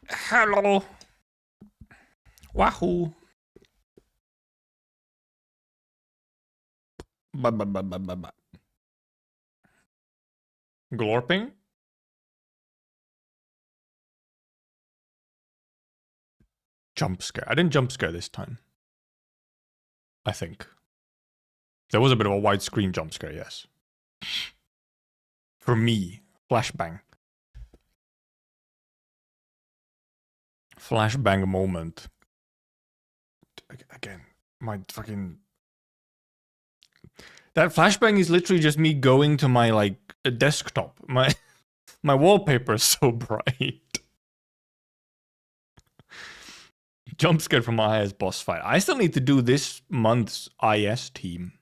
Hello. Wahoo. Glorping? Jump scare. I didn't jump scare this time. I think. There was a bit of a widescreen jump scare, yes. For me. Flashbang. Flashbang moment. Again, my fucking... That flashbang is literally just me going to my, like, desktop. My wallpaper is so bright. Jump scared from my IS boss fight. I still need to do this month's IS team.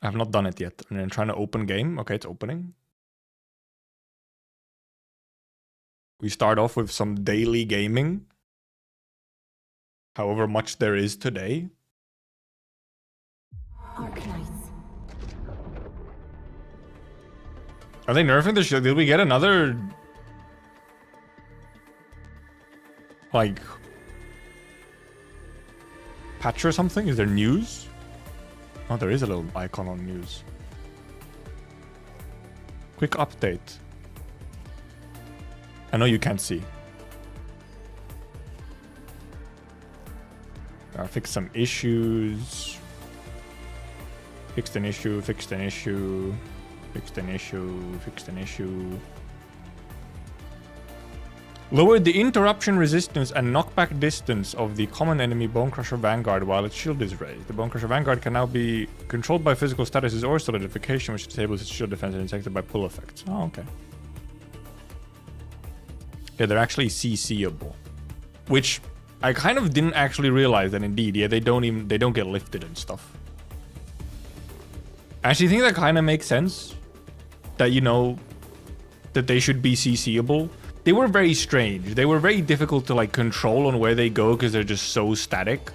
I have not done it yet. And then trying to open game. Okay, it's opening. We start off with some daily gaming. However much there is today. Arknights. Are they nerfing the shield? Did we get another... like... patch or something? Is there news? Oh, there is a little icon on news. Quick update. I know you can't see. Fix some issues. Fixed an issue, fixed an issue. Fixed an issue, fixed an issue. Lowered the interruption resistance and knockback distance of the common enemy Bonecrusher Vanguard while its shield is raised. The Bonecrusher Vanguard can now be controlled by physical statuses or solidification, which disables its shield defense and is affected by pull effects. Oh, okay. Yeah, they're actually CCable. Which I kind of didn't actually realize that indeed, yeah, they don't get lifted and stuff. I actually think that kind of makes sense. That, you know, that they should be CCable. They were very strange. They were very difficult to like control on where they go because they're just so static.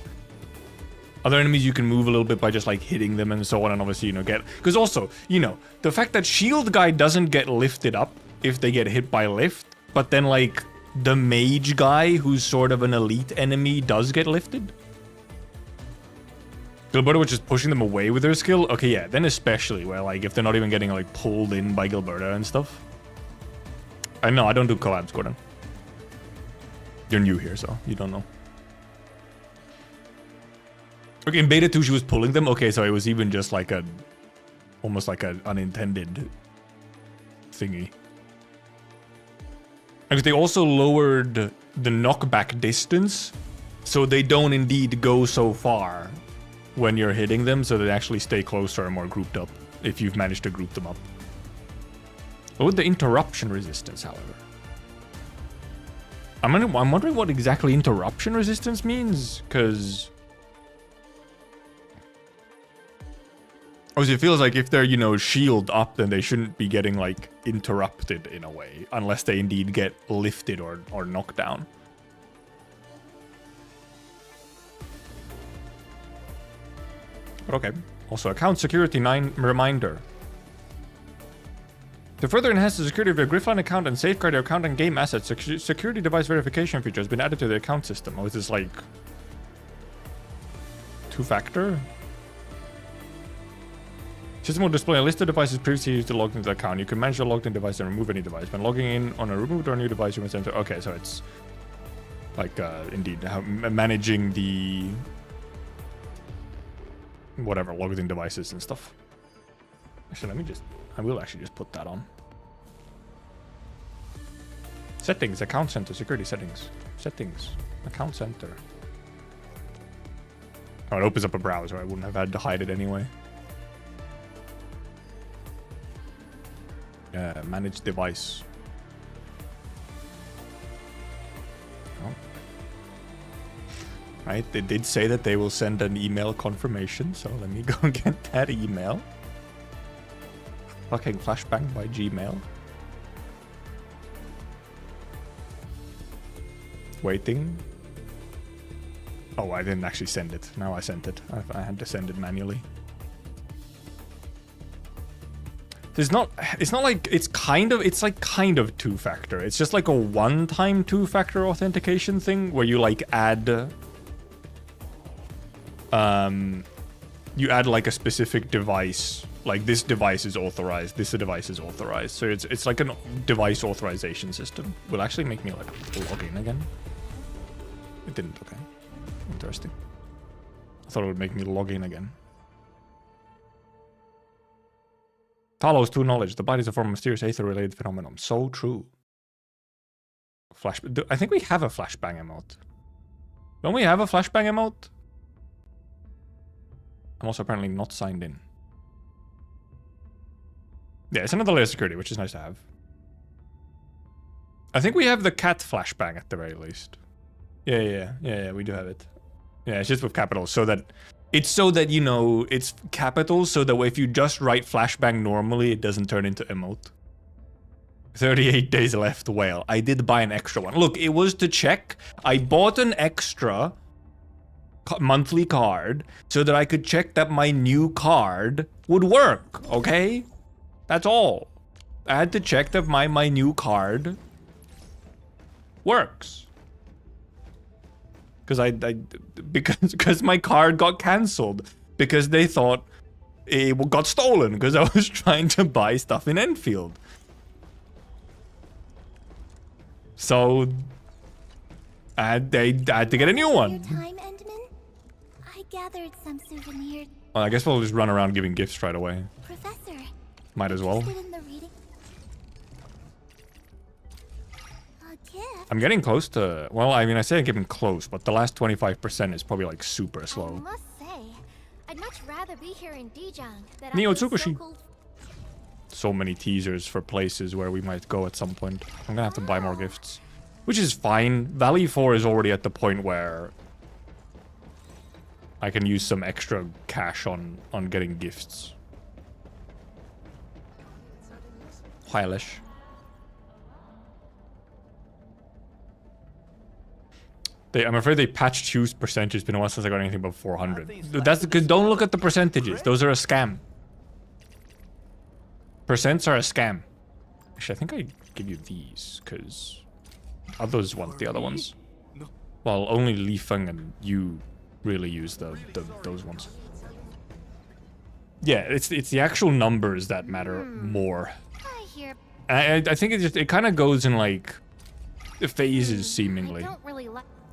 Other enemies you can move a little bit by just like hitting them and so on, and obviously, you know, get... Because also, you know, the fact that shield guy doesn't get lifted up if they get hit by lift, but then like the mage guy, who's sort of an elite enemy, does get lifted. Gilberto was just pushing them away with their skill. Okay, yeah, then especially where like if they're not even getting like pulled in by Gilberto and stuff. I know, I don't do collabs, Gordon. You're new here, so you don't know. Okay, in beta 2 she was pulling them. Okay, so it was even just like a... almost like an unintended thingy. Because they also lowered the knockback distance, so they don't indeed go so far when you're hitting them, so they actually stay closer and more grouped up, if you've managed to group them up. Lowered the interruption resistance, however. I'm wondering what exactly interruption resistance means, because... Obviously, it feels like if they're, you know, shield up, then they shouldn't be getting, like, interrupted in a way, unless they indeed get lifted or knocked down. But okay. Also, account security 9 reminder. To further enhance the security of your Griffline account and safeguard your account and game assets, security device verification feature has been added to the account system. Oh, is this like... two-factor? System will display a list of devices previously used to log into the account. You can manage the logged in device and remove any device. When logging in on a removed or new device, you must enter... Okay, so it's... like, indeed, managing the... whatever, logged in devices and stuff. Actually, let me just... I will actually just put that on. Settings, account center, security settings. Settings, account center. Oh, it opens up a browser. I wouldn't have had to hide it anyway. Manage device. Oh. Right, they did say that they will send an email confirmation, so let me go get that email. Fucking flashbang by Gmail. Waiting. Oh, I didn't actually send it. Now I sent it. I had to send it manually. It's not like it's like kind of two-factor. It's just like a one-time two-factor authentication thing where you like add you add like a specific device, like this device is authorized, this device is authorized. So it's like a device authorization system. Will actually make me like log in again. It didn't. Okay, interesting. I thought it would make me log in again. Talos to knowledge. The body is a form of mysterious aether-related phenomenon. So true. Flash. I think we have a flashbang emote. Don't we have a flashbang emote? I'm also apparently not signed in. Yeah, it's another layer of security, which is nice to have. I think we have the cat flashbang at the very least. Yeah, we do have it. Yeah, it's just with capitals, so that it's so that, you know, it's capitals, so that if you just write flashbang normally, it doesn't turn into emote. 38 days left, whale. I did buy an extra one. Look, it was to check. I bought an extra monthly card so that I could check that my new card would work, okay? That's all. I had to check that my new card works. Because my card got cancelled because they thought it got stolen because I was trying to buy stuff in Endfield. So I had to get a new one. I gathered some souvenirs. Well, I guess we'll just run around giving gifts right away. Professor, might as well. I'm getting close to, well, I mean, I say I'm getting close, but the last 25% is probably like super slow. I must say, I'd much rather be here in Dijang than Neo Tsukushi. So many teasers for places where we might go at some point. I'm gonna have to buy more gifts, which is fine. Valley 4 is already at the point where I can use some extra cash on getting gifts. Heilish. I'm afraid they patched Hugh's percentage. It's been a while since I got anything above 400. That's good. Don't look at the percentages. Those are a scam. Percents are a scam. Actually, I think I give you these because others want the other ones. Well, only Li Feng and you really use those ones. Yeah, it's the actual numbers that matter more. I think it kind of goes in like phases, seemingly.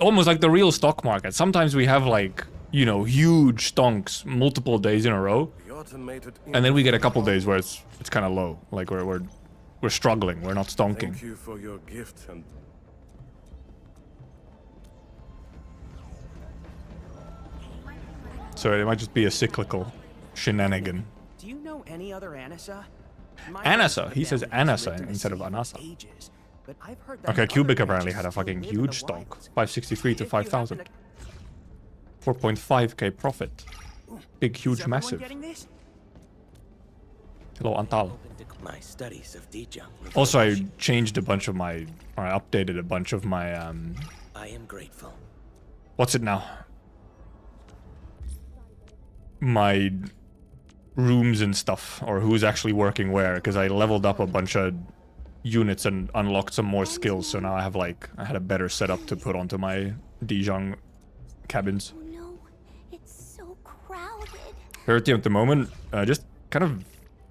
Almost like the real stock market. Sometimes we have like, you know, huge stonks multiple days in a row, and then we get a couple days where it's kind of low. Like we're struggling. We're not stonking. Thank you for your gift and So it might just be a cyclical shenanigan. Do you know any other Anasa? Anasa. He says Anasa instead of Anasa. Okay, Cubic apparently had a fucking huge stonk. 563 to 5,000. 4.5k profit. Big, huge, massive. Hello, Antal. Also, I changed a bunch of my, or I updated a bunch of my, I am grateful. What's it now? My rooms and stuff, or who's actually working where, because I leveled up a bunch of units and unlocked some more skills, so now I have like, I had a better setup to put onto my Dijang cabins. Oh no, it's so crowded. Her team at the moment, just kind of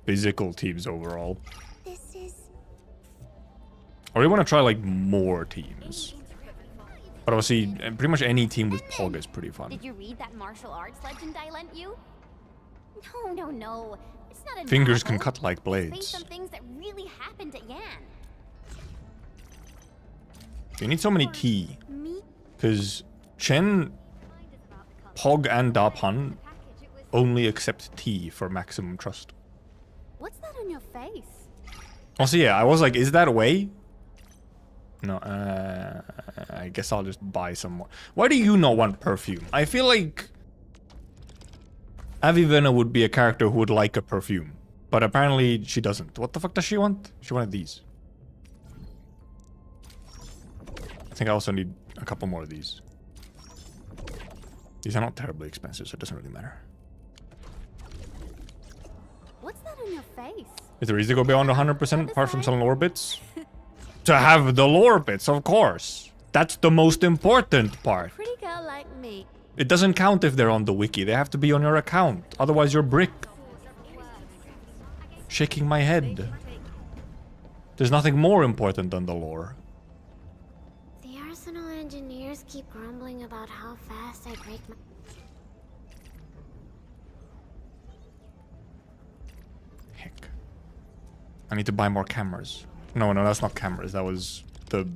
physical teams overall. This is... Or you want to try like more teams. But obviously, pretty much any team with Pog is pretty fun. Did you read that martial arts legend I lent you? No. It's not a Fingers novel. can cut like It's blades. based on things that really happened at Yan. You need so many T. Me? Because Chen, Pog, and Dapan only accept T for maximum trust. What's that on your face? Also, yeah, I was like, is that a way? No, I guess I'll just buy some more. Why do you not want perfume? I feel like Avivena would be a character who would like a perfume. But apparently she doesn't. What the fuck does she want? She wanted these. I think I also need a couple more of these. These are not terribly expensive, so it doesn't really matter. What's that on your face? Is there easy to go beyond 100% apart from some lore bits? To have the lore bits, of course. That's the most important part. Pretty girl like me. It doesn't count if they're on the wiki. They have to be on your account. Otherwise, you're brick. Shaking my head. There's nothing more important than the lore. The Arsenal engineers keep grumbling about how fast I break my... Heck. I need to buy more cameras. No, that's not cameras. That was the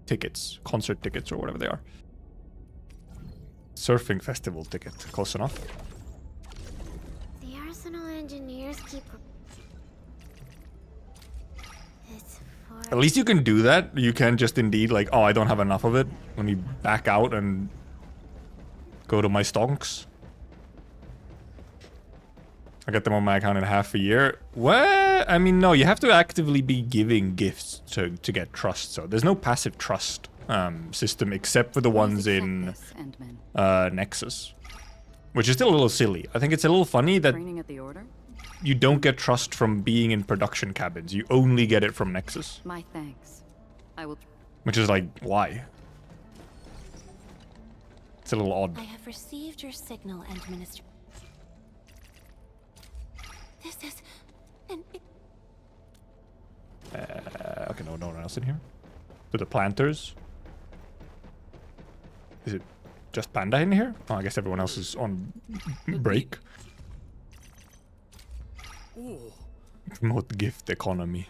tickets. Concert tickets or whatever they are. Surfing festival ticket. Close enough. The Arsenal engineers keep... It's for... At least you can do that. You can just indeed like, oh, I don't have enough of it. Let me back out and go to my stonks. I get them on my account in half a year. What? I mean, no, you have to actively be giving gifts to get trust. So there's no passive trust system except for the ones in Nexus, which is still a little silly. I think it's a little funny that you don't get trust from being in production cabins. You only get it from Nexus. My thanks. I will. Which is like, why? It's a little odd. I have received your signal, Administrator. This is an... Okay, no one else in here. To the planters. Is it just Panda in here? Oh, I guess everyone else is on break. Promote gift economy.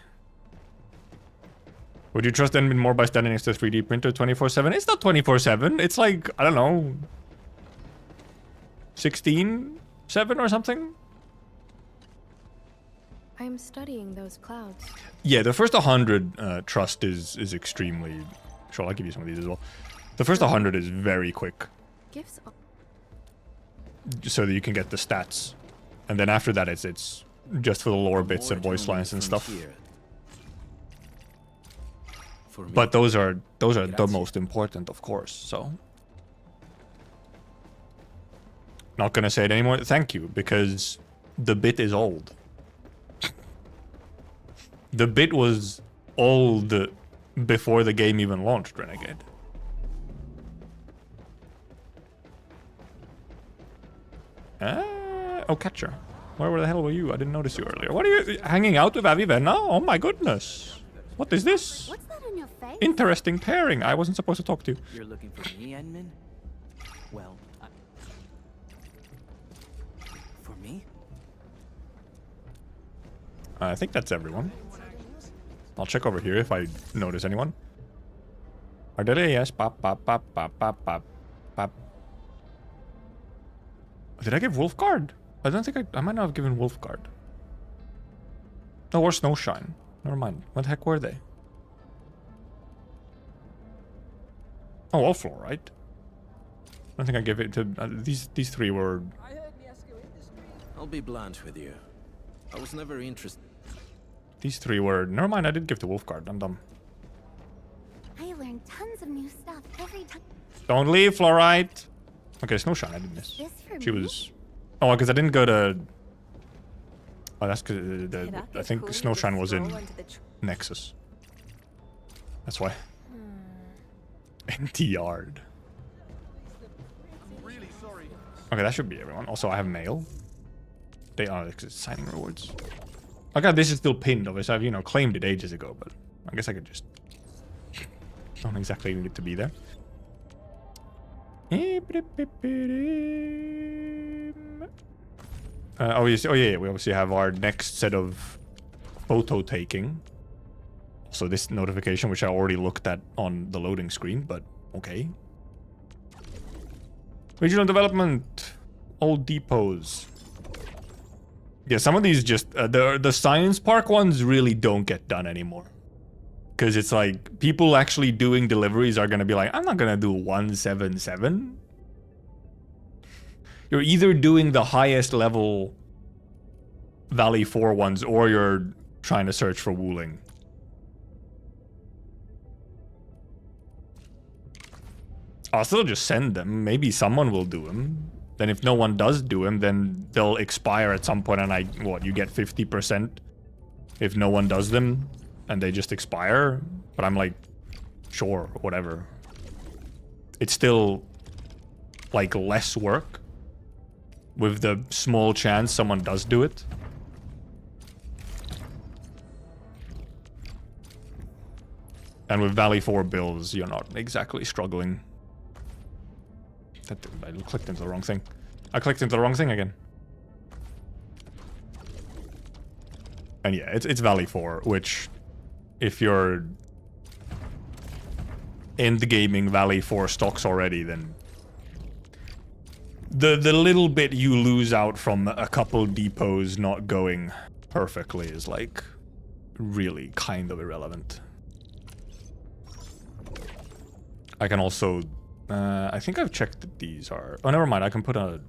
Would you trust Endmin more by standing next to a 3D printer 24/7? It's not 24/7. It's like, I don't know, 16/7 or something. I'm studying those clouds. Yeah, the first 100 trust is extremely... Sure, I'll give you some of these as well. The first 100 is very quick. Gifts. So that you can get the stats. And then after that, it's just for the lore bits and voice lines and stuff. But those are the most important, of course, so... Not gonna say it anymore. Thank you, because the bit is old. The bit was old before the game even launched, Renegade. Oh, Catcher. Where the hell were you? I didn't notice you earlier. What are you hanging out with Avivenna? Oh my goodness. What is this? What's that on your face? Interesting pairing. I wasn't supposed to talk to you. You're looking for me, Endmin? Well, for me? I think that's everyone. I'll check over here if I notice anyone. Ardelia, yes. Pop, pop, pop, pop, pop, pop, pop. Did I give Wolfguard? I don't think I might not have given Wolfguard. No, or Snowshine. Never mind. What the heck were they? Oh, all floor, right? I don't think I gave it to... these three were... I'll be blunt with you. I was never interested. These three were... Never mind, I did give to Wolfguard. I'm dumb. I learn tons of new stuff every time. Don't leave, Fluorite! Okay, Snowshine, I did miss. This for She me? was... Oh, because I didn't go to... Oh, that's because I think Snowshine was in Nexus. That's why. NTR'd. Okay, that should be everyone. Also, I have mail. They are signing rewards. Okay, this is still pinned, obviously. I've, you know, claimed it ages ago, but I guess I could just... Don't exactly need it to be there. Oh yeah, we obviously have our next set of photo taking. So this notification, which I already looked at on the loading screen, but okay. Regional development, old depots. Yeah, some of these just the science park ones really don't get done anymore. Because it's like people actually doing deliveries are gonna be like, I'm not gonna do 177. You're either doing the highest level Valley 4 ones or you're trying to search for Wooling. I'll still just send them. Maybe someone will do them. Then if no one does do them, then they'll expire at some point and you get 50% if no one does them and they just expire. But I'm like, sure, whatever. It's still like less work with the small chance someone does do it. And with Valley 4 builds, you're not exactly struggling. I clicked into the wrong thing. I clicked into the wrong thing again. And yeah, it's Valley 4, which if you're in the gaming Valley 4 stocks already, then the little bit you lose out from a couple depots not going perfectly is like really kind of irrelevant. I can also I think I've checked that these are... Oh, never mind. I can put a...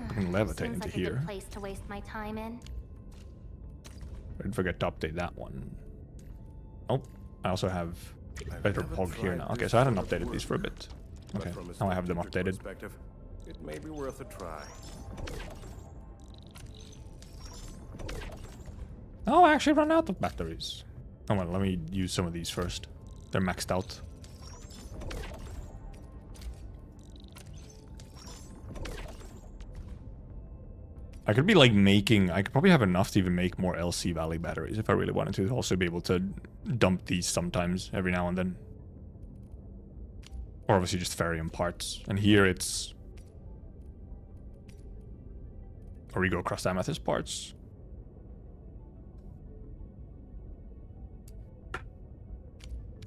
I can levitate Seems into like here. a good place to waste my time in. I didn't forget to update that one. Oh, I also have better pog here now. Okay, so I hadn't updated these for a bit. Okay, now I have them updated. It may be worth a try. Oh, I actually ran out of batteries. Oh, well, let me use some of these first. They're maxed out. I could be like making... I could probably have enough to even make more LC Valley batteries if I really wanted to. Also be able to dump these sometimes, every now and then. Or obviously just ferrium parts. And here it's... Origo Crust Amethyst parts.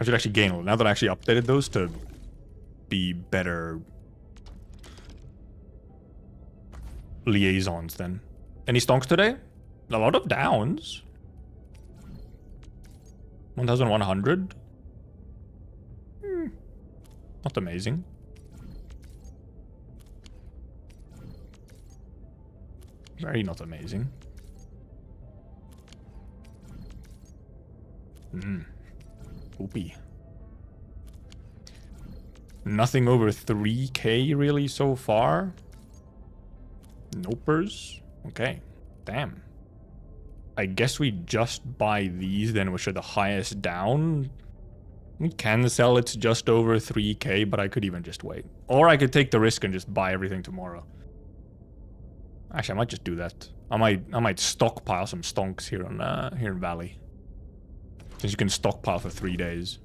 I should actually gain a little. Now that I actually updated those to be better liaisons then. Any stonks today? A lot of downs. 1,100. Not amazing. Very not amazing. Oopie. Nothing over 3k really so far. Nopers. Okay. Damn. I guess we just buy these then, which are the highest down. We can sell it just over 3k, but I could even just wait. Or I could take the risk and just buy everything tomorrow. Actually, I might just do that. I might stockpile some stonks here in Valley. Since you can stockpile for 3 days.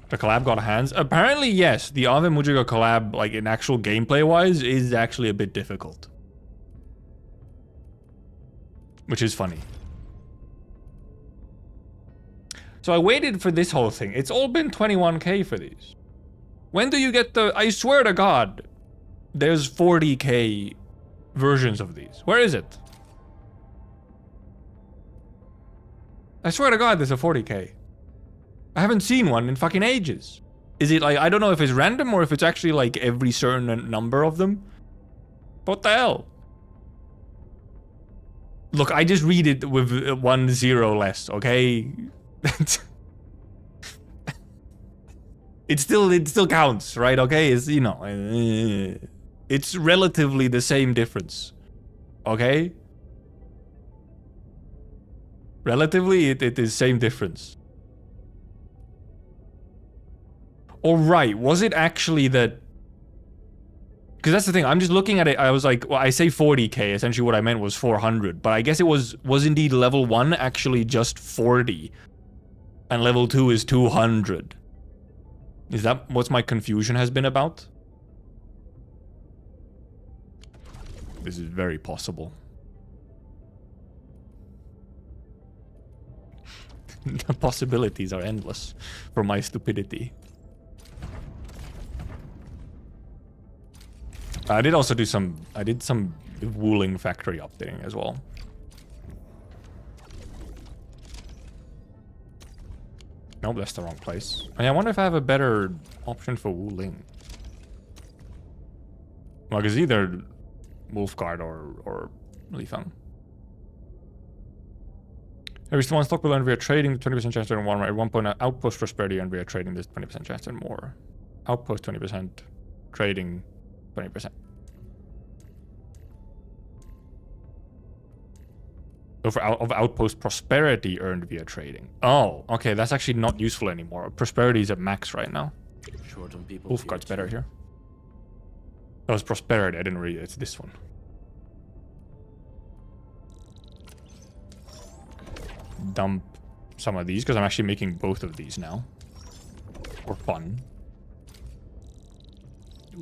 The collab got hands? Apparently, yes. The Ave Mujiga collab, like in actual gameplay-wise, is actually a bit difficult. Which is funny. So I waited for this whole thing. It's all been 21k for these. When do you get the... I swear to God, there's 40k versions of these. Where is it? I swear to God, there's a 40k. I haven't seen one in fucking ages. Is it like, I don't know if it's random or if it's actually like every certain number of them. What the hell? Look, I just read it with 1 0 less, okay? It still counts, right? Okay, it's, you know, it's relatively the same difference, okay? Relatively, it is same difference. All right, was it actually that? Because that's the thing. I'm just looking at it. I was like, well, I say 40k. Essentially, what I meant was 400. But I guess it was indeed level 1 actually just 40, and level 2 is 200. Is that what my confusion has been about? This is very possible. The possibilities are endless for my stupidity. I did also do some... I did some wooling factory updating as well. Nope, that's the wrong place. I wonder if I have a better option for wooling. Well, because either Wolfguard or Lifang. Every one stock will earn via trading, 20% chance to earn one. At one point, outpost prosperity and via trading, there's 20% chance to earn more. Outpost 20%, trading 20%. of outpost prosperity earned via trading. Oh, okay, that's actually not useful anymore. Prosperity is at max right now. Short on people. Wolfguard's better here. That was prosperity. I didn't read it. It's this one. Dump some of these because I'm actually making both of these now. For fun.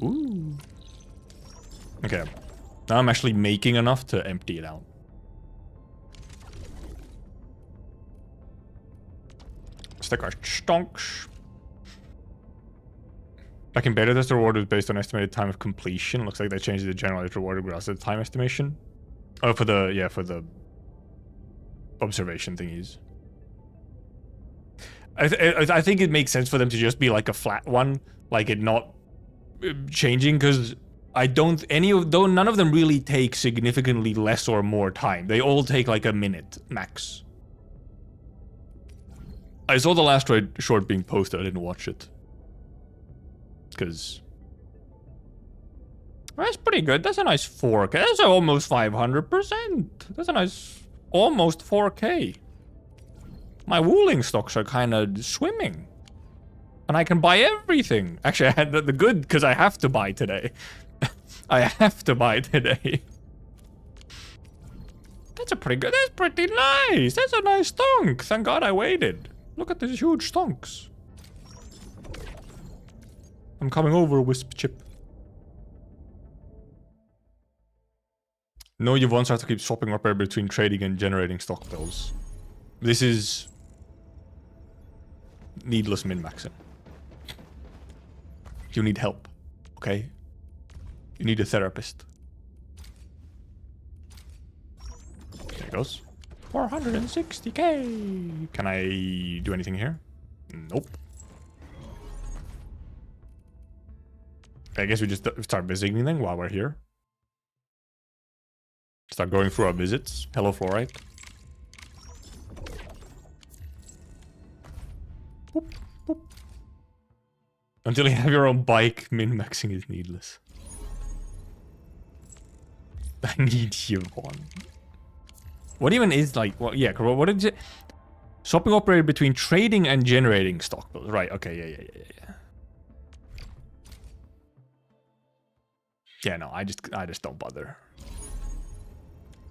Ooh. Okay. Now I'm actually making enough to empty it out. Stick our stonks. Back in beta, this reward is based on estimated time of completion. Looks like they changed the generalized reward across the time estimation. Oh, for the observation thingies. I think it makes sense for them to just be like a flat one, like it not changing, because none of them really take significantly less or more time. They all take like a minute max. I saw the last short being posted. I didn't watch it because that's pretty good. That's a nice 4K. That's almost 500%. That's a nice almost 4K. My wooling stocks are kind of swimming. And I can buy everything. Actually, I had the good because I have to buy today. I have to buy today. That's a pretty good. That's pretty nice. That's a nice stonk. Thank God I waited. Look at these huge stonks. I'm coming over, Wisp Chip. No, you won't have to keep swapping up between trading and generating stock bills. This is needless min-maxing. You need help, okay? You need a therapist. There it goes. 460k. Can I do anything here? Nope. I guess we just start visiting them while we're here. Start going through our visits. Hello, Fluorite. Boop, boop. Until you have your own bike, min-maxing is needless. I need you one. What even is like, well, yeah, what is it? Swapping operator between trading and generating stock bills. Right, okay, yeah. Yeah, no, I just don't bother.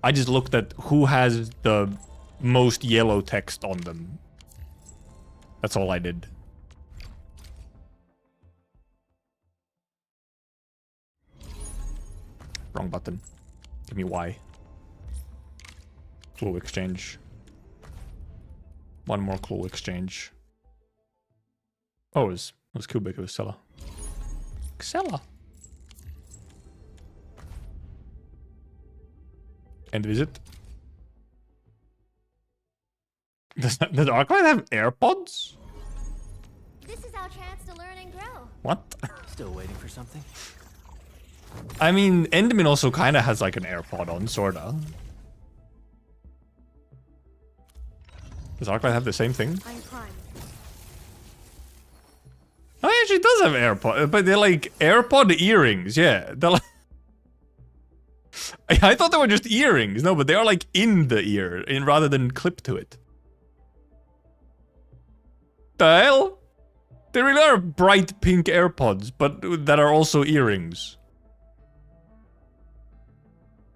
I just looked at who has the most yellow text on them. That's all I did. Wrong button. Give me Y. Clue exchange. One more clue exchange. Oh, it was Cubic, it was Xella. Xella. End visit. Does Arknight have AirPods? This is our chance to learn and grow. What? Still waiting for something? I mean, Enderman also kind of has like an AirPod on, sorta. Does Arknight have the same thing? I'm primed. Oh, he actually does have AirPod, but they're like AirPod earrings, yeah. They're like... I thought they were just earrings, no, but they are like in the ear, rather than clipped to it. The hell? They really are bright pink AirPods, but that are also earrings.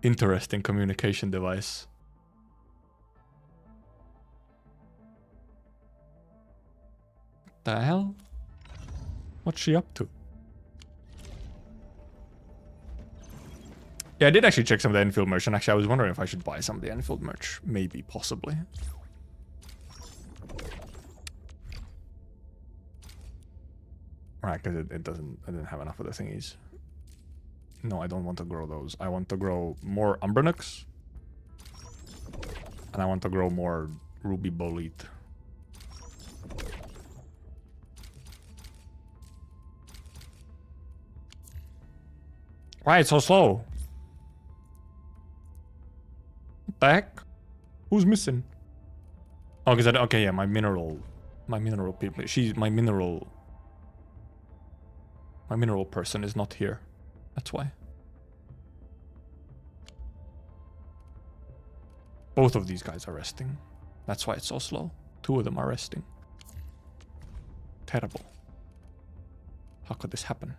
Interesting communication device. The hell? What's she up to? Yeah, I did actually check some of the Enfield merch, and actually I was wondering if I should buy some of the Enfield merch. Maybe, possibly. Right, because I didn't have enough of the thingies. No, I don't want to grow those. I want to grow more Umbranux. And I want to grow more Ruby Bolete. Why it's so slow? What the heck? Who's missing? Oh, because okay, yeah, my mineral people. My mineral person is not here. That's why. Both of these guys are resting. That's why it's so slow. 2 of them are resting. Terrible. How could this happen?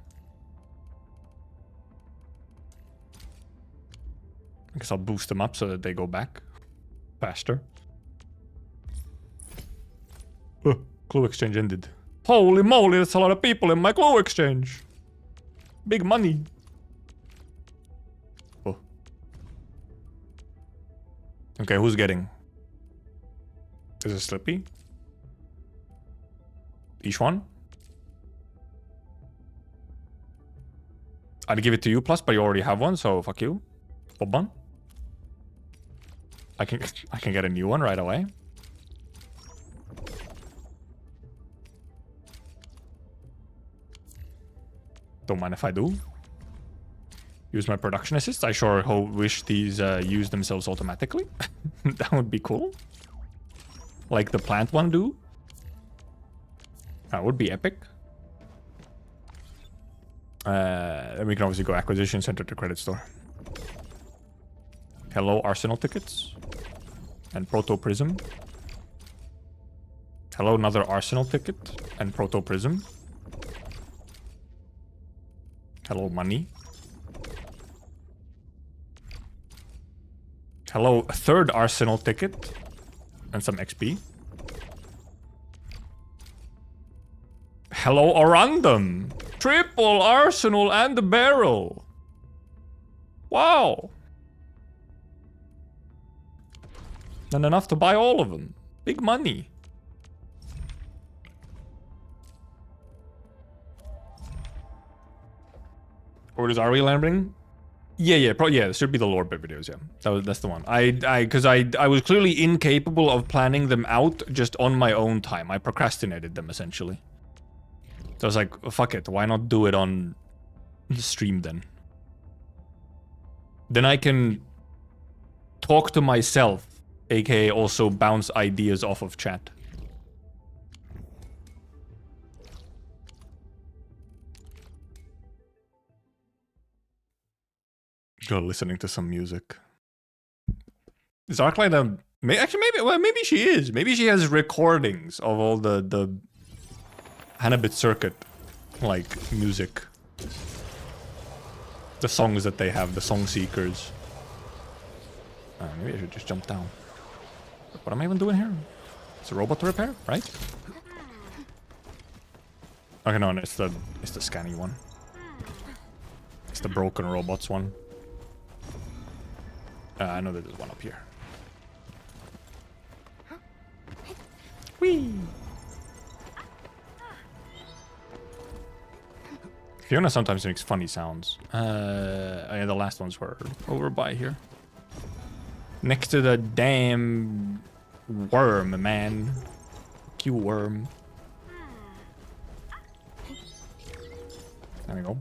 I guess I'll boost them up so that they go back faster. Clue exchange ended. Holy moly, that's a lot of people in my clue exchange. Big money. Oh. Okay, who's getting? Is it Slippy? Each one? I'd give it to you plus, but you already have one, so fuck you. Boban. I can get a new one right away. Don't mind if I do. Use my production assists. I sure wish these use themselves automatically. That would be cool. Like the plant one do. That would be epic. And we can obviously go acquisition center to credit store. Hello, Arsenal tickets. And Proto Prism. Hello, another Arsenal ticket. And Proto Prism. Hello, money. Hello, a third Arsenal ticket. And some XP. Hello, a random. Triple Arsenal and the barrel. Wow. And enough to buy all of them. Big money. Orders are we landing? Yeah, yeah, it should be the lore bit videos, yeah. That's the one. Because I was clearly incapable of planning them out just on my own time. I procrastinated them, essentially. So I was like, fuck it, why not do it on the stream then? Then I can talk to myself, aka also bounce ideas off of chat. Go listening to some music. Is Arknight maybe she is. Maybe she has recordings of all the Hannabit circuit like music. The songs that they have, the song seekers. Maybe I should just jump down. What am I even doing here? It's a robot to repair, right? Okay, no, it's the scanny one. It's the broken robots one. I know that there's one up here. Whee! Fiona sometimes makes funny sounds. Yeah, the last ones were over by here. Next to the damn worm, man. Q worm. There we go.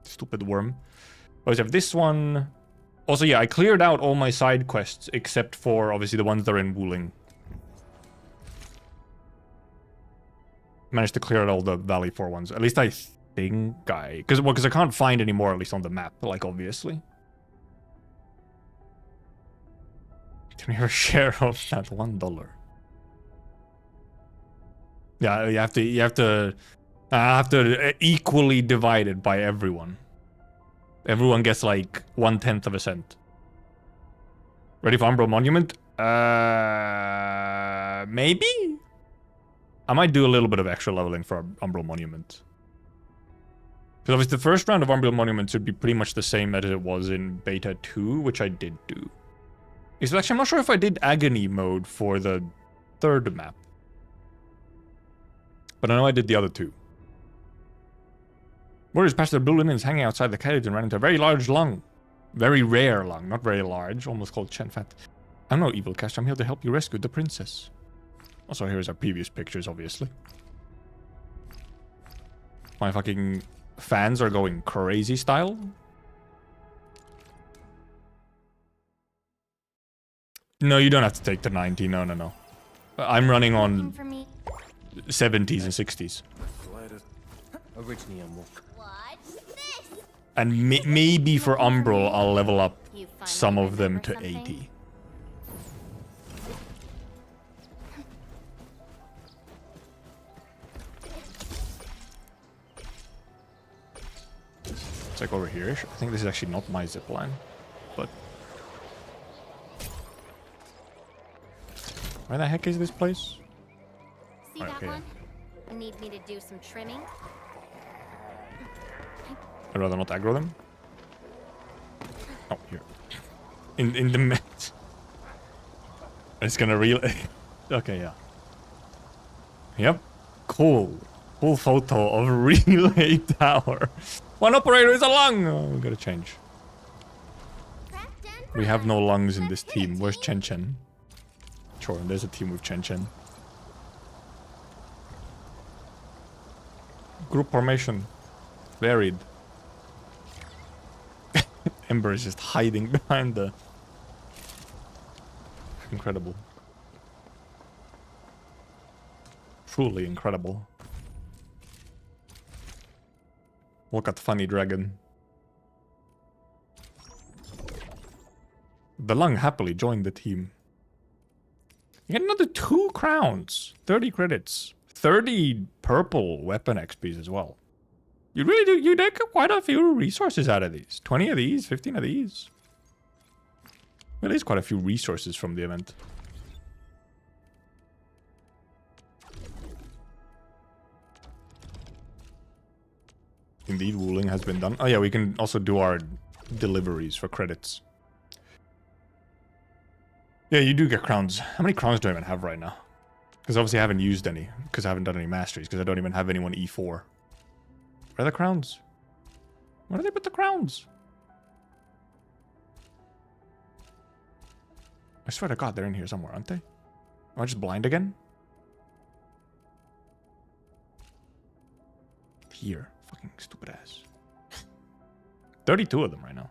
Stupid worm. Oh, so have this one. Also, yeah, I cleared out all my side quests except for obviously the ones that are in Wuling. Managed to clear out all the Valley 4 ones. At least I think because I can't find any more, at least on the map, like obviously. Can you share of that $1? Yeah, you have to equally divide it by everyone. Everyone gets like 1/10 of a cent. Ready for Umbral Monument? Maybe? I might do a little bit of extra leveling for Umbral Monument. Because obviously the first round of Umbral Monument should be pretty much the same as it was in Beta 2, which I did do. Actually, I'm not sure if I did Agony mode for the third map. But I know I did the other two. Warriors passed their blue linens hanging outside the carriage and ran into a very large lung. Very rare lung, not very large, almost called Chen Fat. I'm no evil cast, I'm here to help you rescue the princess. Also, here's our previous pictures, obviously. My fucking fans are going crazy style. No, you don't have to take the 90, no. I'm running on 70s and 60s. And maybe for Umbral, I'll level up some of them to 80. It's like over here. I think this is actually not my zip line, but where the heck is this place? See that Okay. one? Need me to do some trimming? I'd rather not aggro them. Oh, here. In the mess. It's gonna relay. Okay, yeah. Yep. Cool. Cool photo of relay tower. One operator is a lung! Oh, we gotta change. We have no lungs in this team. Where's Chen Chen? Sure, there's a team with Chen Chen. Group formation. Varied. Ember is just hiding behind the... Incredible. Truly incredible. Look at funny dragon. The lung happily joined the team. You get another 2 crowns. 30 credits. 30 purple weapon XPs as well. You really do, you get quite a few resources out of these. 20 of these, 15 of these. At least quite a few resources from the event. Indeed, wooling has been done. Oh yeah, we can also do our deliveries for credits. Yeah, you do get crowns. How many crowns do I even have right now? Because obviously I haven't used any. Because I haven't done any masteries. Because I don't even have anyone E4. Where are the crowns? Where do they put the crowns? I swear to God, they're in here somewhere, aren't they? Am I just blind again? Here. Fucking stupid ass. 32 of them right now.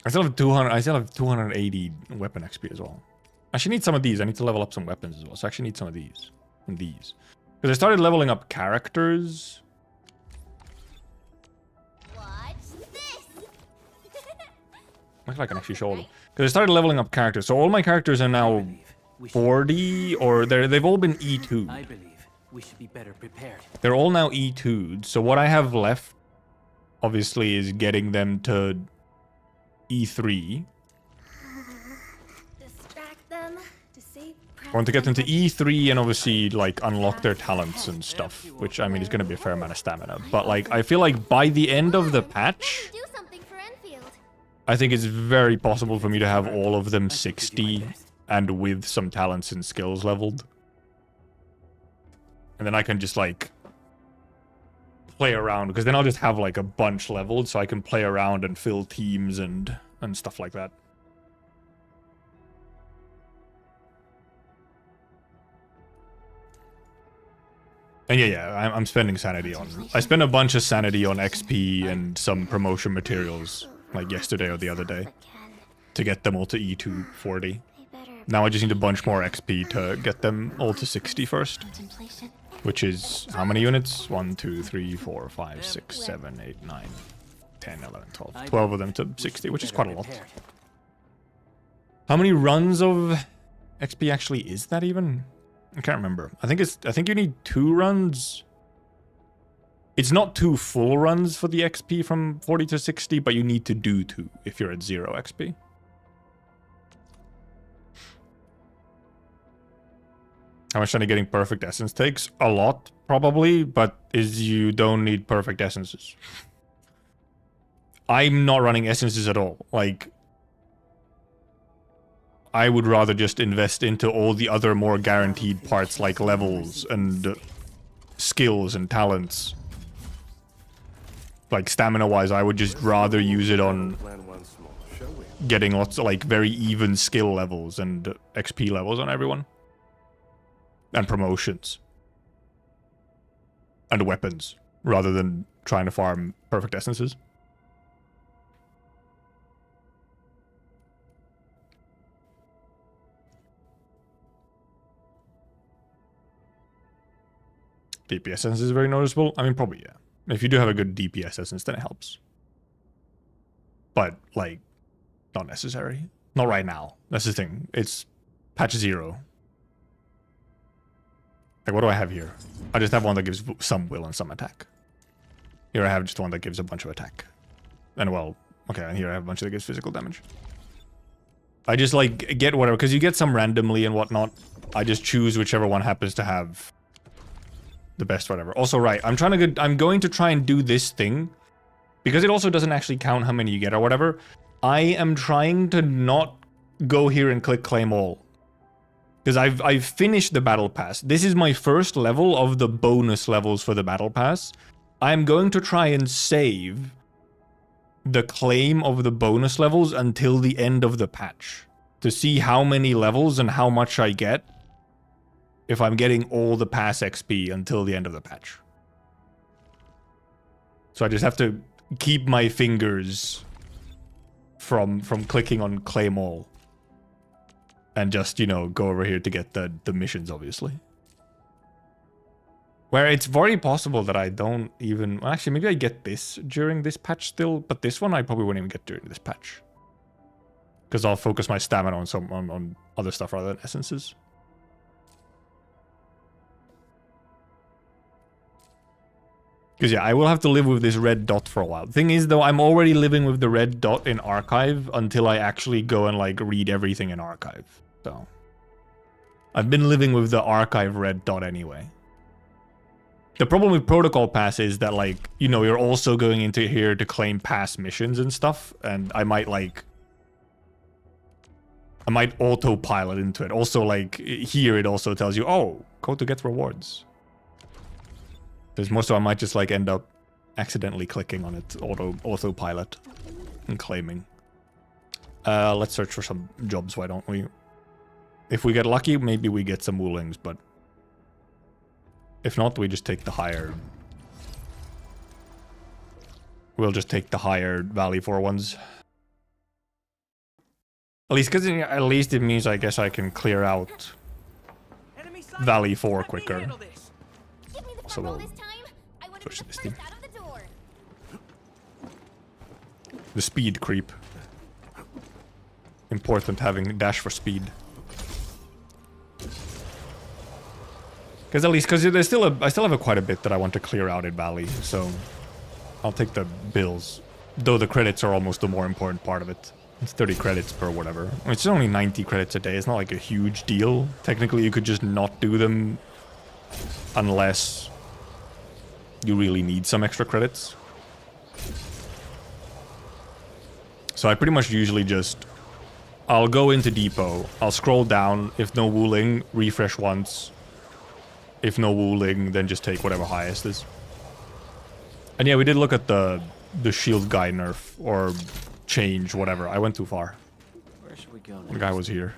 I still have 200. I still have 280 weapon XP as well. I should need some of these. I need to level up some weapons as well. So I actually need some of these and these. Because I started leveling up characters. Watch this! Looks like I can actually show them. Because I started leveling up characters. So all my characters are now 40 or they've all been E2'd. I believe we should be better prepared. They're all now E2'd. So what I have left, obviously, is getting them to E3. Distract them to save I want to get them to E3 and obviously like unlock their talents and stuff, which I mean is going to be a fair amount of stamina. But like I feel like by the end of the patch, Do something for Enfield. I think it's very possible for me to have all of them 60 and with some talents and skills leveled. And then I can just like play around because then I'll just have like a bunch leveled so I can play around and fill teams and stuff like that. And yeah, I'm spending sanity on... I spent a bunch of sanity on XP and some promotion materials, like yesterday or the other day, to get them all to E2 40. Now I just need a bunch more XP to get them all to 60 first. Which is how many units? 1, 2, 3, 4, 5, 6, 7, 8, 9, 10, 11, 12. 12 of them to 60, which is quite a lot. How many runs of XP actually is that even? I can't remember. I think you need 2 runs. It's not 2 full runs for the XP from 40 to 60, but you need to do 2 if you're at 0 XP. How much time getting perfect essence takes? A lot, probably, but you don't need perfect essences. I'm not running essences at all. Like, I would rather just invest into all the other more guaranteed parts like levels and skills and talents. Like stamina-wise, I would just rather use it on getting lots of like very even skill levels and XP levels on everyone. And promotions. And weapons, rather than trying to farm perfect essences. DPS essence is very noticeable. I mean, probably, yeah. If you do have a good DPS essence, then it helps. But, like, not necessary. Not right now. That's the thing. It's patch 0. Like, what do I have here? I just have one that gives some will and some attack. Here I have just one that gives a bunch of attack. And well, okay, and here I have a bunch that gives physical damage. I just like get whatever, because you get some randomly and whatnot. I just choose whichever one happens to have the best whatever. Also, right, I'm going to try and do this thing, because it also doesn't actually count how many you get or whatever. I am trying to not go here and click claim all. Because I've finished the battle pass. This is my first level of the bonus levels for the battle pass. I'm going to try and save the claim of the bonus levels until the end of the patch. To see how many levels and how much I get if I'm getting all the pass XP until the end of the patch. So I just have to keep my fingers from clicking on claim all. And just, you know, go over here to get the missions, obviously. Where it's very possible that I don't even... Well, actually, maybe I get this during this patch still. But this one I probably won't even get during this patch. Because I'll focus my stamina on other stuff rather than essences. Because yeah, I will have to live with this red dot for a while. Thing is, though, I'm already living with the red dot in Archive until I actually go and, like, read everything in Archive. So, I've been living with the Archive red dot anyway. The problem with Protocol Pass is that, like, you know, you're also going into here to claim past missions and stuff. And I might, like... I might autopilot into it. Also, like, here it also tells you, oh, go to get rewards. There's more so I might just like end up accidentally clicking on it autopilot and claiming. Let's search for some jobs, why don't we? If we get lucky, maybe we get some woolings, but if not, we just take the higher. We'll just take the higher Valley 4 ones. At least, because at least it means I guess I can clear out Valley 4 quicker. So we'll push this thing. The speed creep. Important having dash for speed. Because at least, because there's still I still have quite a bit that I want to clear out in Valley, so I'll take the bills. Though the credits are almost the more important part of it. It's 30 credits per whatever. It's only 90 credits a day. It's not like a huge deal. Technically, you could just not do them unless you really need some extra credits. So I pretty much usually just... I'll go into Depot. I'll scroll down. If no wooling, refresh once. If no wooling, then just take whatever highest is. And yeah, we did look at the shield guy nerf or change, whatever. I went too far. Where should we go? The guy was here.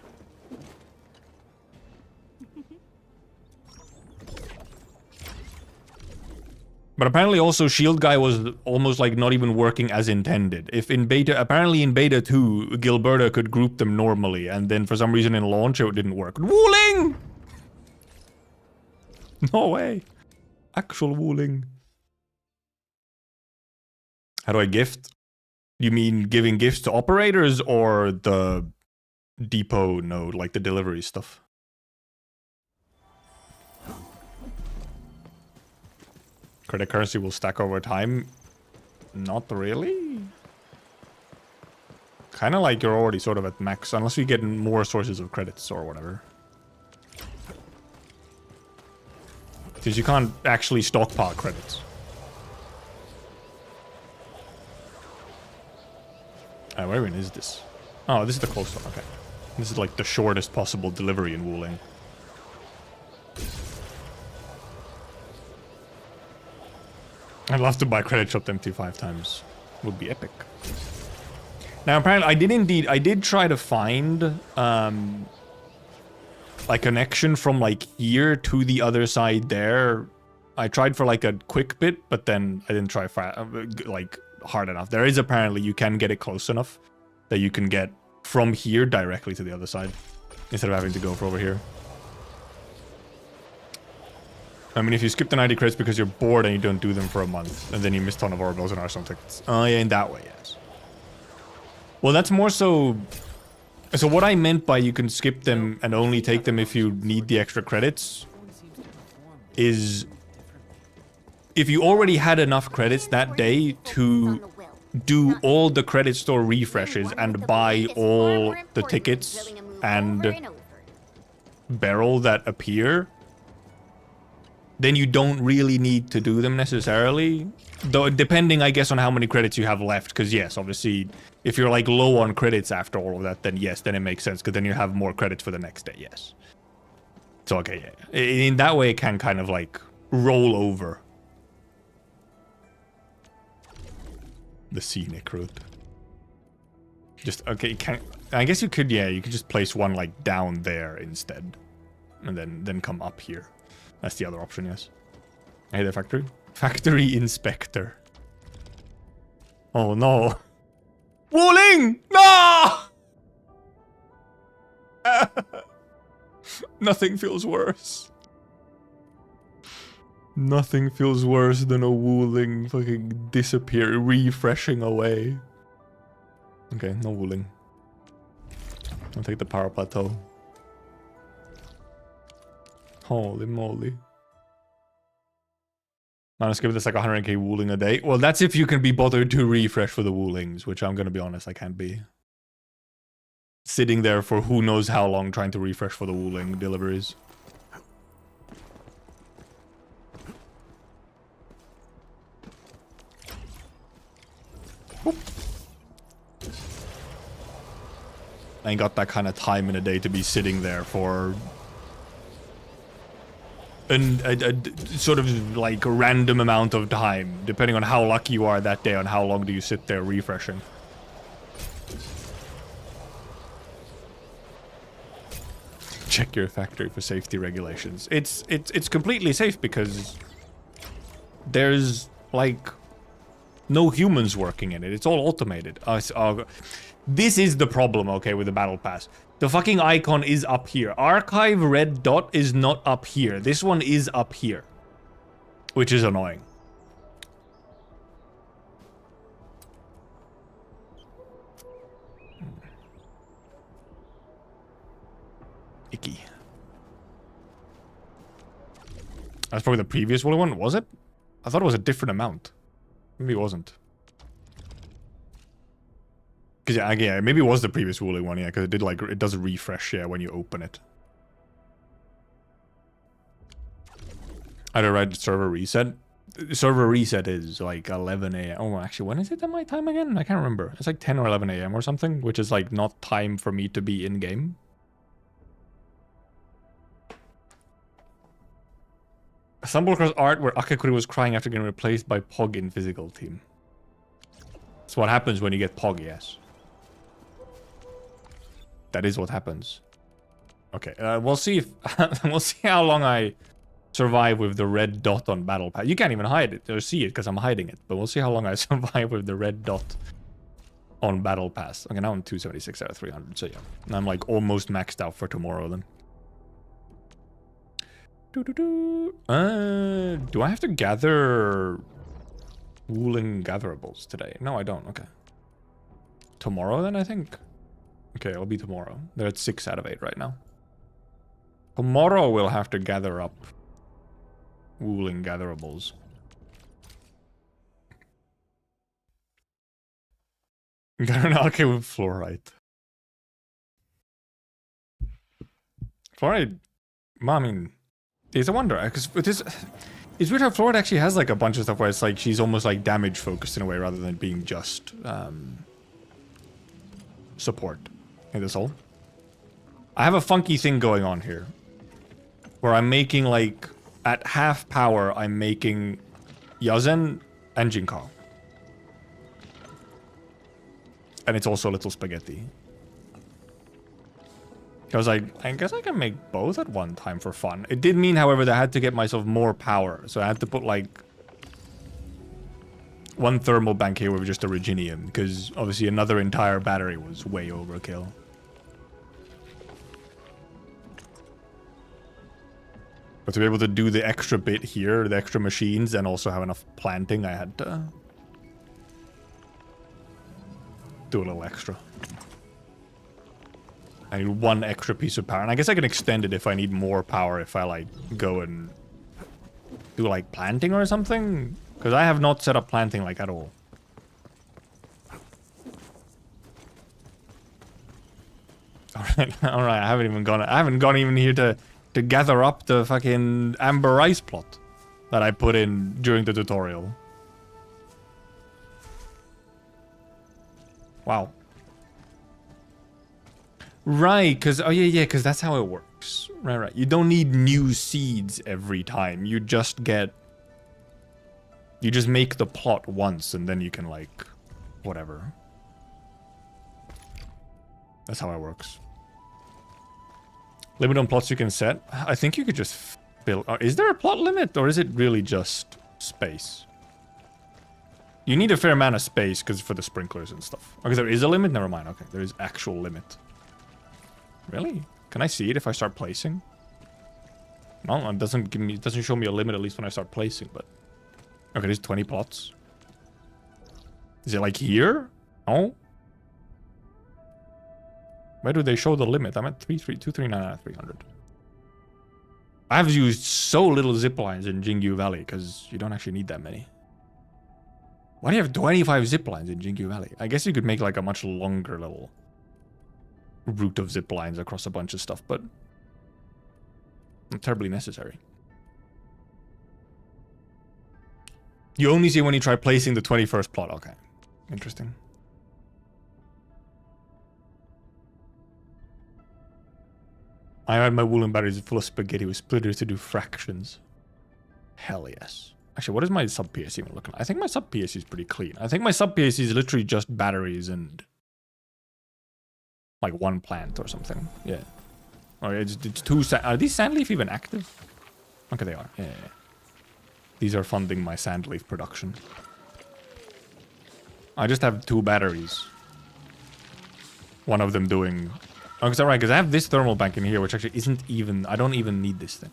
But apparently also Shield Guy was almost like not even working as intended. If in beta, apparently in beta 2, Gilberta could group them normally, and then for some reason in launch it didn't work. Wooling! No way. Actual wooling. How do I gift? You mean giving gifts to operators or the depot node, like the delivery stuff? Credit currency will stack over time? Not really. Kind of like you're already sort of at max, unless we get more sources of credits or whatever. Because you can't actually stockpile credits. Where even is this? Oh, this is the close one, okay. This is like the shortest possible delivery in Wooling. I'd love to buy credit shop empty 5 times. Would be epic. Now apparently I did try to find like connection from like here to the other side there. I tried for like a quick bit, but then I didn't try like hard enough. There is apparently you can get it close enough that you can get from here directly to the other side instead of having to go for over here. I mean, if you skip the 90 credits because you're bored and you don't do them for a month, and then you miss a ton of orbitals and Arsenal tickets. Oh, yeah, in that way, yes. Well, that's more so... So what I meant by you can skip them and only take them if you need the extra credits is if you already had enough credits that day to do all the credit store refreshes and buy all the tickets and barrel that appear, then you don't really need to do them necessarily. Though depending, I guess, on how many credits you have left. Because yes, obviously, if you're like low on credits after all of that, then yes, then it makes sense. Because then you have more credits for the next day, yes. So okay, yeah. In that way, it can kind of like roll over. The scenic route. Just, okay, I guess you could, yeah, you could just place one like down there instead. And then come up here. That's the other option, yes. Hey, the factory? Factory inspector. Oh no. Wuling! No! Nothing feels worse. Nothing feels worse than a Wuling fucking refreshing away. Okay, no Wuling. I'll take the power plateau. Holy moly. Now let's give this like 100k Wuling a day. Well, that's if you can be bothered to refresh for the Wulings, which I'm gonna be honest, I can't be. Sitting there for who knows how long trying to refresh for the Wuling deliveries. Boop. I ain't got that kind of time in a day to be sitting there for a sort of like a random amount of time, depending on how lucky you are that day on how long do you sit there refreshing. Check your factory for safety regulations. It's completely safe because there's like no humans working in it. It's all automated. This is the problem, okay, with the battle pass. The fucking icon is up here. Archive red dot is not up here. This one is up here, which is annoying. Icky. That's probably the previous one, was it? I thought it was a different amount. Maybe it wasn't. Because yeah, maybe it was the previous Wooly one, yeah, because it did like, it does refresh, yeah, when you open it. I don't write server reset. Server reset is like 11 a.m. Oh, actually, when is it at my time again? I can't remember. It's like 10 or 11 a.m. or something, which is like not time for me to be in game. I stumbled across art where Akakuri was crying after getting replaced by Pog in physical team. That's what happens when you get Pog, yes. That is what happens. Okay, we'll see if we'll see how long I survive with the red dot on battle pass. You can't even hide it or see it because I'm hiding it. But we'll see how long I survive with the red dot on battle pass. Okay, now I'm 276 out of 300. So yeah, I'm like almost maxed out for tomorrow then. Do I have to gather Wooling gatherables today? No, I don't. Okay. Tomorrow then, I think. Okay, it'll be tomorrow. They're at 6 out of 8 right now. Tomorrow we'll have to gather up Wooling gatherables. Got an alchemy with fluorite. Fluorite, I mean, it's a wonder, because it's weird how fluorite actually has like a bunch of stuff where it's like she's almost like damage focused in a way rather than being just support. Hey, this all. I have a funky thing going on here where I'm making like at half power I'm making Yazen and Jinko. And it's also a little spaghetti. I was like, I guess I can make both at one time for fun. It did mean, however, that I had to get myself more power. So I had to put like one thermal bank here with just a Reginium, because obviously another entire battery was way overkill. But to be able to do the extra bit here, the extra machines, and also have enough planting, I had to do a little extra. I need one extra piece of power, and I guess I can extend it if I need more power if I like go and do like planting or something? Because I have not set up planting like at all. Alright, alright, I haven't gone even here to gather up the fucking amber rice plot that I put in during the tutorial. Wow. Right, because, oh yeah, because that's how it works. Right. You don't need new seeds every time. You just make the plot once and then you can, like, whatever. That's how it works. Limit on plots you can set. I think you could just build. Is there a plot limit or is it really just space? You need a fair amount of space because for the sprinklers and stuff. Okay, there is a limit? Never mind. Okay, there is actual limit. Really? Can I see it if I start placing? No, it doesn't show me a limit at least when I start placing, but okay, there's 20 plots. Is it like here? No. Where do they show the limit? I'm at 239 out of 300. I've used so little zip lines in Jingyu Valley because you don't actually need that many. Why do you have 25 zip lines in Jingyu Valley? I guess you could make like a much longer little route of zip lines across a bunch of stuff, but not terribly necessary. You only see when you try placing the 21st plot. Okay, interesting. I had my woolen batteries full of spaghetti with splitters to do fractions. Hell yes. Actually, what is my sub PS even looking like? I think my sub PS is pretty clean. I think my sub PS is literally just batteries and like one plant or something. Yeah. Or it's two. Are these sandleaf even active? Okay, they are. Yeah. These are funding my sandleaf production. I just have 2 batteries. One of them doing. Oh, it's alright, because I have this thermal bank in here, which actually isn't even. I don't even need this thing.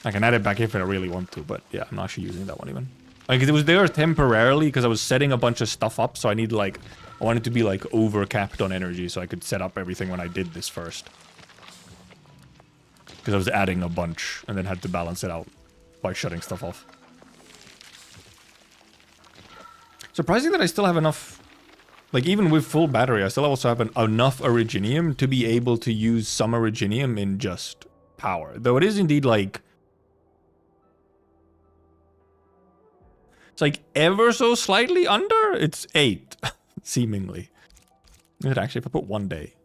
I can add it back if I really want to, but yeah, I'm not actually using that one even. Like, it was there temporarily because I was setting a bunch of stuff up, so I need like. I wanted to be like over-capped on energy so I could set up everything when I did this first. Because I was adding a bunch and then had to balance it out by shutting stuff off. Surprising that I still have enough. Like, even with full battery, I still also have enough Originium to be able to use some Originium in just power. Though it is indeed like. It's like ever so slightly under. It's 8, seemingly. Is it actually? If I put 1 day.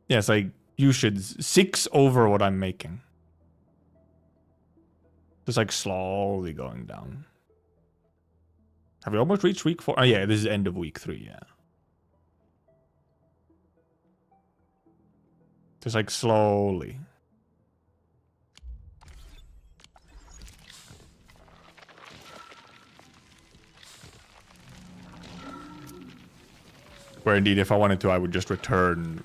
Yeah, it's like you should 6 over what I'm making. Just like slowly going down. Have we almost reached week 4? Oh yeah, this is end of week 3, yeah. Just like slowly. Where indeed, if I wanted to, I would just return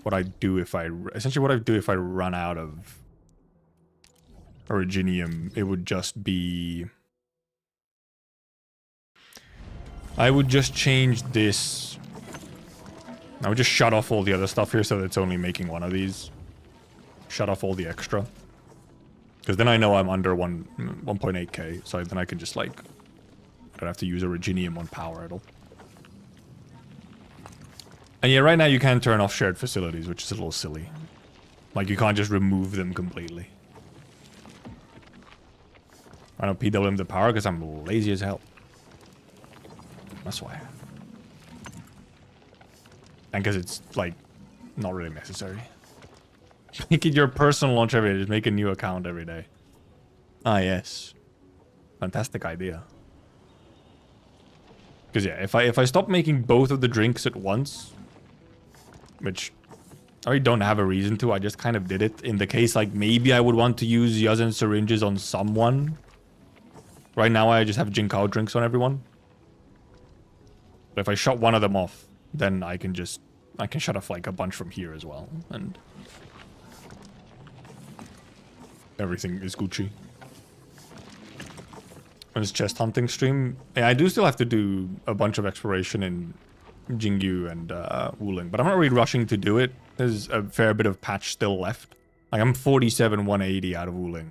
what I do if I... Essentially what I do if I run out of Originium, it would just be... I would just change this. I would just shut off all the other stuff here so that it's only making one of these. Shut off all the extra. Because then I know I'm under 1.8k, so then I can just like... I don't have to use Originium on power at all. And yeah, right now you can turn off shared facilities, which is a little silly. Like, you can't just remove them completely. I don't PWM the power because I'm lazy as hell. That's why. And because it's, like, not really necessary. Make it your personal launch every day. Just make a new account every day. Ah, yes. Fantastic idea. Because, yeah, if I stop making both of the drinks at once, which I already don't have a reason to, I just kind of did it. In the case, like, maybe I would want to use Yazen syringes on someone. Right now, I just have Jinkao drinks on everyone. But if I shut one of them off, then I can shut off like a bunch from here as well, and everything is Gucci. On this chest hunting stream, yeah, I do still have to do a bunch of exploration in Jingyu and Wuling, but I'm not really rushing to do it There's a fair bit of patch still left. Like, I'm 47, 180 out of Wuling.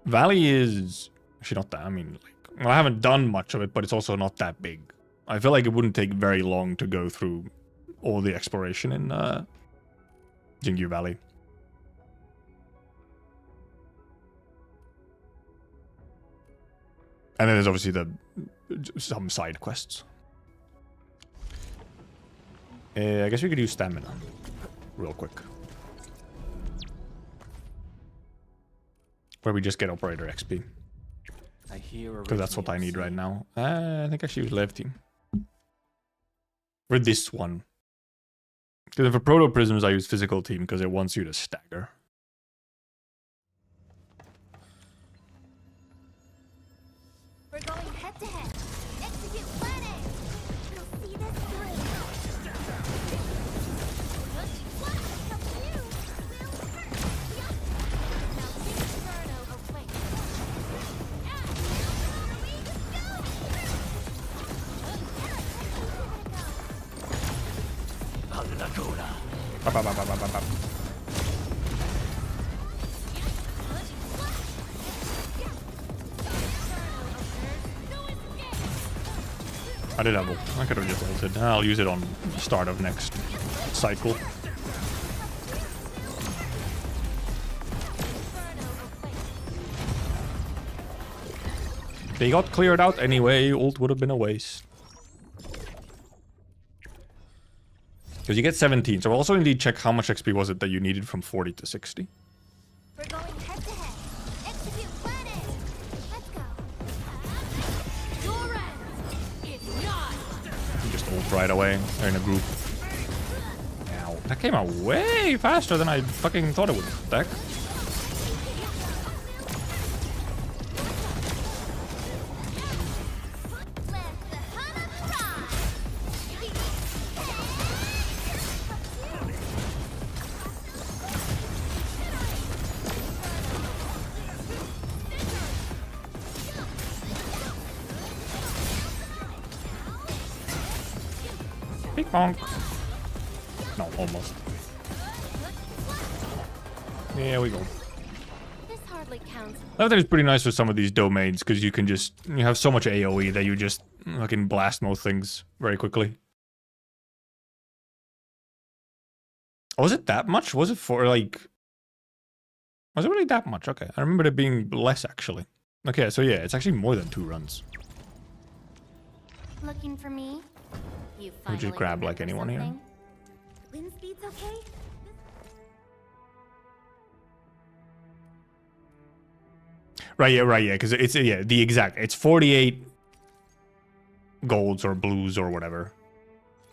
Valley is actually not that. I mean, like, well, I haven't done much of it, but it's also not that big. I feel like it wouldn't take very long to go through all the exploration in Jingyu Valley. And then there's obviously some side quests. I guess we could use stamina real quick. Where we just get operator XP. I hear Because that's what I need right now. I think I should use Lev team. For this one. Because for Proto Prisms I use physical team because it wants you to stagger. We're going head to head. Execute plan A. You'll see this through. Bop, bop, bop, bop, bop, bop. I did have ult. I could have just ulted. I'll use it on the start of next cycle. They got cleared out anyway. Ult would have been a waste. Because you get 17. So also indeed check how much XP was it that you needed from 40 to 60. We're going head to head. Execute plan A. Let's go. Your end. It's not. You just ult right away. They're in a group. Ow. That came out way faster than I fucking thought it would. What the heck? Big bonk. No, almost. There we go. This hardly counts. I think it's pretty nice with some of these domains because you can just you have so much AoE that you just fucking blast most things very quickly. Was it that much? Was it for like? Was it really that much? Okay, I remember it being less actually. Okay, so yeah, it's actually more than 2 runs. Looking for me? You Would you finally grab like remember anyone here? something? Wind speed's okay? Right, yeah, because it's the exact. It's 48 golds or blues or whatever.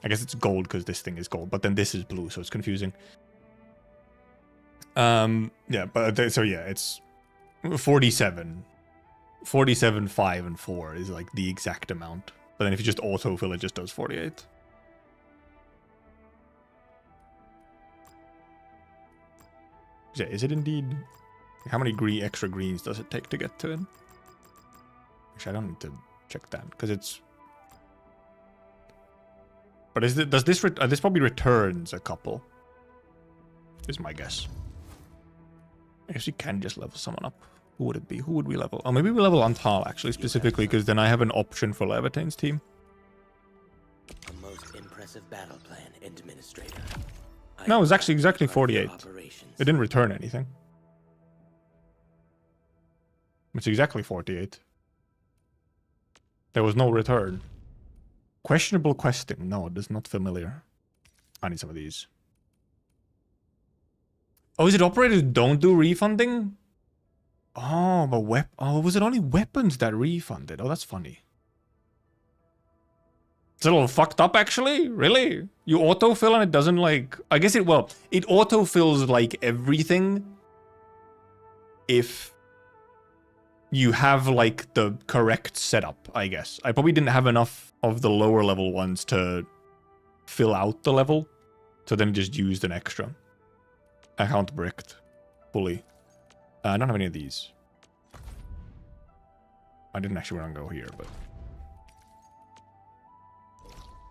I guess it's gold because this thing is gold, but then this is blue, so it's confusing. Yeah, but so yeah, it's 47. 47, 5, and 4 is like the exact amount. But then if you just autofill, it just does 48. Yeah, is it indeed? How many extra greens does it take to get to it? Actually, I don't need to check that because it's. But does this this probably returns a couple? Is my guess. I guess you can just level someone up. Who would it be? Who would we level? Oh, maybe we level Antal actually specifically because then I have an option for Levitane's team. A most impressive battle plan, Administrator. No, it was actually exactly 48. It didn't return anything. It's exactly 48. There was no return. Questionable questing. No, it is not familiar. I need some of these. Oh, is it operators don't do refunding? Oh, but was it only weapons that refunded? Oh, that's funny. It's a little fucked up, actually. Really? You autofill and it doesn't like... I guess it... Well, it autofills like everything if you have like the correct setup, I guess. I probably didn't have enough of the lower level ones to fill out the level. So then just used an extra. Account bricked fully. I don't have any of these. I didn't actually want to go here, but...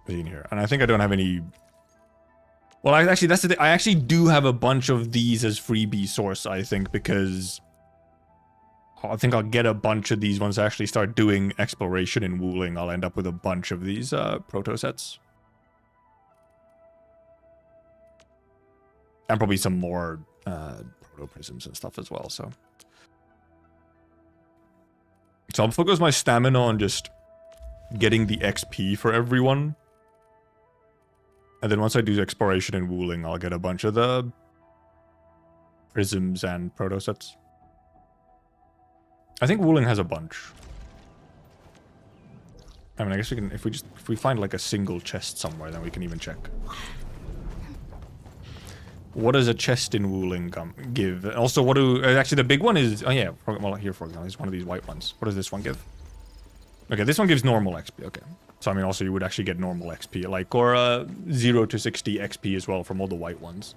in here. And I think I don't have any Well, actually, that's the thing. I actually do have a bunch of these as freebie source, I think, because I think I'll get a bunch of these once I actually start doing exploration in Wuling. I'll end up with a bunch of these proto sets. And probably some more proto prisms and stuff as well, so. So I'll focus my stamina on just getting the XP for everyone. And then once I do exploration in Wuling, I'll get a bunch of the prisms and proto sets. I think Wuling has a bunch. I mean, I guess we can, if we find like a single chest somewhere, then we can even check. What does a chest in Wuling give? Also, what do, actually the big one is, oh yeah, well here for example, is one of these white ones. What does this one give? Okay, this one gives normal XP, okay. So I mean, also you would actually get normal XP, like, or 0 to 60 XP as well from all the white ones.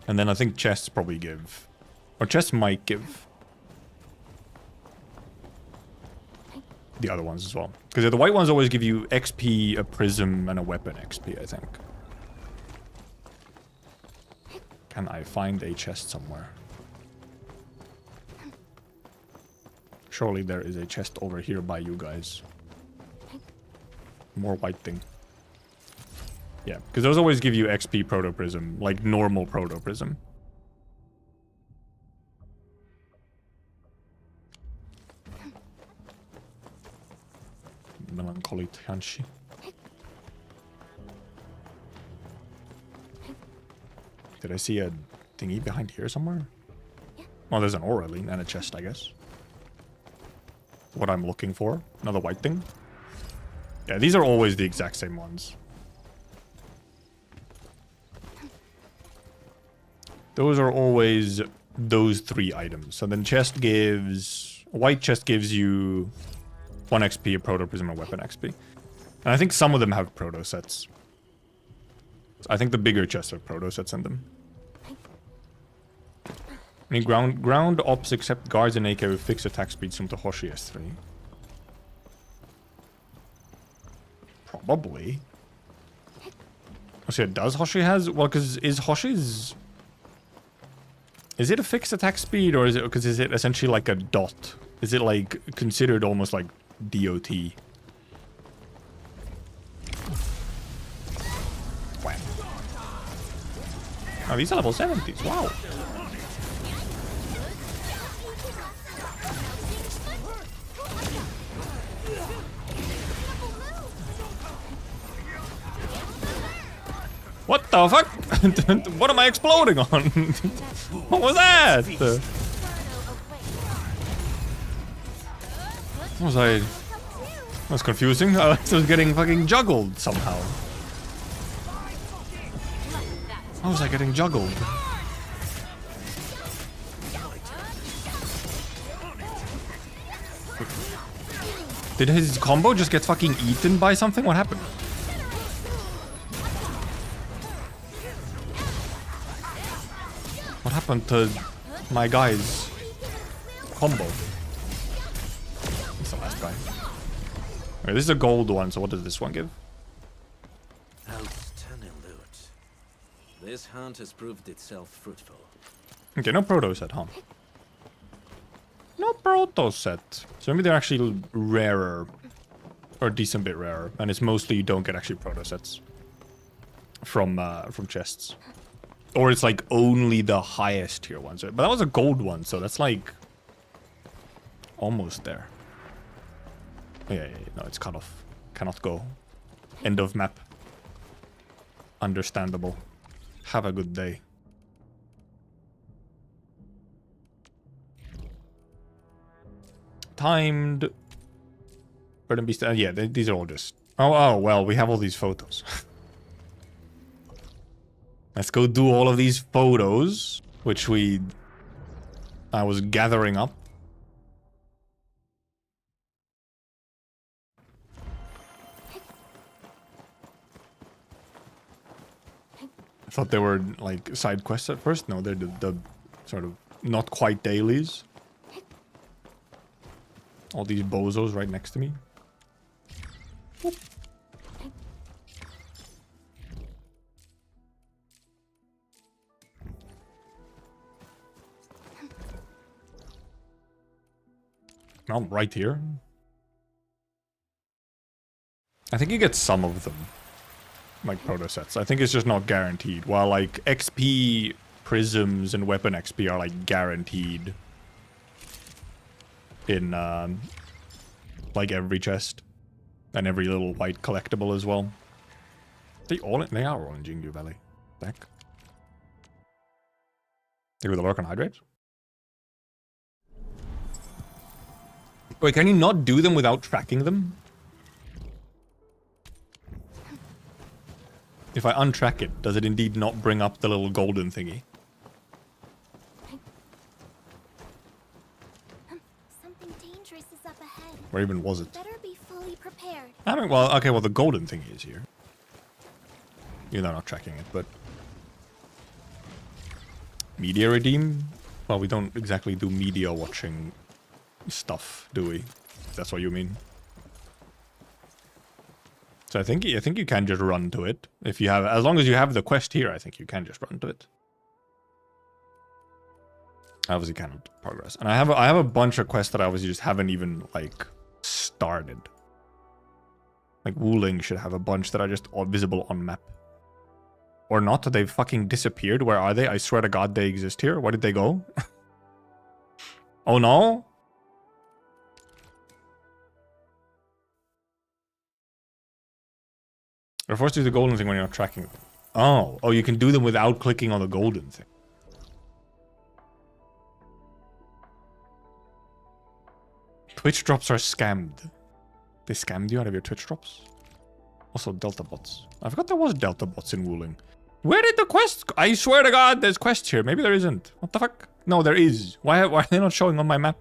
And then I think chests probably give, or chests might give the other ones as well. Because the white ones always give you XP, a prism, and a weapon XP, I think. Can I find a chest somewhere? Surely there is a chest over here by you guys. More white thing. Yeah, because those always give you XP proto prism, like normal proto prism. Melancholy Tianchi. Did I see a thingy behind here somewhere? Well, there's an aura link and a chest, I guess. What I'm looking for. Another white thing. Yeah, these are always the exact same ones. Those are always those 3 items. So then chest gives... White chest gives you 1 XP, a proto prism, and weapon XP. And I think some of them have proto sets. I think the bigger chests have proto sets in them. Any ground ops except guards and AK with fixed attack speeds from the Hoshi S3. Probably. Oh, so yeah, does Hoshi has? Well, because is Hoshi's... Is it a fixed attack speed, or is it... Because is it essentially like a dot? Is it like considered almost like DOT? Wow. Oh, these are level 70s. Wow. What the fuck? What am I exploding on? What was that? Was I... That was confusing. I was getting fucking juggled somehow. How was I getting juggled? Did his combo just get fucking eaten by something? What happened? What happened to my guy's combo? That's the last guy. Okay, this is a gold one, so what does this one give? Outstanding loot. This hunt has proved itself fruitful. Okay, no proto set, huh? No proto set. So maybe they're actually rarer. Or a decent bit rarer. And it's mostly you don't get actually proto sets. From chests. Or it's like only the highest tier ones. But that was a gold one, so that's like... almost there. Yeah, no, it's cut off. Cannot go. End of map. Understandable. Have a good day. Timed. Bird and Beast. Yeah, these are all just... Oh, well, we have all these photos. Let's go do all of these photos, which I was gathering up. I thought they were like side quests at first. No, they're the sort of not quite dailies. All these bozos right next to me. I'm right here. I think you get some of them. Like proto sets. I think it's just not guaranteed. While like XP, prisms, and weapon XP are like guaranteed in like every chest. And every little white collectible as well. They are all in Jingu Valley. Back. They were the Arknights. Wait, can you not do them without tracking them? If I untrack it, does it indeed not bring up the little golden thingy? Something dangerous is up ahead. Where even was it? Better be fully prepared. I mean, well, okay, well, the golden thingy is here. Even though I'm not tracking it, but... Media redeem? Well, we don't exactly do media watching stuff, do we? If that's what you mean. So I think you can just run to it. If you have, as long as you have the quest here, I think you can just run to it. I obviously cannot progress. And I have a bunch of quests that I obviously just haven't even, like, started. Like, Wuling should have a bunch that are just all visible on map. Or not, they've fucking disappeared. Where are they? I swear to God they exist here. Where did they go? Oh no? They're forced to do the golden thing when you're not tracking them. Oh, you can do them without clicking on the golden thing. Twitch drops are scammed. They scammed you out of your Twitch drops? Also, Delta bots. I forgot there was Delta bots in Wuling. Where did the quest... I swear to God, there's quests here. Maybe there isn't. What the fuck? No, there is. Why are they not showing on my map?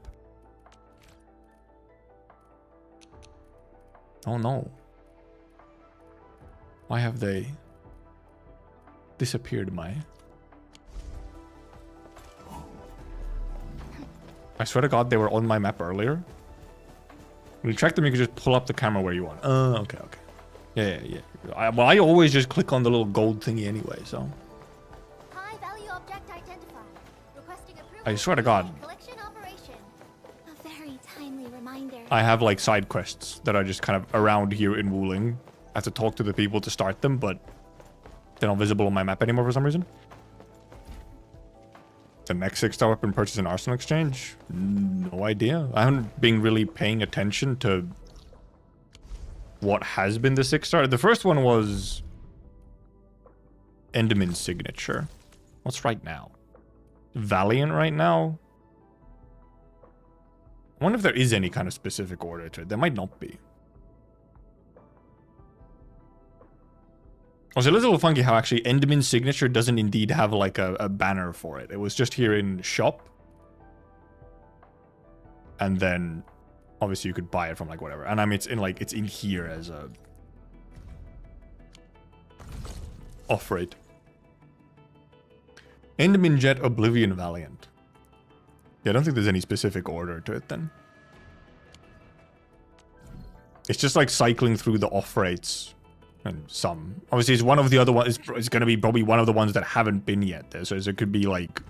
Oh no. Why have they disappeared my... I swear to God, they were on my map earlier. When you track them, you can just pull up the camera where you want. Okay. Yeah. Well, I always just click on the little gold thingy anyway, so... High value object identified. Requesting approval. I swear to God. Collection operation. A very timely reminder. I have, like, side quests that are just kind of around here in Wuling. I have to talk to the people to start them, but they're not visible on my map anymore for some reason. The next 6-star weapon purchase in Arsenal Exchange? No idea. I haven't been really paying attention to what has been the 6-star. The first one was Enderman's signature. What's right now? Valiant right now? I wonder if there is any kind of specific order to it. There might not be. It was a little funky how actually Enderman's signature doesn't indeed have like a banner for it. It was just here in shop. And then obviously you could buy it from like whatever. And I mean it's in here as a off rate. Enderman Jet Oblivion Valiant. Yeah, I don't think there's any specific order to it then. It's just like cycling through the off rates. And some. Obviously, it's one of the other ones. It's going to be probably one of the ones that haven't been yet there. So it could be like...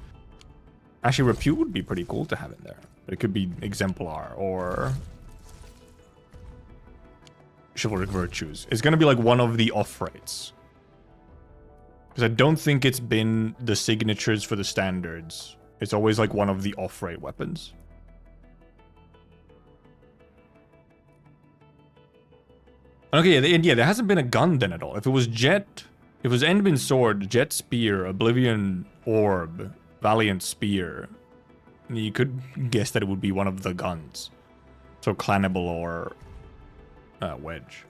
Actually, Repute would be pretty cool to have in there. But it could be Exemplar or... Chivalric Virtues. It's going to be like one of the off-rates. Because I don't think it's been the signatures for the standards. It's always like one of the off-rate weapons. Okay, yeah, there hasn't been a gun then at all. If it was Jet, if it was Endman Sword, Jet Spear, Oblivion Orb, Valiant Spear, you could guess that it would be one of the guns. So Cannibal or Wedge.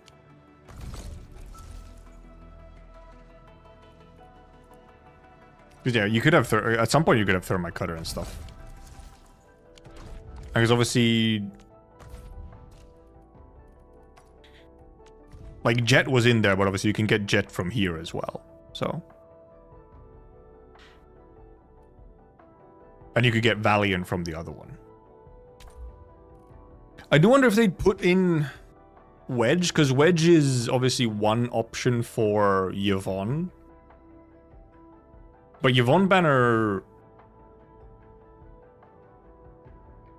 Because yeah, you could have, at some point you could have Thermite Cutter and stuff. Because obviously... Like, Jet was in there, but obviously you can get Jet from here as well. So. And you could get Valiant from the other one. I do wonder if they'd put in Wedge, because Wedge is obviously one option for Yvonne. But Yvonne banner...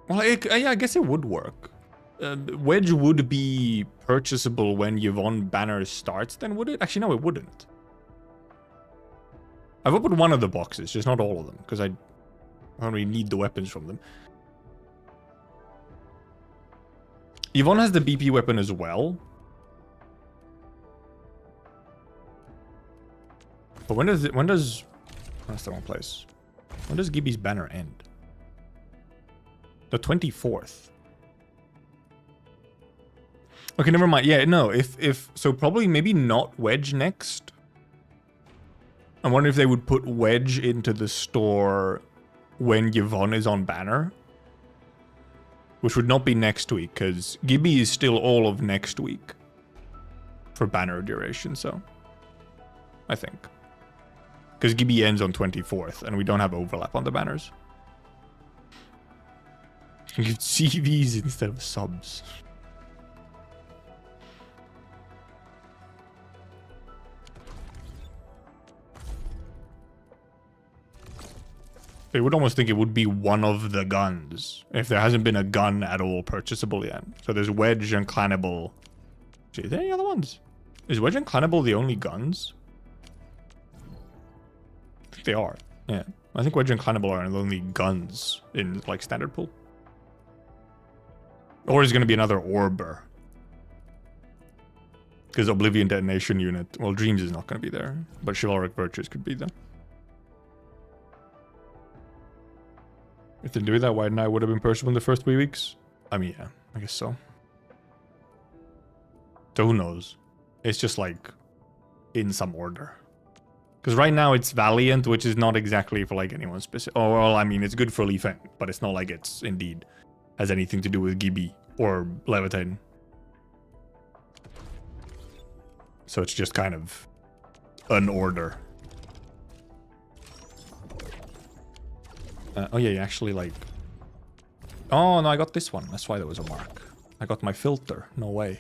Well, yeah, I guess it would work. Wedge would be purchasable when Yvonne banner starts, then would it? Actually, no, it wouldn't. I've opened one of the boxes, just not all of them, because I don't really need the weapons from them. Yvonne has the BP weapon as well. But when does that's the wrong place. When does Gibby's banner end? The 24th. Okay, never mind. Yeah, no, if so probably maybe not Wedge next. I wonder if they would put Wedge into the store when Yvonne is on banner. Which would not be next week, because Gibby is still all of next week for banner duration, so I think. Because Gibby ends on 24th, and we don't have overlap on the banners. You give CVs instead of subs. I would almost think it would be one of the guns, if there hasn't been a gun at all purchasable yet. So there's Wedge and Clannable. Gee, are there any other ones? Is Wedge and Clannable the only guns? I think they are. Yeah. I think Wedge and Clannable are the only guns in, like, standard pool. Or is going to be another Orber. Because Oblivion Detonation Unit, well, Dreams is not going to be there. But Chivalric Virtues could be there. If they're doing that, why didn't I would have been purchasable in the first 3 weeks? I mean, yeah, I guess so. So who knows? It's just like in some order. Because right now it's Valiant, which is not exactly for like anyone specific. Oh, well, I mean, it's good for Leafen, but it's not like it's indeed has anything to do with Gibby or Levitating. So it's just kind of an order. Oh yeah, you actually like... Oh no, I got this one. That's why there was a mark. I got my filter. No way.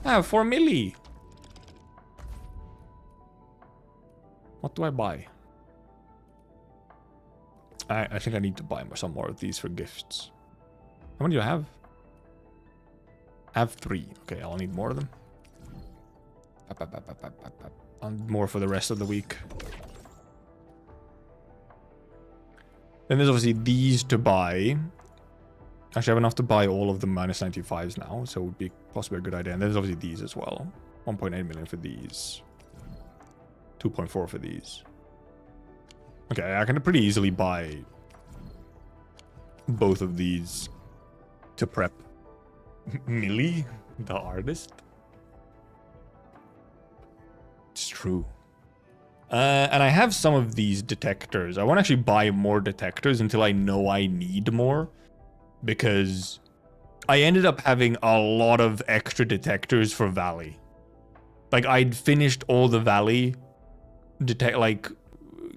Ah, 4 milli. What do I buy? I think I need to buy some more of these for gifts. How many do I have? I have 3. Okay, I'll need more of them. And more for the rest of the week. Then there's obviously these to buy. Actually, I have enough to buy all of the minus 95s now, so it would be possibly a good idea. And then there's obviously these as well. 1.8 million for these. 2.4 for these. Okay, I can pretty easily buy both of these to prep Millie, the artist. It's true. And I have some of these detectors. I won't actually buy more detectors until I know I need more. Because I ended up having a lot of extra detectors for Valley. Like, I'd finished all the Valley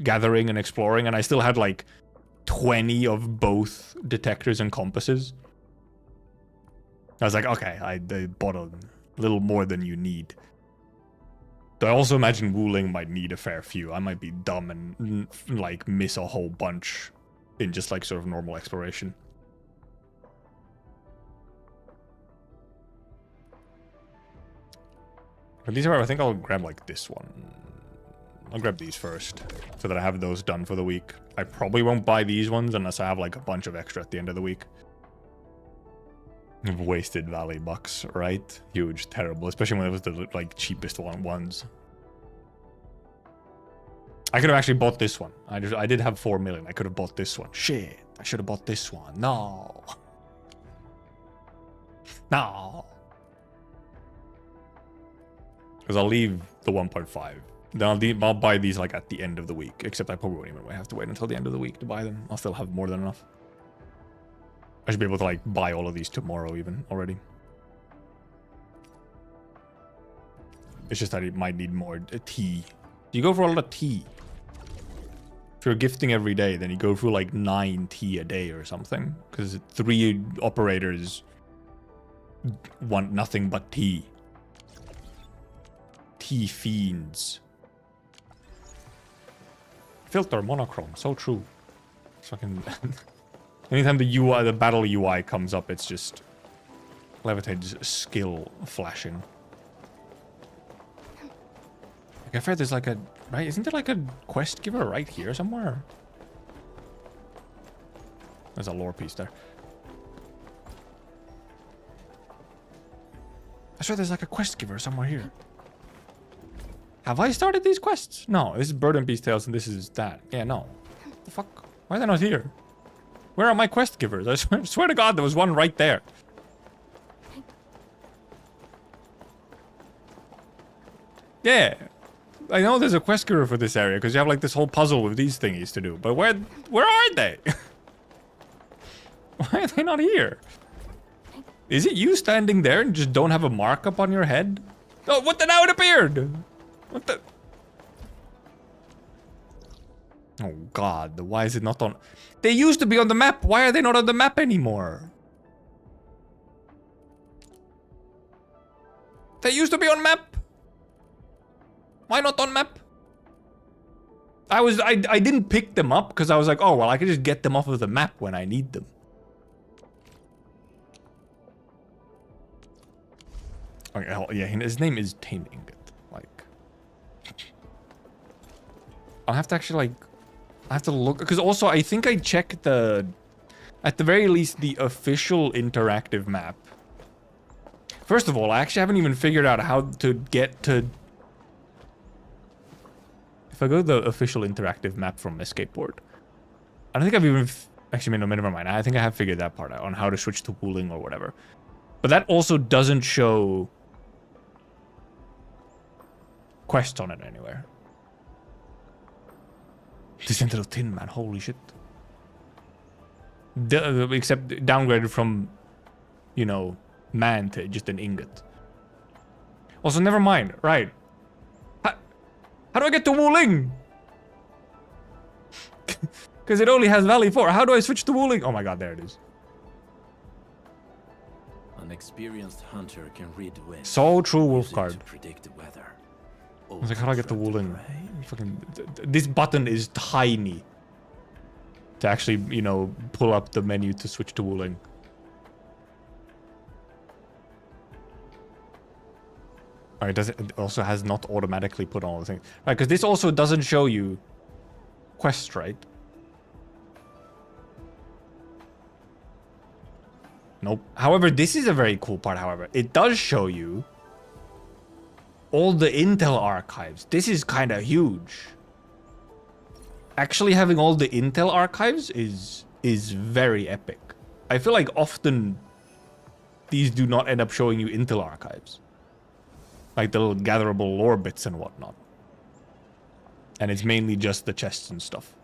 gathering and exploring, and I still had like 20 of both detectors and compasses. I was like, okay, I bought a little more than you need. So I also imagine Wuling might need a fair few. I might be dumb and like miss a whole bunch in just like sort of normal exploration. But these are, I think I'll grab like this one. I'll grab these first so that I have those done for the week. I probably won't buy these ones unless I have like a bunch of extra at the end of the week. Wasted Valley bucks, right? Huge, terrible, especially when it was the like cheapest ones. I could have actually bought this one. I did have 4 million. I could have bought this one. Shit, I should have bought this one. No. No. Because I'll leave the 1.5. Then I'll buy these like at the end of the week. Except I probably won't even have to wait until the end of the week to buy them. I'll still have more than enough. I should be able to like buy all of these tomorrow even already. It's just that it might need more tea. You go for a lot of tea. If you're gifting every day, then you go through like 9 tea a day or something. Because 3 operators want nothing but tea. Tea fiends. Filter monochrome, so true. Fucking Anytime the UI, the battle UI comes up, it's just Levitate's skill flashing. Like, I've heard there's like a, right? Isn't there like a quest giver right here somewhere? There's a lore piece there. I swear there's like a quest giver somewhere here. Have I started these quests? No, this is Bird and Beast Tales and this is that. Yeah, no. The fuck? Why are they not here? Where are my quest givers? I swear to God there was one right there. Yeah. I know there's a quest giver for this area because you have like this whole puzzle with these thingies to do. But where are they? Why are they not here? Is it you standing there and just don't have a markup on your head? Oh, what the, now it appeared! What the? Oh God, why is it not on? They used to be on the map. Why are they not on the map anymore? They used to be on map. Why not on map? I didn't pick them up because I was like, oh well, I can just get them off of the map when I need them. Okay, oh, yeah, his name is Tame Ingot. Like, I'll have to actually like, I have to look because also I think I checked the, at the very least the official interactive map. First of all, I actually haven't even figured out how to get to. If I go to the official interactive map from Escape Board, I don't think I've even actually no, never mind. I think I have figured that part out on how to switch to Wuling or whatever. But that also doesn't show quests on it anywhere. Descent of Tin Man, holy shit. Except downgraded from, you know, man to just an ingot. Also, never mind, right. How do I get to Wuling? Because it only has Valley 4. How do I switch to Wuling? Oh my God, there it is. An experienced hunter can read the wind. So true, Use it Wolfguard. to predict the weather. I was like, how do I get to Wuling? Fucking, this button is tiny to actually, you know, pull up the menu to switch to Wuling. Alright, does it also has not automatically put on all the things. Right, because this also doesn't show you quests, right? Nope. However, this is a very cool part, however. It does show you all the intel archives. This is kind of huge. Actually having all the intel archives is very epic. I feel like often these do not end up showing you intel archives. Like the little gatherable lore bits and whatnot. And it's mainly just the chests and stuff.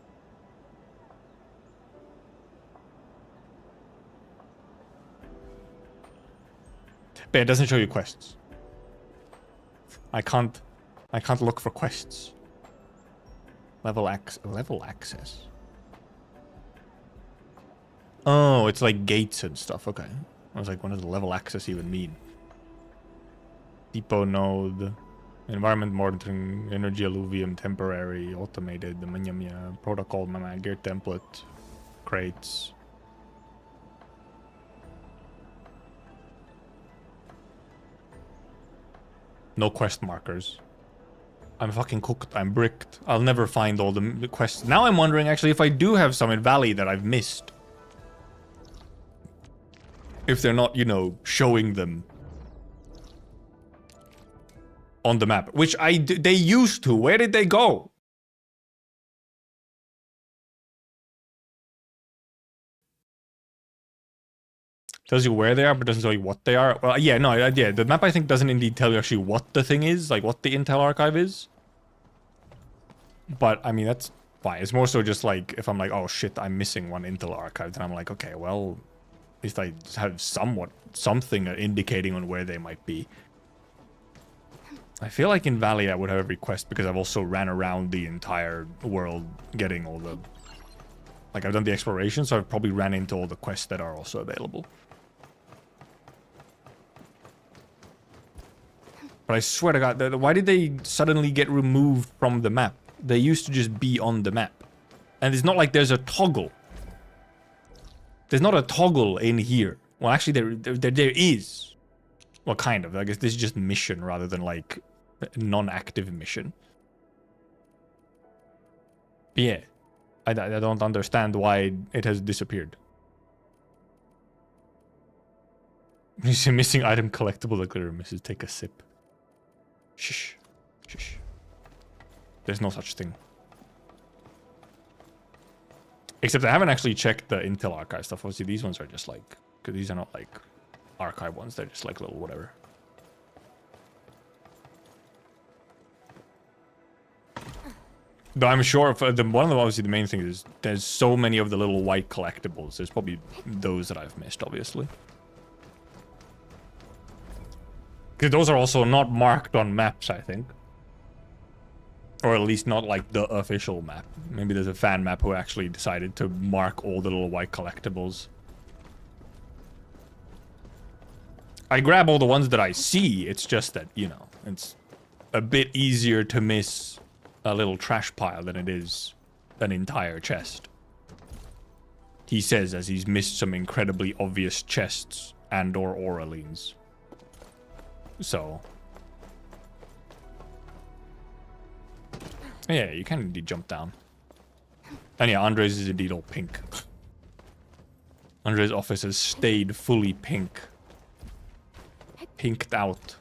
But it doesn't show you quests. I can't look for quests. Level access. Oh, it's like gates and stuff. Okay. I was like, what does level access even mean? Depot node, environment monitoring, energy alluvium, temporary, automated, the manya, protocol, gear template, crates. No quest markers. I'm fucking cooked. I'm bricked. I'll never find all the quests. Now I'm wondering actually if I do have some in Valley that I've missed. If they're not, you know, showing them on the map, which they used to. Where did they go? Tells you where they are, but doesn't tell you what they are. Well, yeah, no, yeah, the map I think doesn't indeed tell you actually what the thing is, like what the intel archive is. But I mean, that's fine. It's more so just like if I'm like, oh shit, I'm missing one intel archive, then I'm like, okay, well, at least I have something indicating on where they might be. I feel like in Valley I would have every quest because I've also ran around the entire world getting all the... Like, I've done the exploration, so I've probably ran into all the quests that are also available. But I swear to God, why did they suddenly get removed from the map? They used to just be on the map. And it's not like there's a toggle. There's not a toggle in here. Well, actually, there is. Well, kind of. I guess this is just mission rather than like non-active mission. But yeah, I don't understand why it has disappeared. You see missing item collectible. The glitter misses. Take a sip. Shh. Shh. There's no such thing. Except I haven't actually checked the Intel archive stuff. Obviously, these ones are just like... Because these are not like archive ones. They're just like little whatever. Though I'm sure for the one of them, obviously the main thing is there's so many of the little white collectibles. There's probably those that I've missed, obviously. Because those are also not marked on maps, I think. Or at least not like the official map. Maybe there's a fan map who actually decided to mark all the little white collectibles. I grab all the ones that I see. It's just that, you know, it's a bit easier to miss a little trash pile than it is an entire chest. He says as he's missed some incredibly obvious chests and or Auralines. So... yeah, you can indeed jump down. And yeah, Andres is indeed all pink. Andres' office has stayed fully pink. Pinked out.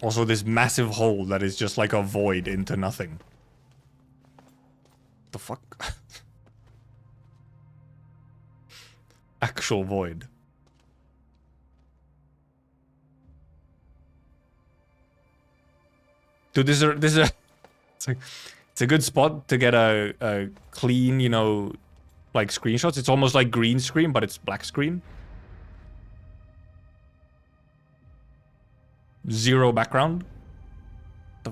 Also, this massive hole that is just like a void into nothing. The fuck? Actual void. Dude, this is a it's a good spot to get a clean, you know, like screenshots. It's almost like green screen, but it's black screen. Zero background.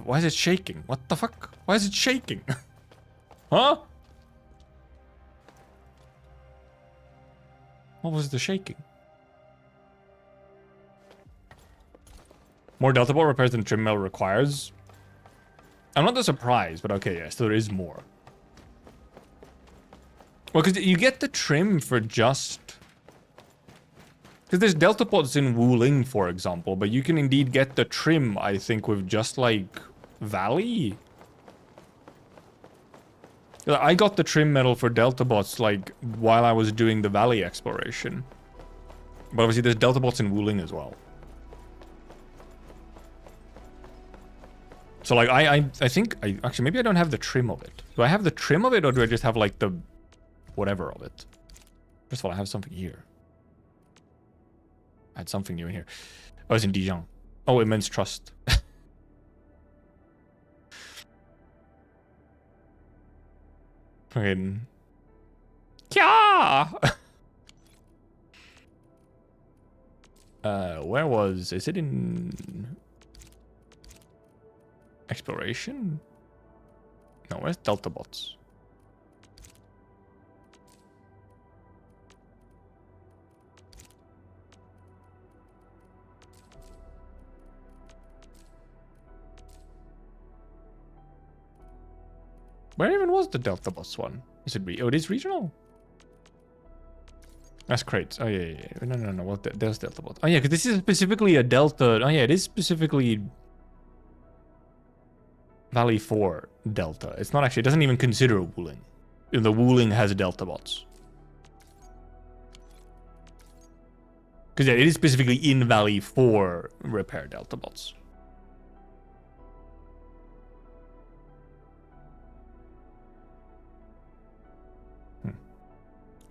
Why is it shaking? What the fuck? Why is it shaking? Huh? What was the shaking? More Delta Bot repairs than Trim Mill requires. I'm not that surprised, but okay, yes, there is more. Well, because you get the trim for just... Because there's Delta Pods in Wuling, for example, but you can indeed get the trim, I think, with just, like, Valley. I got the trim medal for Delta Bots, like, while I was doing the Valley exploration. But obviously there's Delta Bots in Wuling as well. So, like, I think... actually, maybe I don't have the trim of it. Do I have the trim of it, or do I just have, like, the... whatever of it? First of all, I have something here. I had something new in here. Oh, it's in Dijon. Oh, Immense Trust. Fucking... Yeah! Where was... is it in... exploration? No, where's Delta Bots? Where even was the Delta Bots one? Is it oh, it is regional? That's crates. Oh, yeah. No. Well, there's Delta Bots. Oh, yeah, because this is specifically a Delta. Oh, yeah, it is specifically Valley 4 Delta. It's not actually, it doesn't even consider Wuling. The Wuling has Delta Bots. Because, yeah, it is specifically in Valley 4 repair Delta Bots.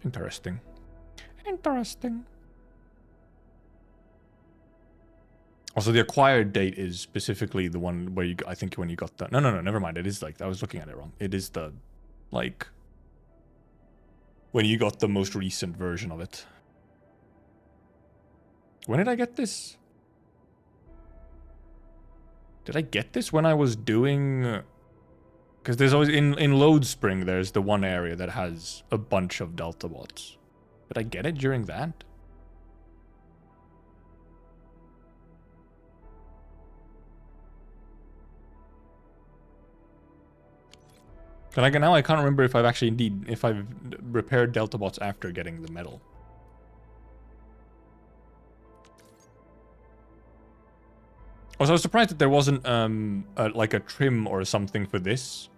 Interesting. Interesting. Also, the acquired date is specifically the one where you, I think when you got the... No, never mind. It is like, I was looking at it wrong. It is the, like, when you got the most recent version of it. When did I get this? Did I get this when I was doing... Because there's always, in Load Spring, there's the one area that has a bunch of Delta Bots. Did I get it during that? But now I can't remember if I've actually if I've repaired Delta bots after getting the medal. Also, I was surprised that there wasn't like a trim or something for this.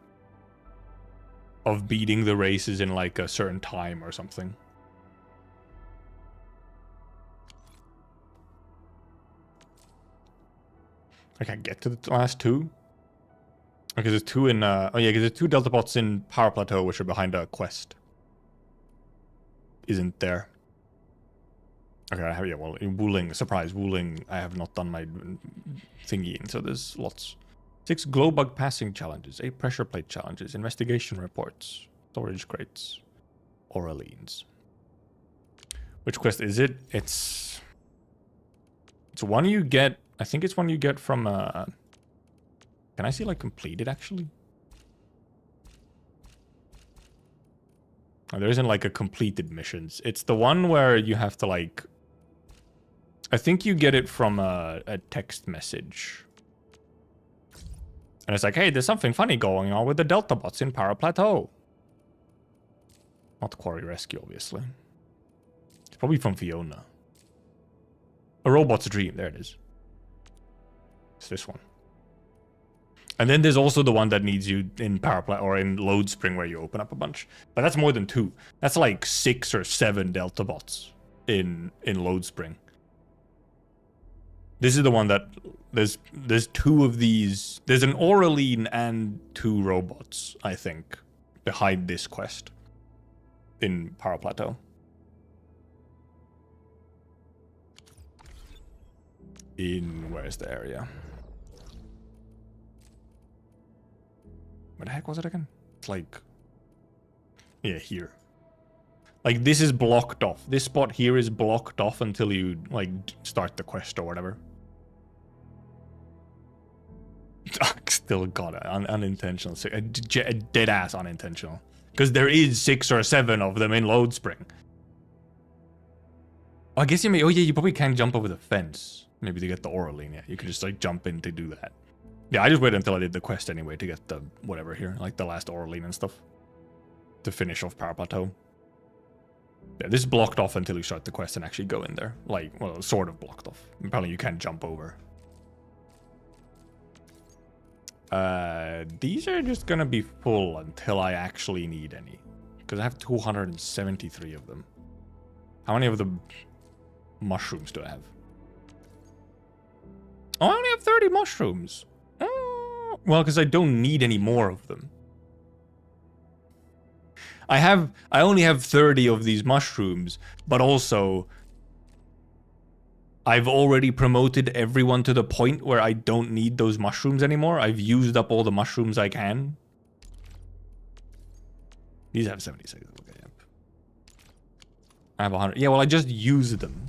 Of beating the races in like a certain time or something. I can't get to the last two. Okay, there's two in oh yeah, because there's two Delta bots in Power Plateau which are behind a quest. Isn't there? Okay, I have, yeah, well, in Wuling, surprise, Wuling, I have not done my thingy, and so there's lots. 6 glow bug passing challenges, 8 pressure plate challenges, investigation reports, storage crates, Oralines. Which quest is it? It's one you get, I think it's one you get from, can I see like completed actually? Oh, there isn't like a completed missions. It's the one where you have to like, I think you get it from a text message. And it's like, hey, there's something funny going on with the Delta bots in Power Plateau. Not Quarry Rescue, obviously. It's probably from Fiona. A Robot's Dream, there it is. It's this one. And then there's also the one that needs you in Power Plateau or in Load Spring where you open up a bunch. But that's more than 2. That's like 6 or 7 Delta bots in Load Spring. This is the one that there's 2 of these. There's an Oraline and 2 robots, I think, behind this quest in Power Plateau. Where's the area? Where the heck was it again? It's like, yeah, here. Like this is blocked off. This spot here is blocked off until you like start the quest or whatever. Still got it. Unintentional. A dead ass unintentional. Because there is 6 or 7 of them in Load Spring. Oh, I guess you may. Oh yeah, you probably can't jump over the fence. Maybe to get the Oraline. Yeah, you could just like jump in to do that. Yeah, I just waited until I did the quest anyway to get the whatever here, like the last Oraline and stuff, to finish off Power Plateau. Yeah, this is blocked off until you start the quest and actually go in there. Like, well, sort of blocked off. Apparently you can't jump over. These are just gonna be full until I actually need any. Because I have 273 of them. How many of the mushrooms do I have? Oh, I only have 30 mushrooms. Well, because I don't need any more of them. I only have 30 of these mushrooms, but also I've already promoted everyone to the point where I don't need those mushrooms anymore. I've used up all the mushrooms I can. These have 76. Okay, yep. I have 100. Yeah, well, I just used them.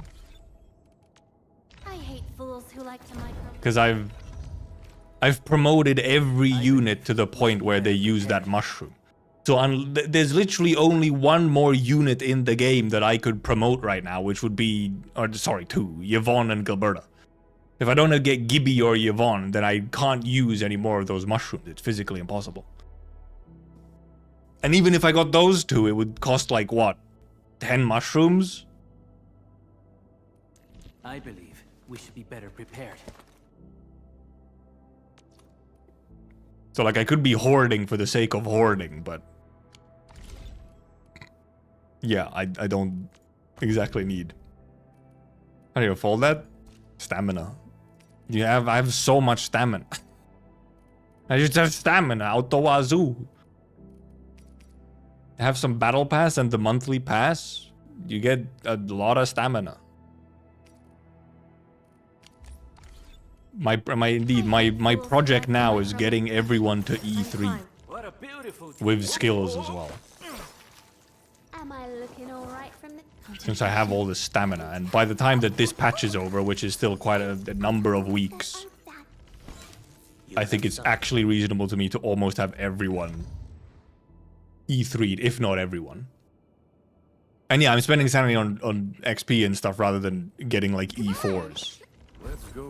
I hate fools who like to micro. Because I've promoted every unit to the point where they use that mushroom. So there's literally only one more unit in the game that I could promote right now, which would be, or sorry, 2, Yvonne and Gilberta. If I don't get Gibby or Yvonne, then I can't use any more of those mushrooms. It's physically impossible. And even if I got those 2, it would cost like, what, 10 mushrooms? I believe we should be better prepared. So like I could be hoarding for the sake of hoarding, but yeah, I don't exactly need. How do you fold that? Stamina. I have so much stamina. I just have stamina out the wazoo. I have some battle pass and the monthly pass. You get a lot of stamina. My project now is getting everyone to E3 What a beautiful with skills as well. Am I looking alright from the... Since I have all this stamina, and by the time that this patch is over, which is still quite a number of weeks, I think it's actually reasonable to me to almost have everyone E3'd, if not everyone. And yeah, I'm spending sanity on XP and stuff rather than getting like E4s.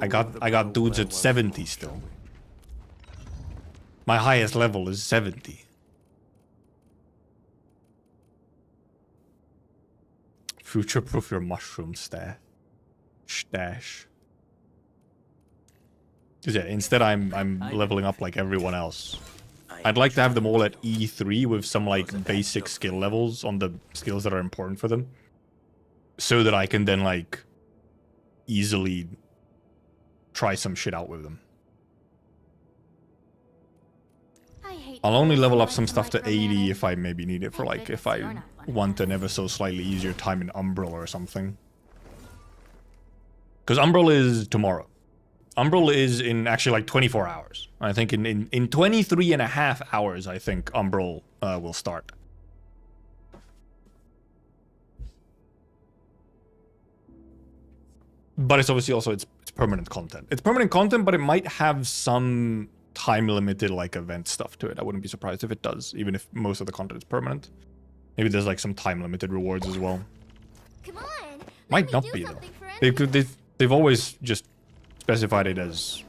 I got dudes at 70 still. My highest level is 70. Future-proof your mushroom stash. 'Cause yeah, instead I'm leveling up like everyone else. I'd like to have them all at E3 with some like basic skill levels on the skills that are important for them. So that I can then like easily try some shit out with them. I'll only level up some stuff to 80 if I maybe need it for like if I want an ever so slightly easier time in Umbral or something. Because Umbral is tomorrow. Umbral is in actually like 24 hours. I think in 23 and a half hours, I think Umbral will start. But it's obviously also it's permanent content. It's permanent content, but it might have some time limited like event stuff to it. I wouldn't be surprised if it does, even if most of the content is permanent. Maybe there's like some time limited rewards as well. Come on. Might not be though. They've always just specified it as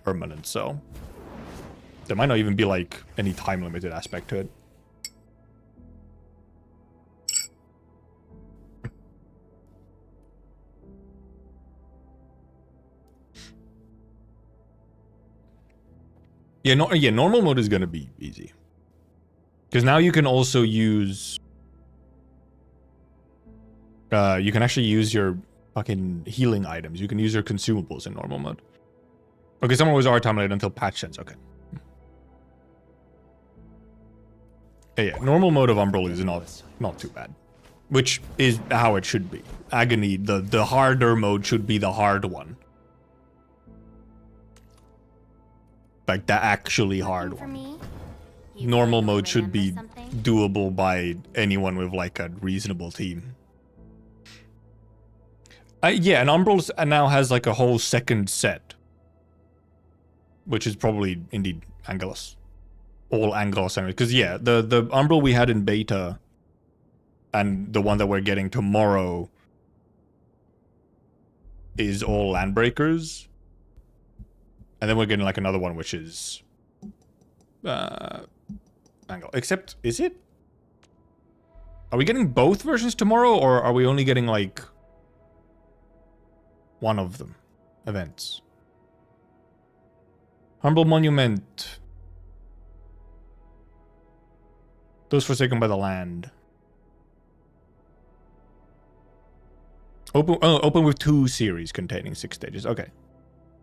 permanent, so there might not even be like any time limited aspect to it. Yeah, normal mode is gonna be easy. Because now you can also use... you can actually use your fucking healing items. You can use your consumables in normal mode. Okay, some always are time limited until patch ends. Okay. Yeah, normal mode of Umbral is not too bad. Which is how it should be. Agony, the harder mode should be the hard one. Like the actually hard one. Normal mode should be doable by anyone with like a reasonable team. Yeah, and Umbral now has like a whole second set. Which is probably indeed Angelus. All Angelus anyway. Because yeah, the Umbral we had in beta and the one that we're getting tomorrow is all Landbreakers. And then we're getting like another one which is Angle. Except, is it? Are we getting both versions tomorrow, or are we only getting like one of them? Events. Humble Monument. Those forsaken by the land. Open with 2 series containing 6 stages. Okay.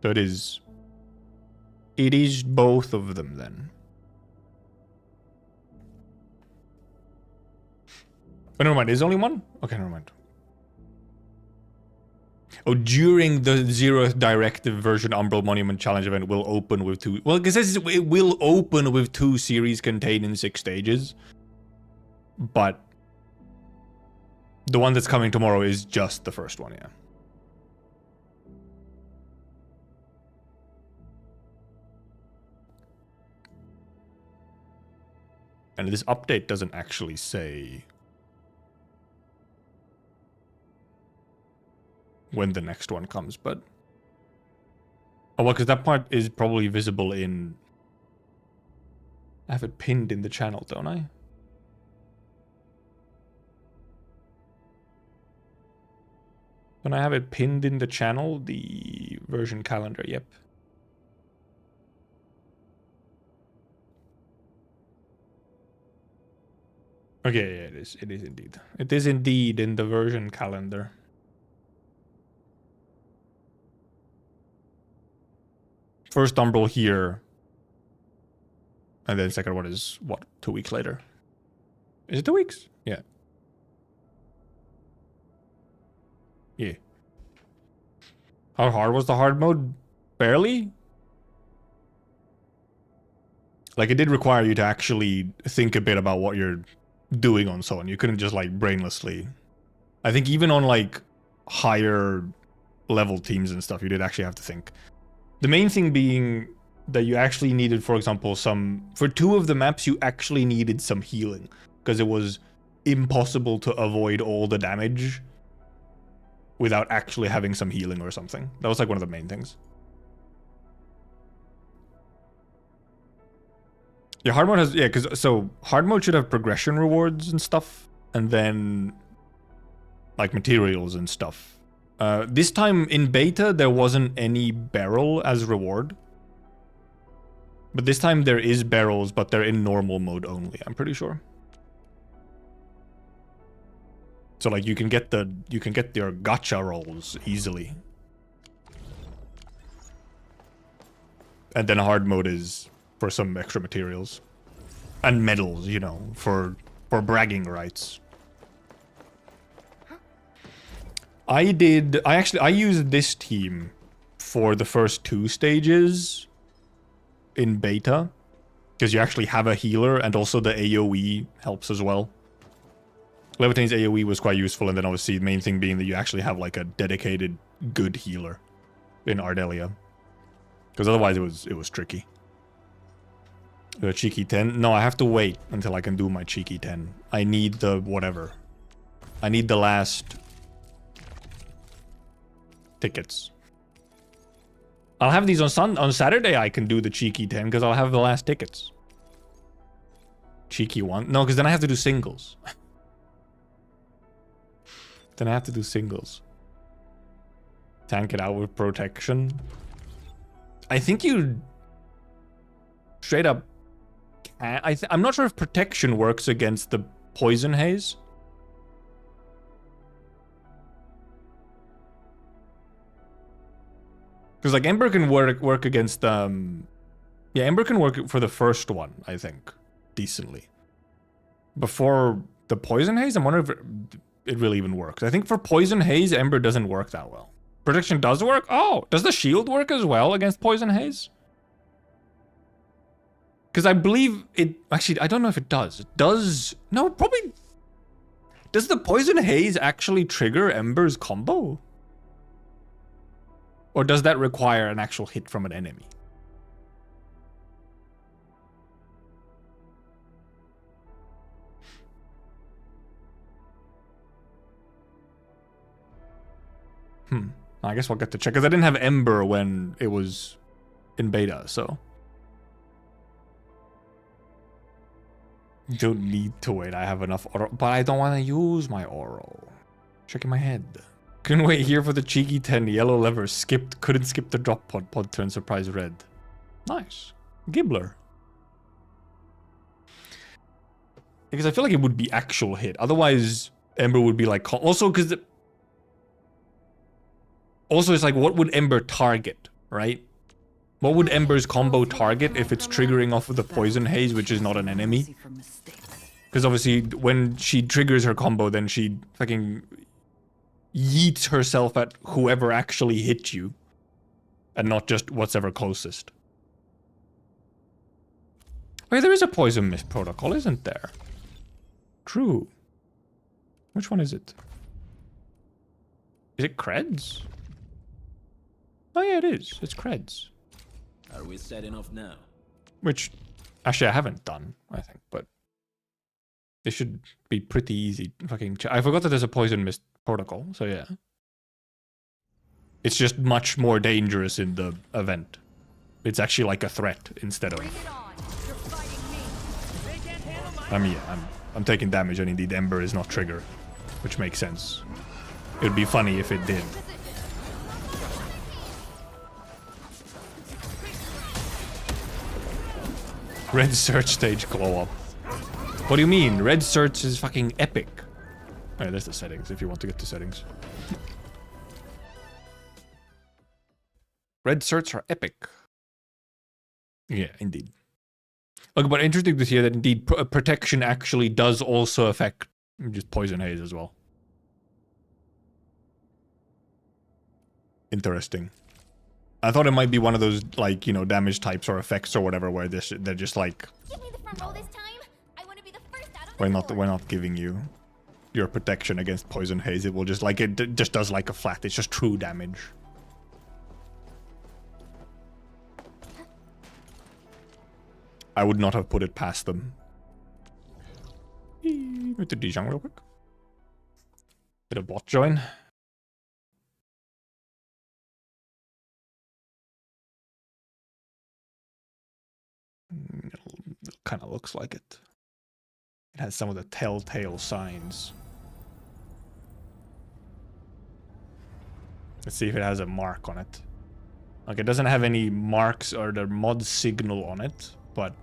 So it is both of them then. Oh, never mind. Is only one? Okay, never mind. Oh, during the 0th Directive version Umbral Monument Challenge event will open with 2... Well, it says it will open with 2 series containing 6 stages. But the one that's coming tomorrow is just the first one, yeah. And this update doesn't actually say when the next one comes, but... Oh, well, because that part is probably visible in... I have it pinned in the channel, don't I? Don't I have it pinned in the channel? The version calendar, yep. Okay, yeah, it is. It is indeed. It is indeed in the version calendar. First Umbral here. And then second one is, what, 2 weeks later? Is it 2 weeks? Yeah. Yeah. How hard was the hard mode? Barely? Like, it did require you to actually think a bit about what you're doing on someone. You couldn't just like brainlessly. I think even on like higher level teams and stuff, you did actually have to think. The main thing being that you actually needed, for example, for 2 of the maps, you actually needed some healing because it was impossible to avoid all the damage without actually having some healing or something. That was like one of the main things. Yeah, hard mode has, yeah, because so hard mode should have progression rewards and stuff, and then like materials and stuff. This time in beta, there wasn't any barrel as reward. But this time there is barrels, but they're in normal mode only, I'm pretty sure. So like you can get your gacha rolls easily. And then hard mode is for some extra materials. And medals, you know, for bragging rights. I used this team for the first 2 stages in beta, because you actually have a healer, and also the AoE helps as well. Levitane's AoE was quite useful, and then obviously the main thing being that you actually have like a dedicated good healer in Ardelia, because otherwise it was tricky. The cheeky 10? No, I have to wait until I can do my cheeky 10. I need the whatever. I need the last tickets. I'll have these on Saturday. I can do the cheeky 10 because I'll have the last tickets. Cheeky 1? No, because then I have to do singles. Then I have to do singles. Tank it out with protection. I think you straight up can. I'm not sure if protection works against the poison haze. Because like Ember can work against yeah, Ember can work for the first one, I think, decently. Before the poison haze, I'm wondering if it really even works. I think for poison haze, Ember doesn't work that well. Protection does work. Oh, does the shield work as well against poison haze? Because I believe it actually. I don't know if it does. It does. No, probably. Does the poison haze actually trigger Ember's combo? Or does that require an actual hit from an enemy? I guess we'll get to check, because I didn't have Ember when it was in beta, so. Don't need to wait, I have enough oro, but I don't want to use my oro. Checking my head. Couldn't wait here for the cheeky 10. Yellow lever couldn't skip the drop pod. Pod turn surprise red. Nice. Gibbler. Because I feel like it would be actual hit. Otherwise, Ember would be like... Also, because... Also, it's like, what would Ember target, right? What would Ember's combo target if it's triggering off of the poison haze, which is not an enemy? Because obviously, when she triggers her combo, then she fucking... yeets herself at whoever actually hit you, and not just what's ever closest. Wait, there is a poison mist protocol, isn't there? True. Which one is it? Is it Creds? Oh yeah, it is. It's Creds. Are we setting off now? Which, actually, I haven't done, I think, but it should be pretty easy. Fucking, I forgot that there's a poison mist protocol, so yeah. It's just much more dangerous in the event. It's actually like a threat instead of... I mean, yeah, I'm taking damage, and indeed Ember is not triggered, which makes sense. It would be funny if it did. Red search stage glow up. What do you mean? Red search is fucking epic. Alright, there's the settings if you want to get to settings. Red certs are epic. Yeah, indeed. Okay, but interesting to hear that indeed protection actually does also affect just poison haze as well. Interesting. I thought it might be one of those, like, you know, damage types or effects or whatever where they're just like... Give me the front row this time. I want to be the first out of the we're not giving you your protection against poison haze. It will just, like, it just does like a flat. It's just true damage. I would not have put it past them. With the Dijon real quick. Bit of bot join. It kind of looks like it. It has some of the telltale signs. Let's see if it has a mark on it. Like, it doesn't have any marks or the mod signal on it, but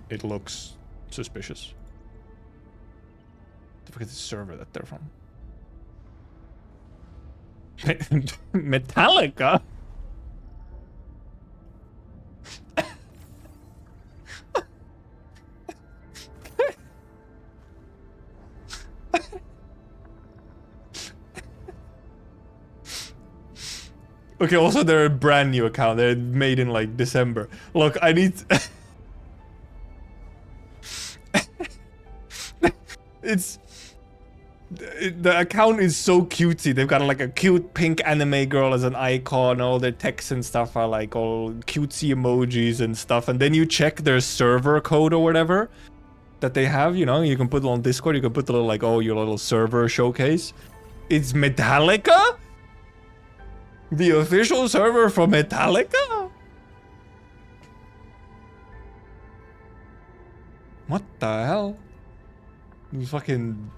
it looks suspicious. The fuck is the server that they're from? Metallica? Okay, also they're a brand new account. They're made in like December. Look, I need... The account is so cutesy. They've got like a cute pink anime girl as an icon. All their texts and stuff are like all cutesy emojis and stuff. And then you check their server code or whatever that they have. You know, you can put it on Discord. You can put the little like, oh, your little server showcase. It's Metallica? The official server for Metallica? What the hell? It fucking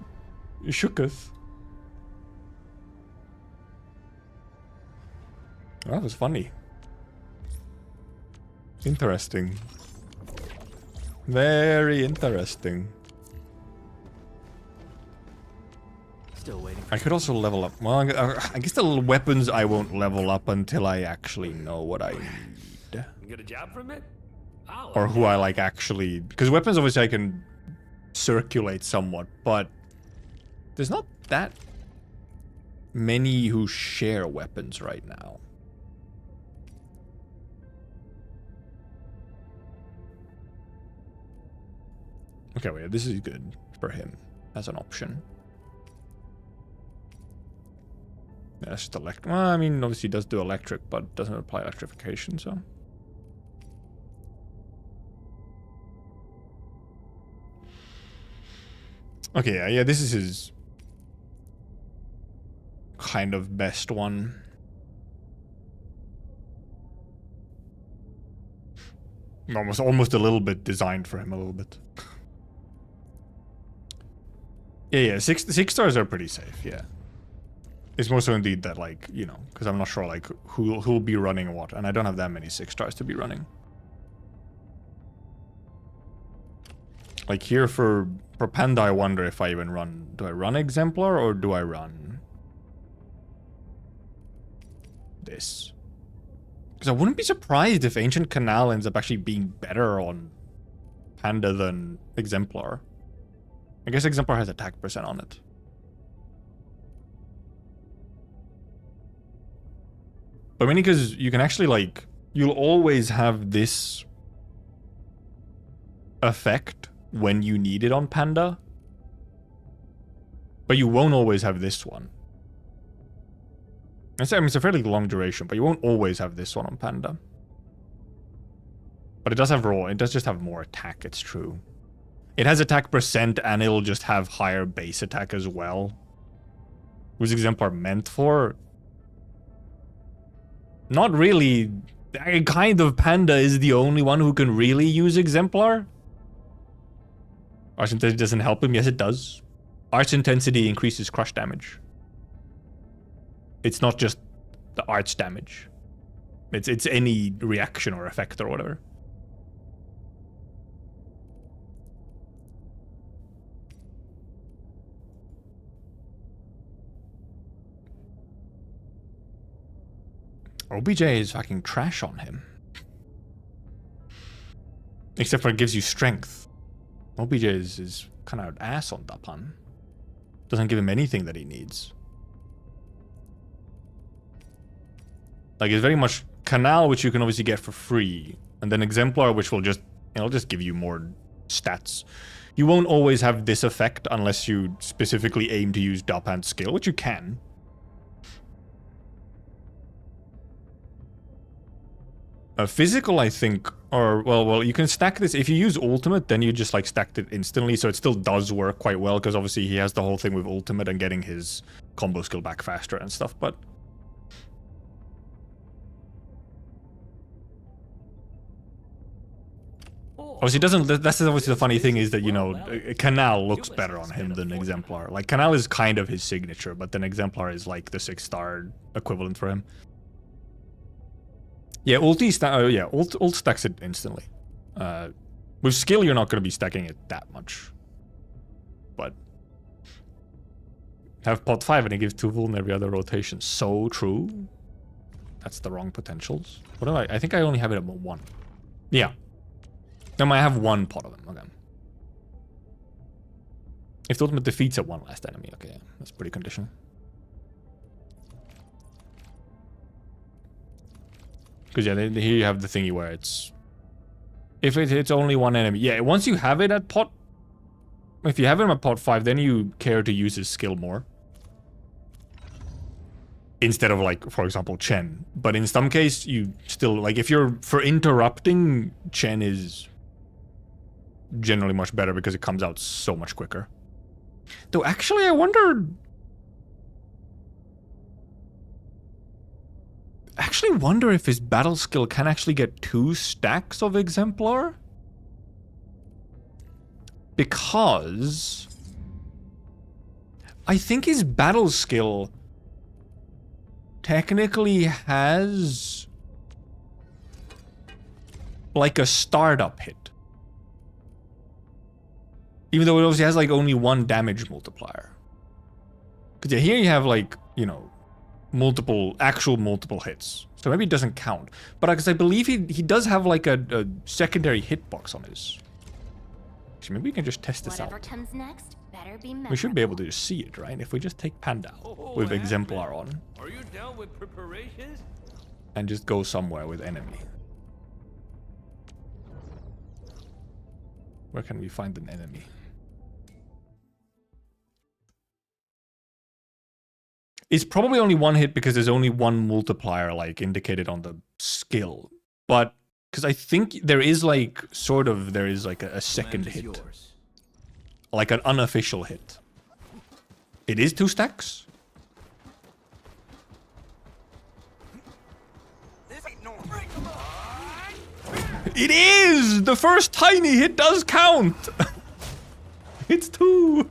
shook us. That was funny. Interesting. Very interesting. Still waiting. I could also level up. Well, I guess the weapons I won't level up until I actually know what I need. You get a job from it? Or who I like actually... Because weapons obviously I can circulate somewhat, but there's not that many who share weapons right now. Okay, wait, this is good for him as an option. Yeah, that's just electric. Well, I mean, obviously he does do electric, but doesn't apply electrification, so... Okay, yeah, this is his kind of best one. Almost a little bit designed for him, a little bit. Yeah, six stars are pretty safe, yeah. It's more so indeed that, like, you know, because I'm not sure, like, who'll be running what, and I don't have that many 6 stars to be running. Like, here for Panda, I wonder if I even run... Do I run Exemplar, or do I run... this? Because I wouldn't be surprised if Ancient Canal ends up actually being better on Panda than Exemplar. I guess Exemplar has attack percent on it. But mainly because you can actually, like... You'll always have this effect when you need it on Panda. But you won't always have this one. I mean, it's a fairly long duration, but you won't always have this one on Panda. But it does have raw. It does just have more attack, it's true. It has attack percent, and it'll just have higher base attack as well. Who's Exemplar meant for? Not really. Kind of Panda is the only one who can really use Exemplar. Arch Intensity doesn't help him. Yes, it does. Arch Intensity increases crush damage. It's not just the arch damage. It's any reaction or effect or whatever. OBJ is fucking trash on him. Except for it gives you strength. OBJ is kind of ass on Dapan. Doesn't give him anything that he needs. Like, it's very much Canal, which you can obviously get for free, and then Exemplar, which will just, it'll just give you more stats. You won't always have this effect unless you specifically aim to use Dapan's skill, which you can. Physical, I think, or, well, you can stack this. If you use Ultimate, then you just, like, stacked it instantly, so it still does work quite well, because obviously he has the whole thing with Ultimate and getting his combo skill back faster and stuff, but... Obviously, that's obviously the funny thing is that, you know, Canal looks better on him than Exemplar. Like, Canal is kind of his signature, but then Exemplar is like the 6-star equivalent for him. Yeah, ult stacks it instantly. With skill, you're not going to be stacking it that much. But have pot 5 and it gives 2 vul in every other rotation. So true. That's the wrong potentials. What do I think I only have it at 1. Yeah. No, I have 1 pot of them. Okay. If the ultimate defeats at 1 last enemy. Okay, yeah. That's pretty conditional. Because yeah, here you have the thingy where it's... If it's only 1 enemy. Yeah, once you have it at pot... If you have him at pot 5, then you care to use his skill more. Instead of, like, for example, Chen. But in some case, you still... Like, if you're... For interrupting, Chen is... generally much better because it comes out so much quicker. Though, actually, I wonder... Actually wonder if his battle skill can actually get 2 stacks of Exemplar. Because... I think his battle skill... technically has... like a startup hit. Even though it obviously has like only 1 damage multiplier. Because yeah, here you have like, you know, actual multiple hits. So maybe it doesn't count. But because I believe he does have like a secondary hitbox on his. Actually, maybe we can just test this Whatever out. comes next, better be We should be able to see it, right? If we just take Panda with Exemplar on. Are you down with preparations? And just go somewhere with enemy. Where can we find an enemy? It's probably only 1 hit because there's only 1 multiplier like indicated on the skill. But because I think there is like there is like a second hit. Yours. Like an unofficial hit. It is 2 stacks? It is! The first tiny hit does count! It's 2!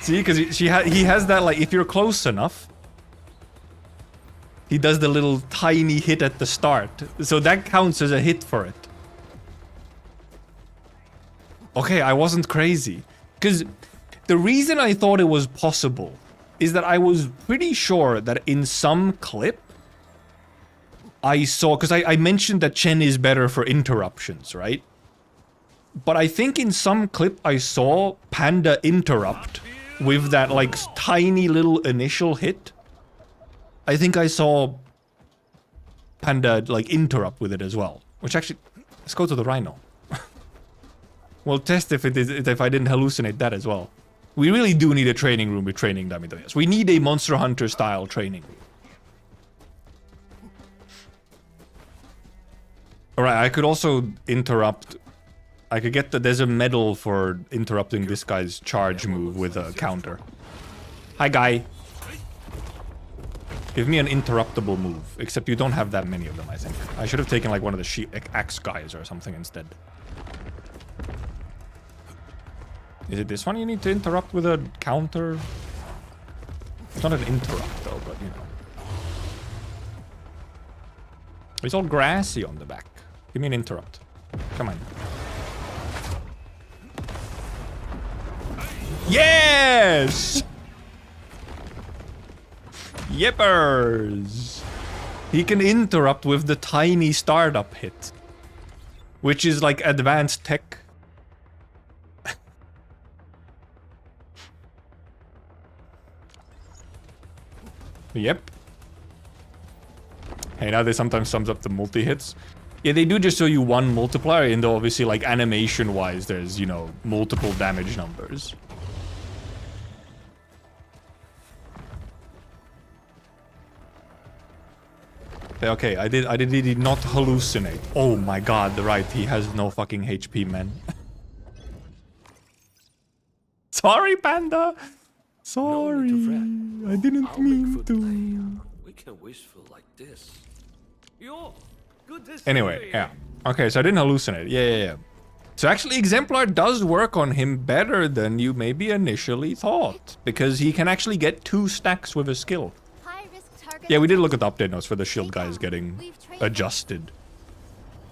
See, because he has that, like, if you're close enough, he does the little tiny hit at the start. So that counts as a hit for it. Okay, I wasn't crazy. Because the reason I thought it was possible is that I was pretty sure that in some clip, I saw, because I mentioned that Chen is better for interruptions, right? But I think in some clip I saw Panda interrupt with that, like, tiny little initial hit. I think I saw Panda, like, interrupt with it as well. Which actually... Let's go to the Rhino. We'll test if I didn't hallucinate that as well. We really do need a training room with training dummy though. Yes, we need a Monster Hunter style training room. Alright, I could also interrupt... I could get there's a medal for interrupting this guy's charge move with a counter. Hi, guy. Give me an interruptible move. Except you don't have that many of them, I think. I should have taken like one of the axe guys or something instead. Is it this one you need to interrupt with a counter? It's not an interrupt though, but you know. It's all grassy on the back. Give me an interrupt. Come on. Yes! Yippers! He can interrupt with the tiny startup hit. Which is like advanced tech. Yep. Hey, now they sometimes sums up the multi-hits. Yeah, they do just show you 1 multiplier, and obviously, like, animation-wise, there's, you know, multiple damage numbers. Okay, I did not hallucinate. Oh my god, right, he has no fucking HP, man. Sorry, Panda! Sorry, I didn't mean to. We can wishful like this. Yo, good to see Anyway, you. yeah. Okay, so I didn't hallucinate. Yeah. So actually, Exemplar does work on him better than you maybe initially thought. Because he can actually get 2 stacks with a skill. High-risk target. Yeah, we did look at the update notes for the shield guys getting adjusted.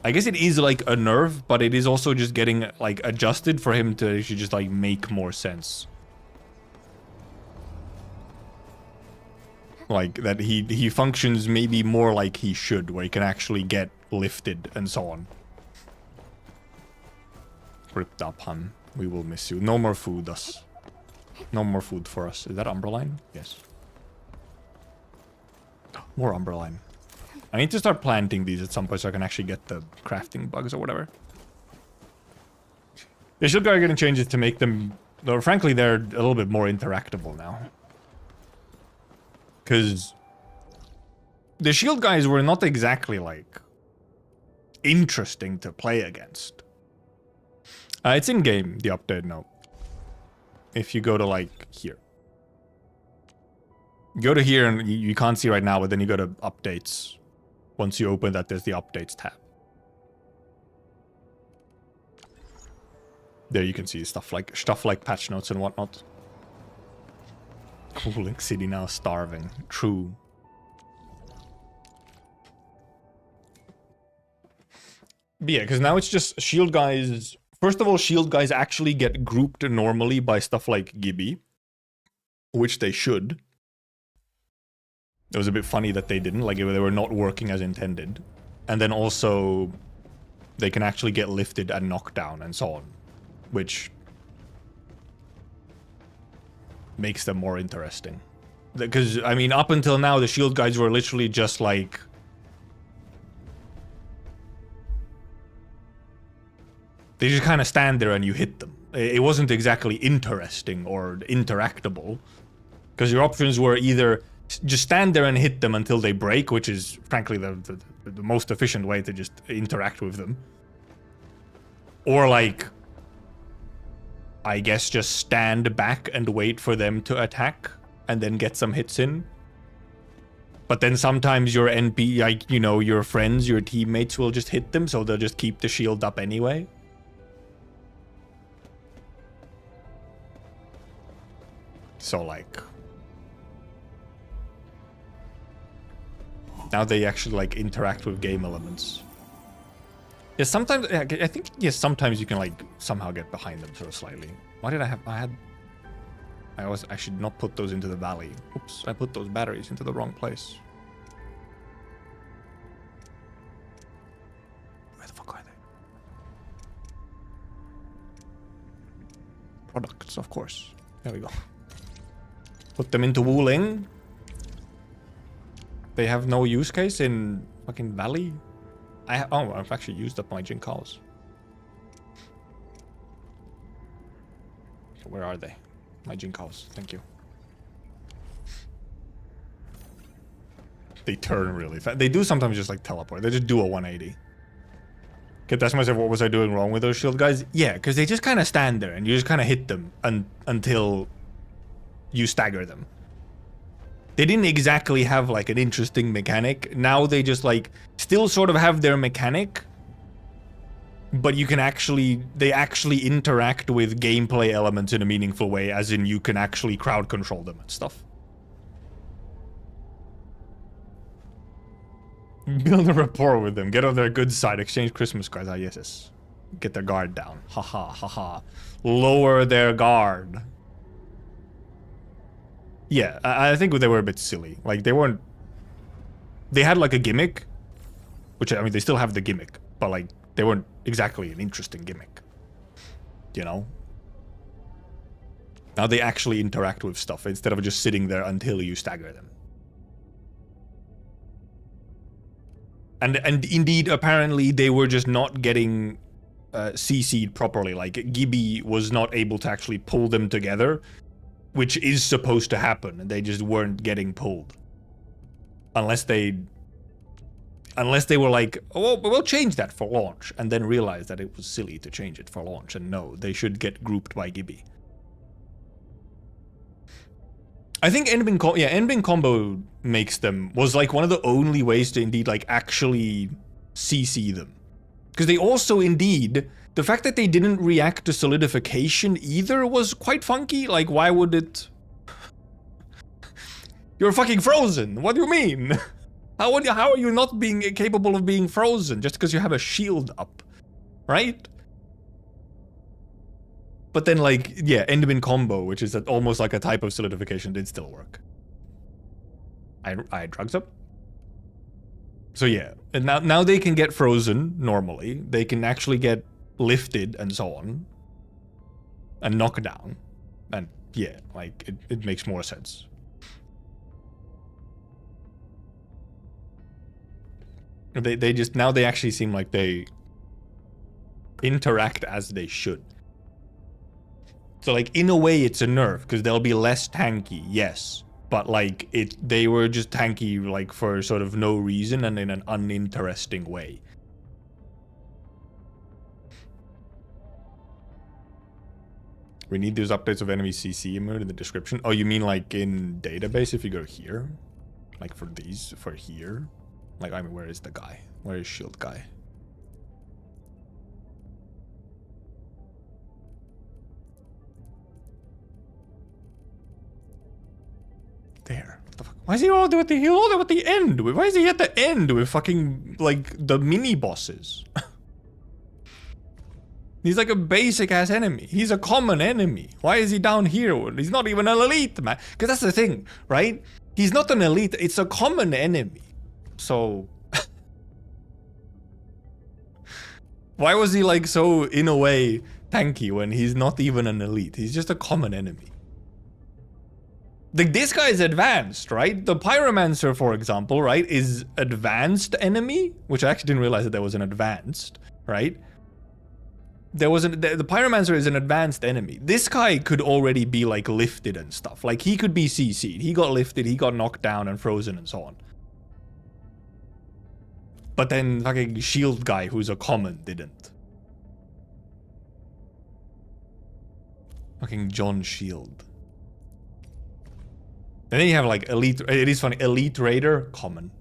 I guess it is like a nerf, but it is also just getting like adjusted for him to actually just like make more sense. Like that he functions maybe more like he should, where he can actually get lifted and so on. Ripped up, hun. We will miss you. No more food, us. No more food for us. Is that Umberline? Yes. More Umberline. I need to start planting these at some point so I can actually get the crafting bugs or whatever. The shield guy are getting changes to make them... Though, frankly, they're a little bit more interactable now. Because... the shield guys were not exactly, like... interesting to play against. It's in-game, the update note. If you go to, like, here. Go to here and you can't see right now, but then you go to updates. Once you open that, there's the updates tab. There you can see stuff like patch notes and whatnot. Cooling City now starving. True. But yeah, because now it's just shield guys. First of all, shield guys actually get grouped normally by stuff like Gibby, which they should. It was a bit funny that they didn't, like they were not working as intended. And then also, they can actually get lifted and knocked down and so on, which makes them more interesting. Because, I mean, up until now, the shield guys were literally just like... they just kind of stand there and you hit them. It wasn't exactly interesting or interactable. Because your options were either... just stand there and hit them until they break, which is, frankly, the most efficient way to just interact with them. Or, like, I guess just stand back and wait for them to attack, and then get some hits in. But then sometimes your NP, like, you know, your friends, your teammates will just hit them, so they'll just keep the shield up anyway. So, like... now they actually, like, interact with game elements. Yeah, sometimes... I think, yes, sometimes you can, like, somehow get behind them sort of slightly. Why did I have... I should not put those into the valley. Oops, I put those batteries into the wrong place. Where the fuck are they? Products, of course. There we go. Put them into Wuling. They have no use case in fucking Valley? I've actually used up my Jinkals. Where are they? My Jinkals, thank you. They turn really fast. They do sometimes just like teleport. They just do a 180. Okay, that's myself. What was I doing wrong with those shield guys? Yeah, because they just kind of stand there and you just kind of hit them until you stagger them. They didn't exactly have like an interesting mechanic. Now they just like still sort of have their mechanic, but you can they actually interact with gameplay elements in a meaningful way, as in you can actually crowd control them and stuff. Build a rapport with them, get on their good side, exchange Christmas cards. Ah, yes. Get their guard down. Haha, haha. Lower their guard. Yeah, I think they were a bit silly. Like, they weren't... they had, like, a gimmick. Which, I mean, they still have the gimmick. But, like, they weren't exactly an interesting gimmick. You know? Now they actually interact with stuff instead of just sitting there until you stagger them. And indeed, apparently, they were just not getting CC'd properly. Like, Gibby was not able to actually pull them together, which is supposed to happen, and they just weren't getting pulled. Unless they were like, oh, we'll change that for launch, and then realize that it was silly to change it for launch, and no, they should get grouped by Gibby. I think Endbin combo was like one of the only ways to indeed like actually CC them. Because they also, indeed, the fact that they didn't react to solidification either was quite funky. Like, why would it... You're fucking frozen! What do you mean? How are you not being capable of being frozen just because you have a shield up? Right? But then, like, yeah, Enderman combo, which is almost like a type of solidification, did still work. I had drugs up. So yeah, and now they can get frozen normally. They can actually get lifted and so on. And knocked down. And yeah, like, it makes more sense. They just, now they actually seem like they interact as they should. So like, in a way it's a nerf, because they'll be less tanky, yes. But like, they were just tanky like for sort of no reason and in an uninteresting way. We need those updates of enemy CC emote in the description. Oh, you mean like in database if you go here? Like for these, for here? Like, I mean, where is the guy? Where is shield guy? There. What the fuck? Why is he all do at the end? Why is he at the end with fucking like the mini bosses? He's like a basic ass enemy. He's a common enemy. Why is he down here? He's not even an elite, man. Because that's the thing, right? He's not an elite. It's a common enemy. So why was he like so in a way tanky when he's not even an elite? He's just a common enemy. Like, this guy is advanced, right? The Pyromancer, for example, right, is advanced enemy, which I actually didn't realize that there was an advanced, right? There wasn't, the Pyromancer is an advanced enemy. This guy could already be like lifted and stuff. Like, he could be CC'd. He got lifted, he got knocked down and frozen and so on. But then fucking shield guy, who's a common, didn't. Fucking John Shield. And then you have like elite, it is funny, elite raider, common.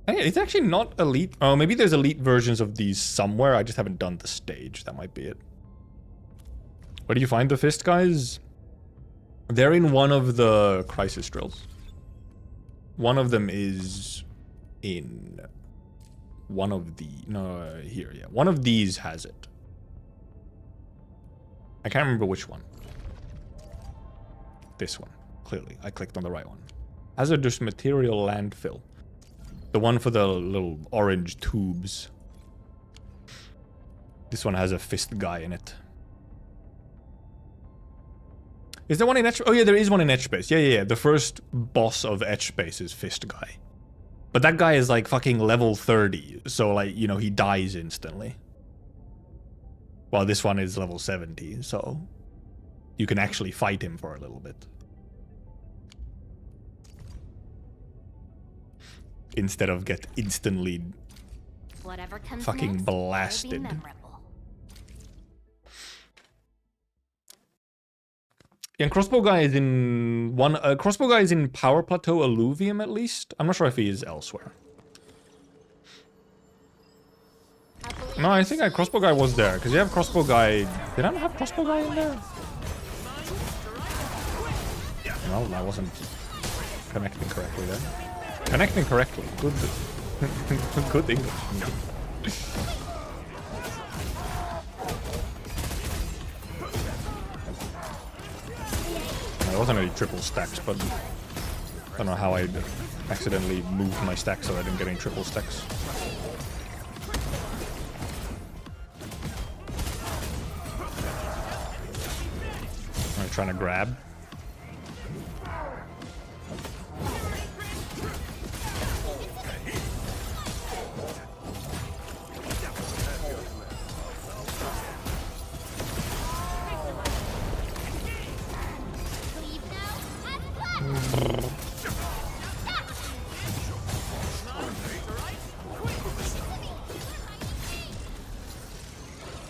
Hey, it's actually not elite. Oh, maybe there's elite versions of these somewhere. I just haven't done the stage. That might be it. Where do you find the fist guys? They're in one of the crisis drills. One of them is in one of the, no, here, yeah. One of these has it. I can't remember which one. This one, clearly. I clicked on the right one. Hazardous material landfill. The one for the little orange tubes. This one has a fist guy in it. Is there one in Etch? Oh yeah, there is one in Etch Space. Yeah. The first boss of Etch Space is fist guy. But that guy is like fucking level 30. So like, you know, he dies instantly. Well, this one is level 70, so you can actually fight him for a little bit. Instead of get instantly Whatever comes fucking next, blasted. it'll be memorable. Yeah, and crossbow guy is in one. Crossbow guy is in Power Plateau Alluvium at least. I'm not sure if he is elsewhere. No, I think crossbow guy was there because you have crossbow guy. Did I not have crossbow guy in there? No, I wasn't connecting correctly then. Connecting correctly. Good. Good English. There wasn't any triple stacks, but I don't know how I accidentally moved my stack so I didn't get any triple stacks. I'm trying to grab.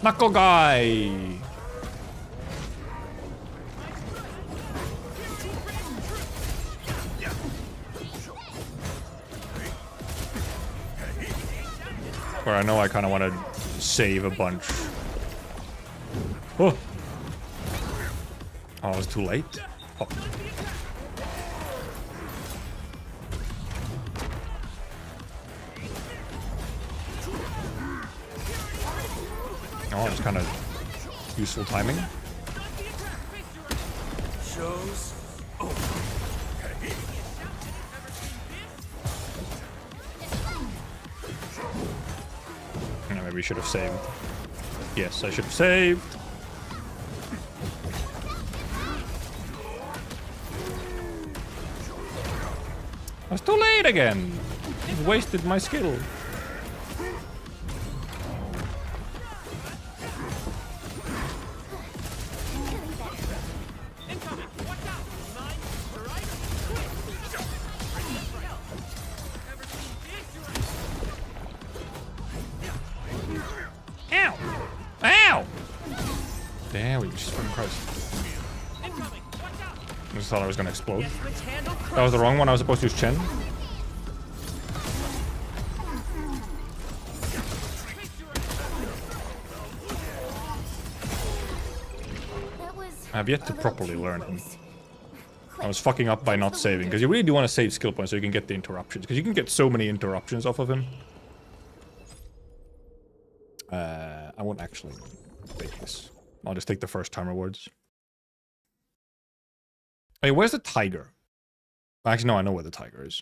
Knuckle guy. Where I know I kind of want to save a bunch. Oh! Oh, it was too late? Oh. Oh, it's kind of useful timing. Shows. Maybe we should have saved. Yes, I should have saved. I was too late again. I've wasted my skill. Ow! Ow! Damn, we just fucking Christ. I just thought I was gonna explode. That was the wrong one. I was supposed to use Chen. I have yet to properly learn him. I was fucking up by not saving, because you really do want to save skill points so you can get the interruptions, because you can get so many interruptions off of him. I won't actually take this. I'll just take the first time rewards. Hey, where's the tiger? Actually, no, I know where the tiger is.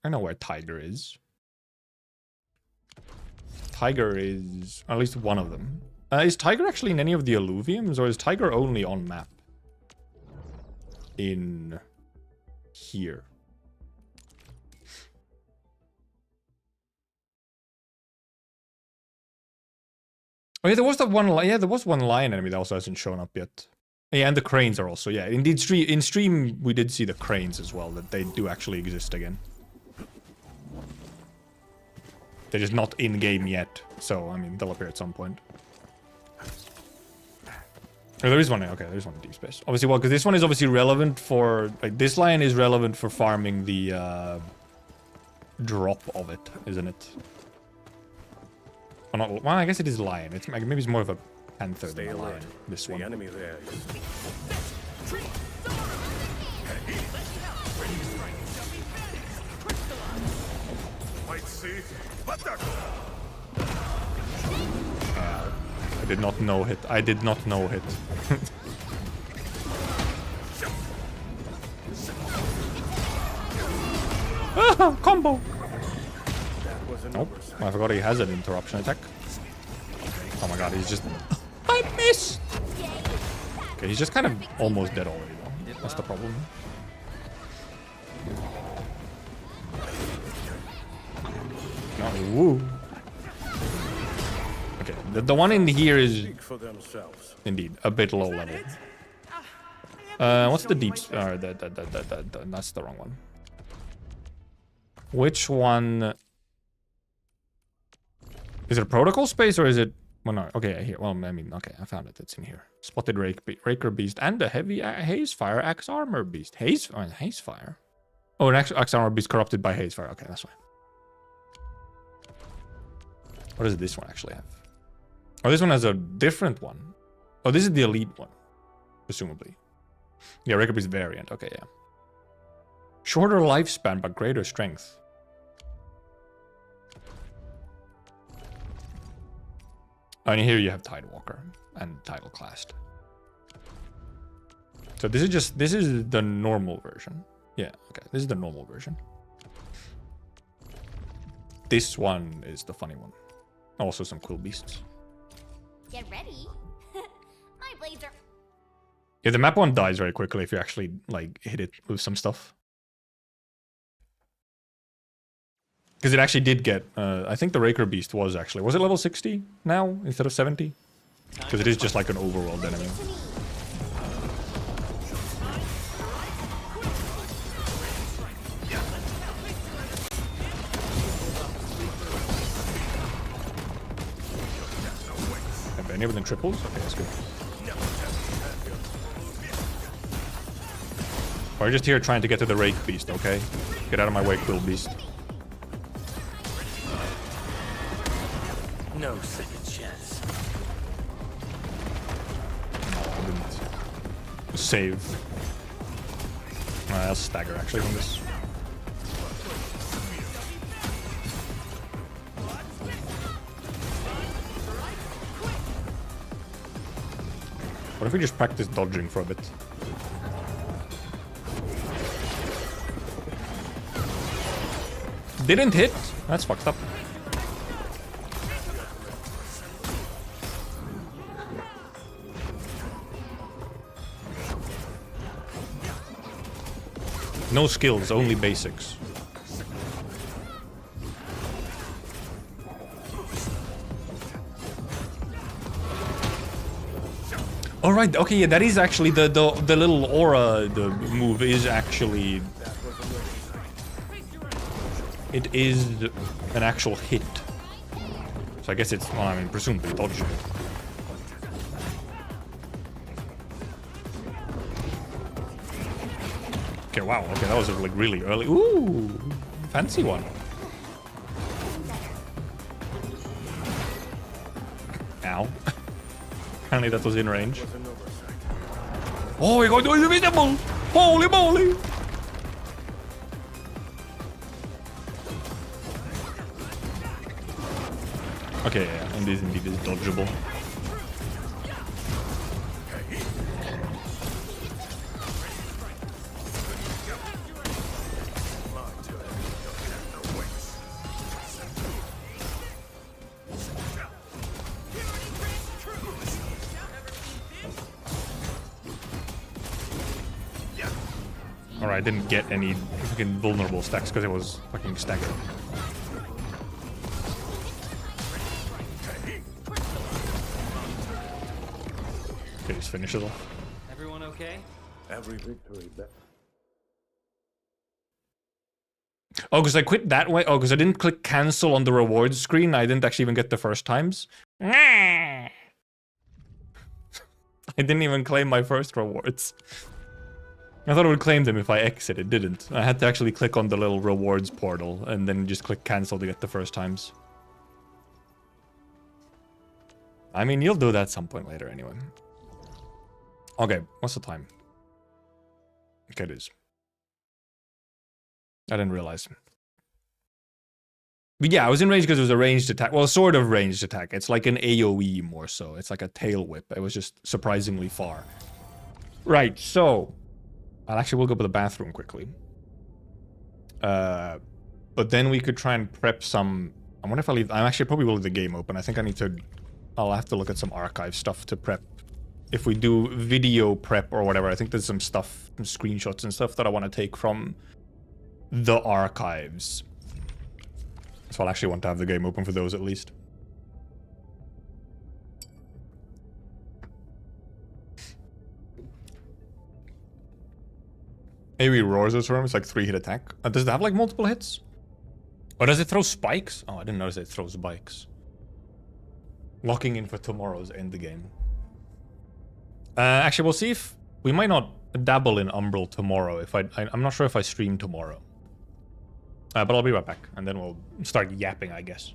I know where tiger is. Tiger is... at least one of them. Is tiger actually in any of the alluviums, or is tiger only on map? In... here. Oh yeah, there was that one. Yeah, there was one lion enemy that also hasn't shown up yet. Yeah, and the cranes are also. Yeah, indeed. In stream, we did see the cranes as well. That they do actually exist again. They're just not in game yet. So I mean, they'll appear at some point. Oh, there is one. Okay, there's one in deep space. Obviously, well, because this one is obviously relevant for. Like, this lion is relevant for farming the drop of it, isn't it? Well, not, well, I guess it is lion. It's maybe it's more of a panther than a lion. This one. The enemy there is... I did not know hit. I did not know hit. Ah, combo! Oh, I forgot he has an interruption attack. Oh my god, he's just... I missed! Okay, he's just kind of almost dead already though. That's the problem. No, woo. Okay, the one in here is... indeed, a bit low level. What's the deep... that's the wrong one. Which one... is it a protocol space or is it... well, no. Okay, here. Well, I mean, okay, I found it. It's in here. Spotted Raker Beast and a heavy Hazefire Axe Armor Beast. Hazefire? Oh, an Axe Armor Beast corrupted by Hazefire. Okay, that's fine. What does this one actually have? Oh, this one has a different one. Oh, this is the elite one. Presumably. Yeah, Raker Beast variant. Okay, yeah. Shorter lifespan, but greater strength. And here you have Tidewalker and Tidal Classed. So this is the normal version. Yeah, okay, this is the normal version. This one is the funny one. Also some cool beasts. Get ready. My blades are... yeah, the map one dies very quickly if you actually, like, hit it with some stuff. Because it actually did get, I think the Raker Beast was actually, was it level 60 now instead of 70? Because it is just like an overworld enemy. Have any of them triples? Okay, that's good. We're just here trying to get to the Rake Beast, okay? Get out of my way, Quill Beast. No second chance. No, I didn't save. I'll stagger actually from this. What if we just practice dodging for a bit? Didn't hit? That's fucked up. No skills, only basics. All right, okay, yeah, that is actually the little aura. The move is actually, it is an actual hit. So I guess it's, well, I mean, presumably dodging. Okay, wow, okay, that was like really early. Ooh, fancy one. Ow. Apparently that was in range. Oh, he got invisible! Holy moly! Okay, yeah, and this indeed is dodgeable. Alright, I didn't get any fucking vulnerable stacks because it was fucking staggered. Okay, just finish it off. Everyone okay? Every victory that Oh, because I quit that way? Oh, because I didn't click cancel on the rewards screen. I didn't actually even get the first times. I didn't even claim my first rewards. I thought it would claim them if I exit. It didn't. I had to actually click on the little rewards portal and then just click cancel to get the first times. I mean, you'll do that at some point later anyway. Okay, what's the time? Okay, it is. I didn't realize. But yeah, I was in range because it was a ranged attack. Well, sort of ranged attack. It's like an AoE more so. It's like a tail whip. It was just surprisingly far. Right, so... we'll go to the bathroom quickly. But then we could try and prep some... I wonder if I leave... I actually probably will leave the game open. I think I need to... I'll have to look at some archive stuff to prep. If we do video prep or whatever, I think there's some stuff, some screenshots and stuff that I want to take from the archives. So I'll actually want to have the game open for those at least. AoE roars this room. It's like 3-hit attack. Does it have like multiple hits? Or does it throw spikes? Oh, I didn't notice it throws spikes. Locking in for tomorrow's end the game. Actually, we'll see if we might not dabble in Umbral tomorrow. If I'm not sure if I stream tomorrow. But I'll be right back, and then we'll start yapping, I guess.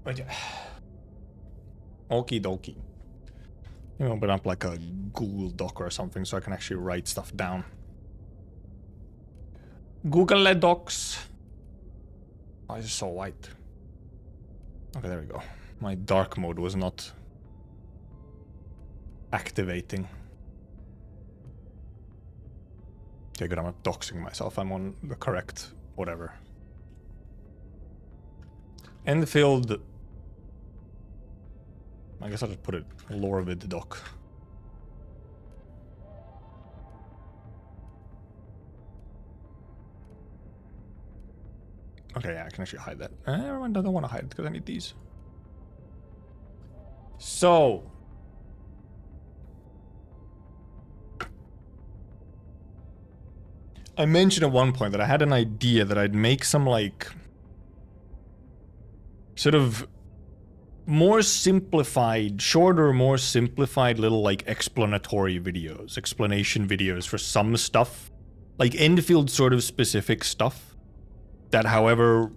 But yeah. Okie dokie. Maybe I'll open up like a Google Doc or something so I can actually write stuff down. Google Docs. Why is it so white? Okay, there we go. My dark mode was not activating. Okay, good, I'm not doxing myself. I'm on the correct whatever. Endfield. I guess I'll just put it Lorvid doc. Okay, yeah, I can actually hide that. Everyone doesn't want to hide it because I need these. So. I mentioned at one point that I had an idea that I'd make some, like, sort of more simplified, shorter, more simplified little, like, explanatory videos, explanation videos for some stuff. Like, Endfield sort of specific stuff. That, however,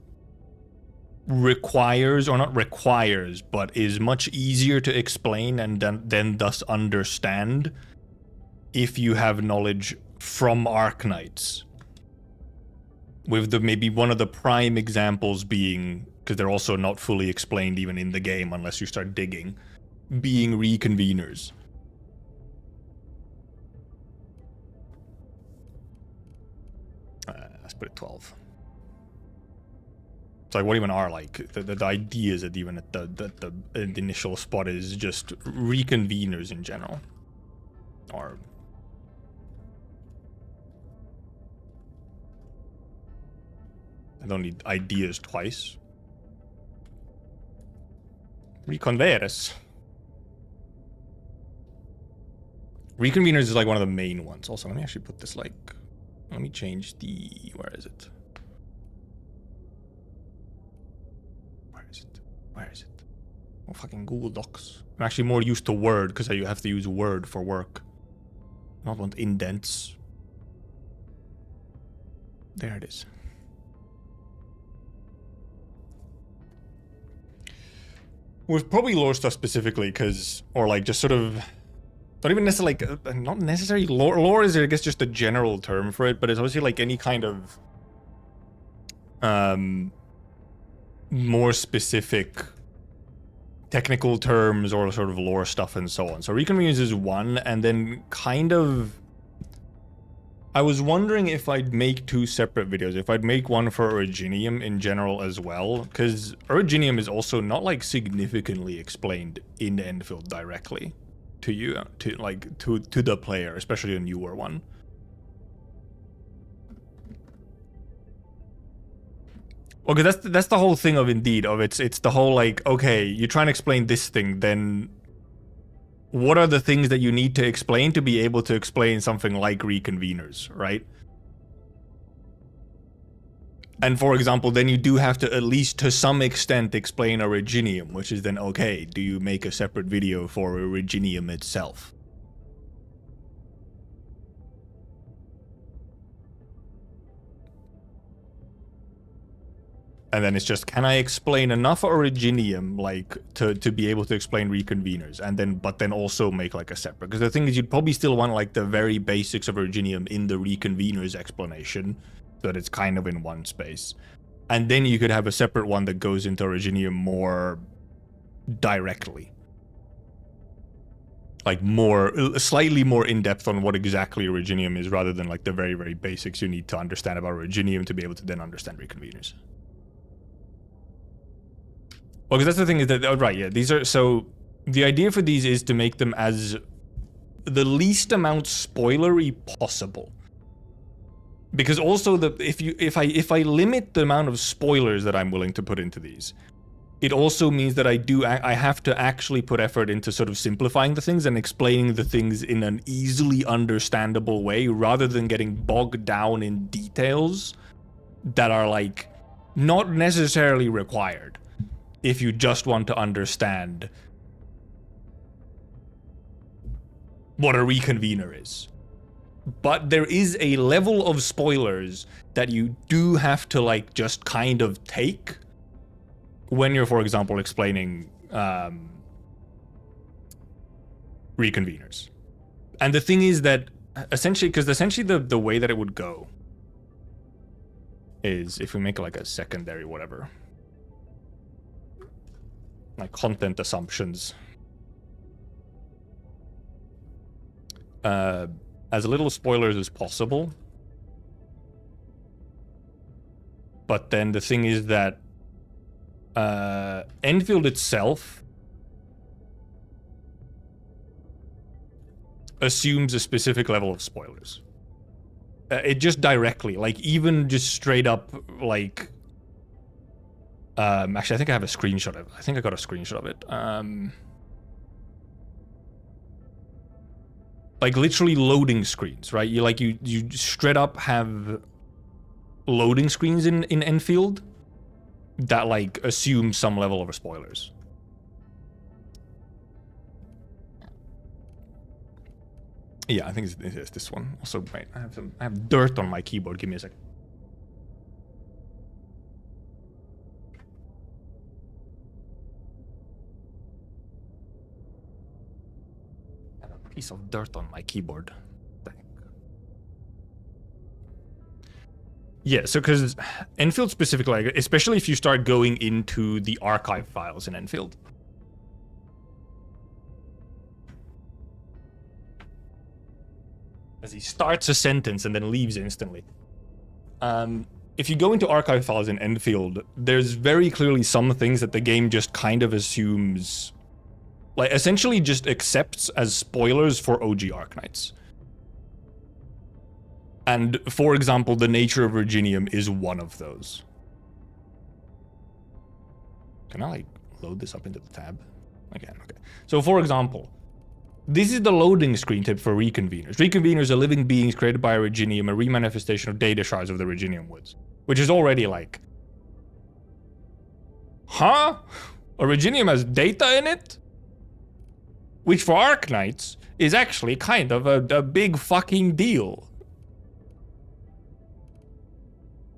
requires, or not requires, but is much easier to explain and then thus understand if you have knowledge from Arknights. With the maybe one of the prime examples being, because they're also not fully explained even in the game unless you start digging, being reconveners. Let's put it 12. It's like, what even are, like, the ideas that even at the initial spot is just reconveners in general. Or... I don't need ideas twice. Reconveres. Reconveners is like one of the main ones. Also, let me actually put this, like... Let me change the... Where is it? Where is it? Oh, fucking Google Docs. I'm actually more used to Word because I have to use Word for work. I don't want indents. There it is. With probably lore stuff specifically, because, or like just sort of, not even necessarily like, not necessarily lore. Lore is, I guess, just a general term for it, but it's obviously like any kind of more specific technical terms or sort of lore stuff and so on. So reconvenience is one, and then kind of, I was wondering if I'd make two separate videos, if I'd make one for Originium in general as well, because Originium is also not like significantly explained in Endfield directly to you, to the player, especially a newer one. Well, because that's the whole thing of Indeed, of it's the whole like, okay, you try and explain this thing, then what are the things that you need to explain to be able to explain something like reconveners, right? And for example, then you do have to at least to some extent explain Originium, which is then, okay, do you make a separate video for Originium itself? And then it's just, can I explain enough Originium, like, to be able to explain reconveners? And then, but then also make, like, a separate. Because the thing is, you'd probably still want, like, the very basics of Originium in the reconveners explanation, so that it's kind of in one space. And then you could have a separate one that goes into Originium more directly. Like, slightly more in-depth on what exactly Originium is, rather than, like, the very, very basics you need to understand about Originium to be able to then understand reconveners. Well, because that's the thing is that, oh, right, yeah, these are, so the idea for these is to make them as the least amount spoilery possible. Because also if I limit the amount of spoilers that I'm willing to put into these, it also means that I have to actually put effort into sort of simplifying the things and explaining the things in an easily understandable way, rather than getting bogged down in details that are, like, not necessarily required. If you just want to understand what a reconvener is. But there is a level of spoilers that you do have to, like, just kind of take when you're, for example, explaining reconveners. And the thing is that essentially, because essentially the way that it would go is if we make like a secondary whatever, like content assumptions, as little spoilers as possible. But then the thing is that Endfield itself assumes a specific level of spoilers. It just directly, like even just straight up, like actually I think I have a screenshot of it. I think I got a screenshot of it. Like literally loading screens, right? You straight up have loading screens in Endfield that like assume some level of spoilers. Yeah, I think it's this one. Also, wait, I have dirt on my keyboard. Give me a sec. I have a piece of dirt on my keyboard. Yeah, so because Endfield specifically, like, especially if you start going into the archive files in Endfield. As he starts a sentence and then leaves instantly. If you go into archive files in Endfield, there's very clearly some things that the game just kind of assumes, like essentially just accepts as spoilers for OG Arknights. And for example, the nature of Virginium is one of those. Can I like load this up into the tab? Again, okay. So for example, this is the loading screen tip for reconveners. Reconveners are living beings created by Virginium, a remanifestation of data shards of the Virginium woods. Which is already like, huh? A Virginium has data in it? Which for Arknights is actually kind of a big fucking deal.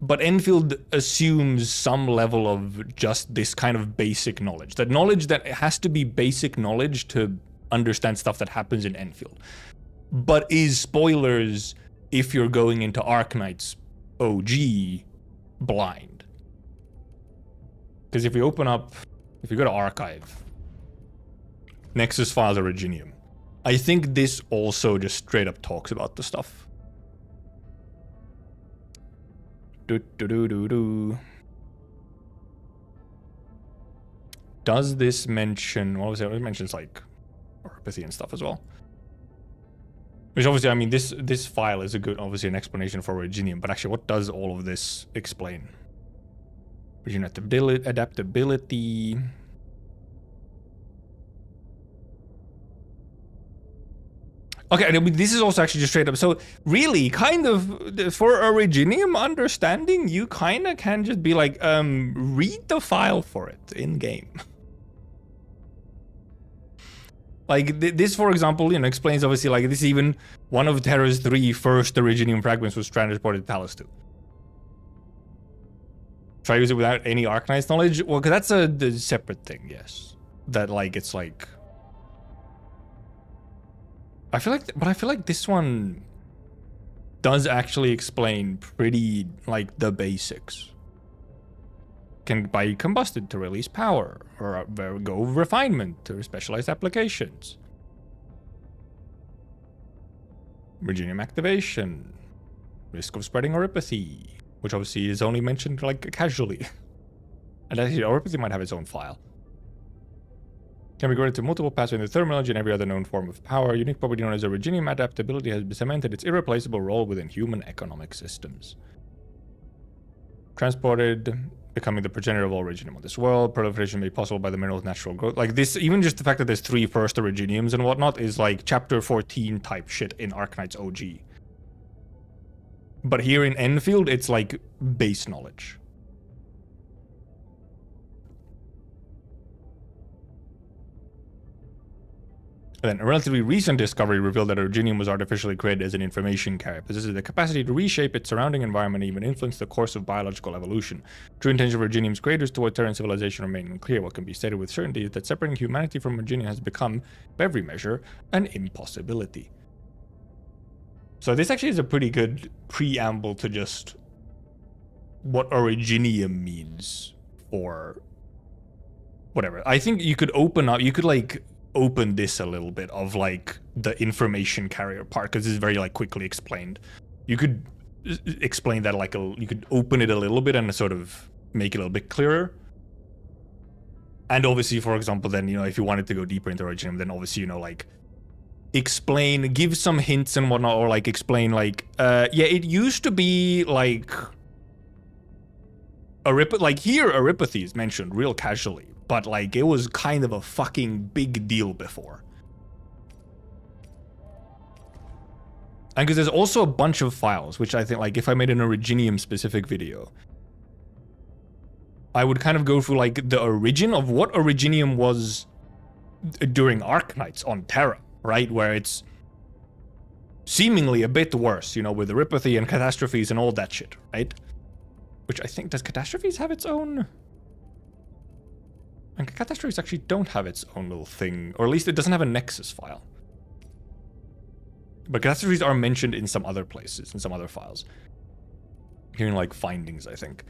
But Endfield assumes some level of just this kind of basic knowledge. That knowledge that has to be basic knowledge to understand stuff that happens in Endfield. But is spoilers if you're going into Arknights OG blind. Because if we open up, if you go to archive, Nexus files are Virginium. I think this also just straight up talks about the stuff. Does this mention, what was it? It mentions like orpathy and stuff as well. Which obviously, I mean, this file is a good, obviously an explanation for Virginium, but actually what does all of this explain? Virginium adaptability. Okay, I mean, this is also actually just straight up. So really, kind of, for a Virginium understanding, you kind of can just be like, read the file for it in-game. Like, this, for example, you know, explains, obviously, like, this even one of Terra's 3 first Virginium fragments was transported to Talos 2. Try to use it without any Arknights knowledge? Well, because that's a separate thing, yes. That, like, it's like... I feel like this one does actually explain pretty, like, the basics. Can buy combusted to release power, or go refinement to specialized applications. Virginium activation, risk of spreading oropathy, which obviously is only mentioned like casually. And actually, oropathy might have its own file. Can be granted to multiple paths in the thermology and every other known form of power. Unique property known as a Virginium adaptability has cemented its irreplaceable role within human economic systems. Transported, becoming the progenitor of all Virginium on this world. Proliferation made possible by the mineral's natural growth. Like this, even just the fact that there's 3 first Virginiums and whatnot is like chapter 14 type shit in Arknights OG. But here in Endfield, it's like base knowledge. Then a relatively recent discovery revealed that Originium was artificially created as an information carrier, possesses the capacity to reshape its surrounding environment and even influence the course of biological evolution. True intention of Originium's creators toward Terran civilization remain unclear. What can be stated with certainty is that separating humanity from Originium has become, by every measure, an impossibility. So this actually is a pretty good preamble to just what Originium means for whatever. I think you could open up, you could like open this a little bit of like the information carrier part, because it's very like quickly explained. You could explain that like you could open it a little bit and sort of make it a little bit clearer. And obviously, for example, then, you know, if you wanted to go deeper into Originium, then obviously, you know, like explain, give some hints and whatnot, or like explain like, yeah, it used to be like like here Aripathy is mentioned real casually, but like it was kind of a fucking big deal before. And because there's also a bunch of files, which I think like if I made an Originium specific video, I would kind of go through like the origin of what Originium was during Arknights on Terra, right? Where it's seemingly a bit worse, you know, with Aripathy and catastrophes and all that shit, right? Which I think, does catastrophes have its own? And catastrophes actually don't have its own little thing, or at least it doesn't have a Nexus file. But catastrophes are mentioned in some other places, in some other files. Here in like findings, I think.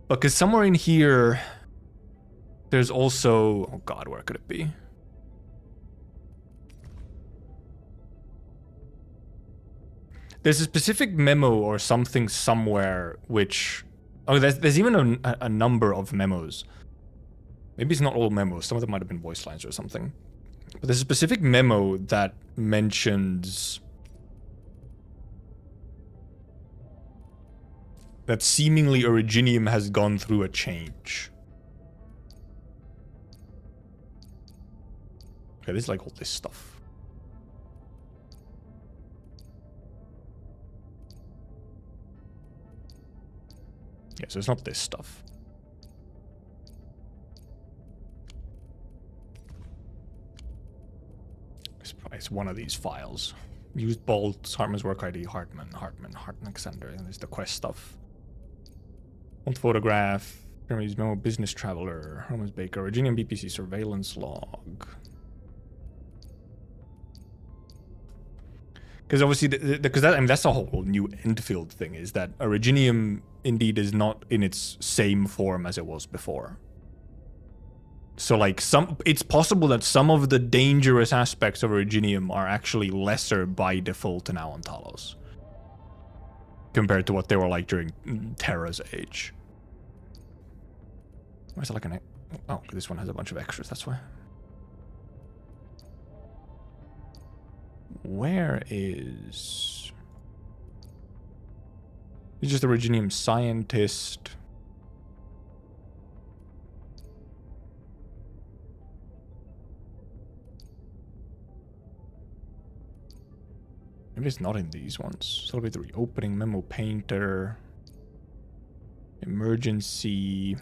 Because somewhere in here, there's also, oh god, where could it be? There's a specific memo or something somewhere which, oh, there's even a number of memos. Maybe it's not all memos, some of them might have been voice lines or something. But there's a specific memo that mentions that seemingly Originium has gone through a change. Okay, this is like all this stuff. Yeah, so it's not this stuff. It's one of these files. Used bolts, Hartman's work ID, Hartman, Alexander, and there's the quest stuff. One photograph, Germany's memo, business traveler, Hartman's baker, Originium BPC surveillance log. Because obviously, because that, I mean, that's the whole new Endfield thing, is that Originium indeed is not in its same form as it was before. So like it's possible that some of the dangerous aspects of Originium are actually lesser by default now on Talos, compared to what they were like during Terra's age. Why is it like an... Oh, this one has a bunch of extras, that's why. Where is... He's just a Originium scientist. Maybe it's not in these ones. Celebrate the reopening, memo painter, emergency,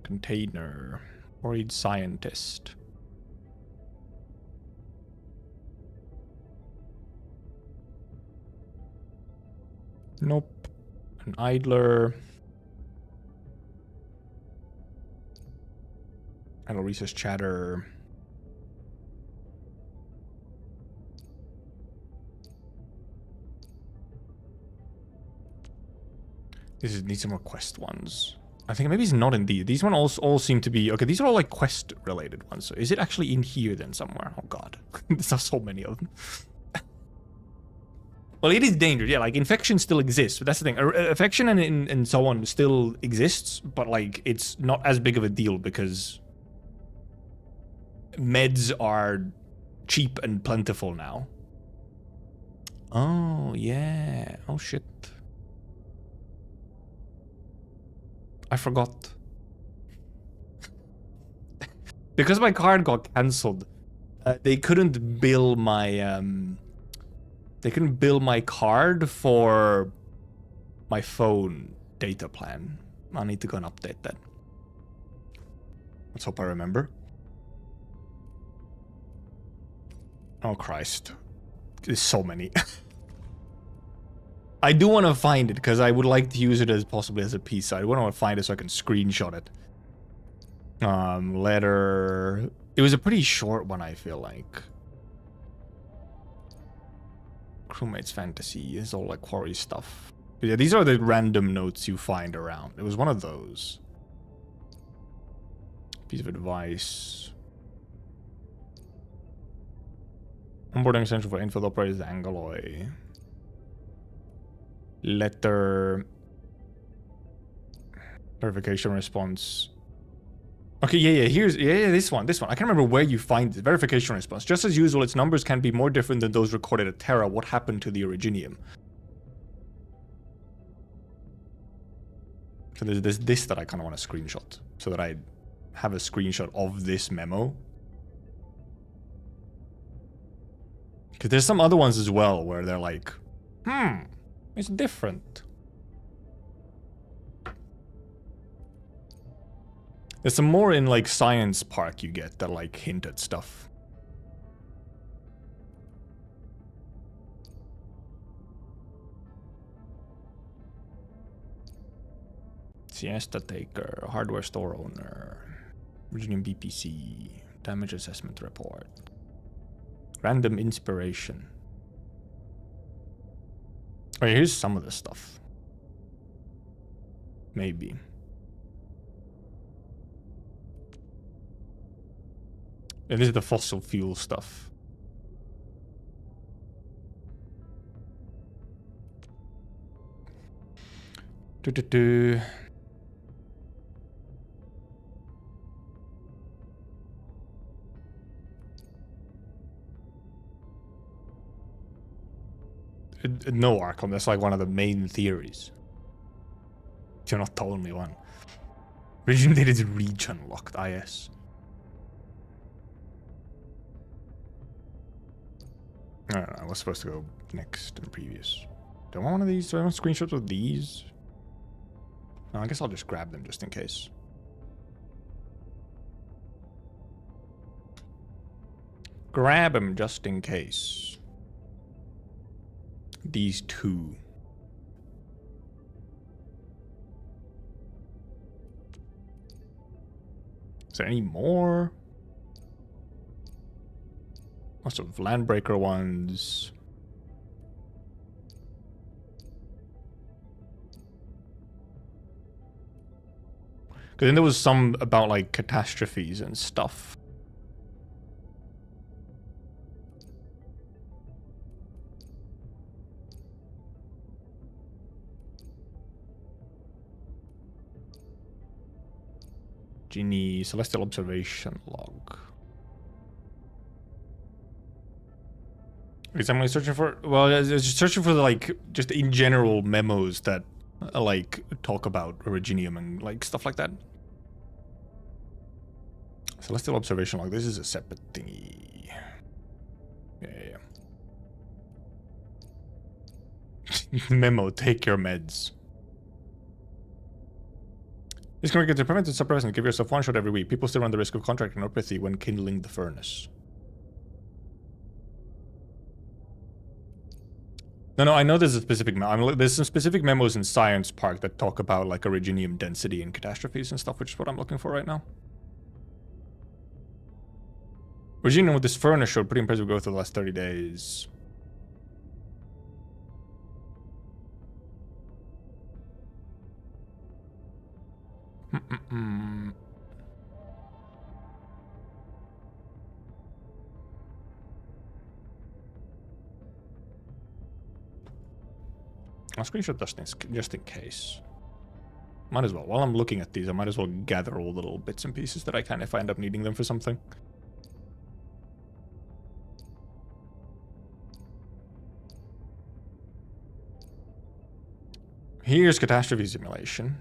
container, worried scientist. Nope. An idler. Idle recess chatter. This needs some more quest ones. I think maybe it's not in these. These ones all seem to be... Okay, these are all like quest related ones. So is it actually in here then somewhere? Oh god. There's so many of them. Well, it is dangerous. Yeah, like infection still exists. But that's the thing. Affection and so on still exists. But like it's not as big of a deal because meds are cheap and plentiful now. Oh, yeah. Oh, shit. I forgot. Because my card got cancelled, they couldn't bill my card for my phone data plan. I'll need to go and update that. Let's hope I remember. Oh, Christ. There's so many. I do want to find it because I would like to use it as possibly as a piece. I want to find it so I can screenshot it. Letter. It was a pretty short one, I feel like. Crewmates fantasy is all like quarry stuff. But yeah, these are the random notes you find around. It was one of those. Piece of advice. Onboarding essential for Endfield operators Angaloy. Letter. Verification response. Okay, here's this one. I can't remember where you find it. Verification response. Just as usual, its numbers can be more different than those recorded at Terra. What happened to the Originium? So there's this that I kind of want to screenshot, so that I have a screenshot of this memo. Because there's some other ones as well where they're like, it's different. There's some more in like Science Park you get that like hint at stuff. Siesta Taker, Hardware Store Owner, Virginian BPC, Damage Assessment Report, Random Inspiration. Oh, here's some of the stuff. Maybe. And this is the fossil fuel stuff. No, Arkham, that's like one of the main theories. You're not the only one. Region data is region locked, IS. I don't know, I was supposed to go next and previous. Do I want one of these? Do I want screenshots of these? No, I guess I'll just grab them just in case. Grab them just in case. These two. Is there any more? Lots of Landbreaker ones. Because then there was some about like catastrophes and stuff. Genie, Celestial Observation Log. Is somebody searching for? Well, I was searching for like just in general memos that like talk about Originium and like stuff like that. Celestial Observation Log. This is a separate thingy. Yeah. Memo: take your meds. This can get to prevent suppressing. Give yourself one shot every week. People still run the risk of contracting neuropathy when kindling the furnace. No, I know there's a specific memo. There's some specific memos in Science Park that talk about like Originium density and catastrophes and stuff, which is what I'm looking for right now. Originium with this furnace showed pretty impressive growth over the last 30 days. I'll screenshot just in case. Might as well. While I'm looking at these, I might as well gather all the little bits and pieces that I can if I end up needing them for something. Here's catastrophe simulation.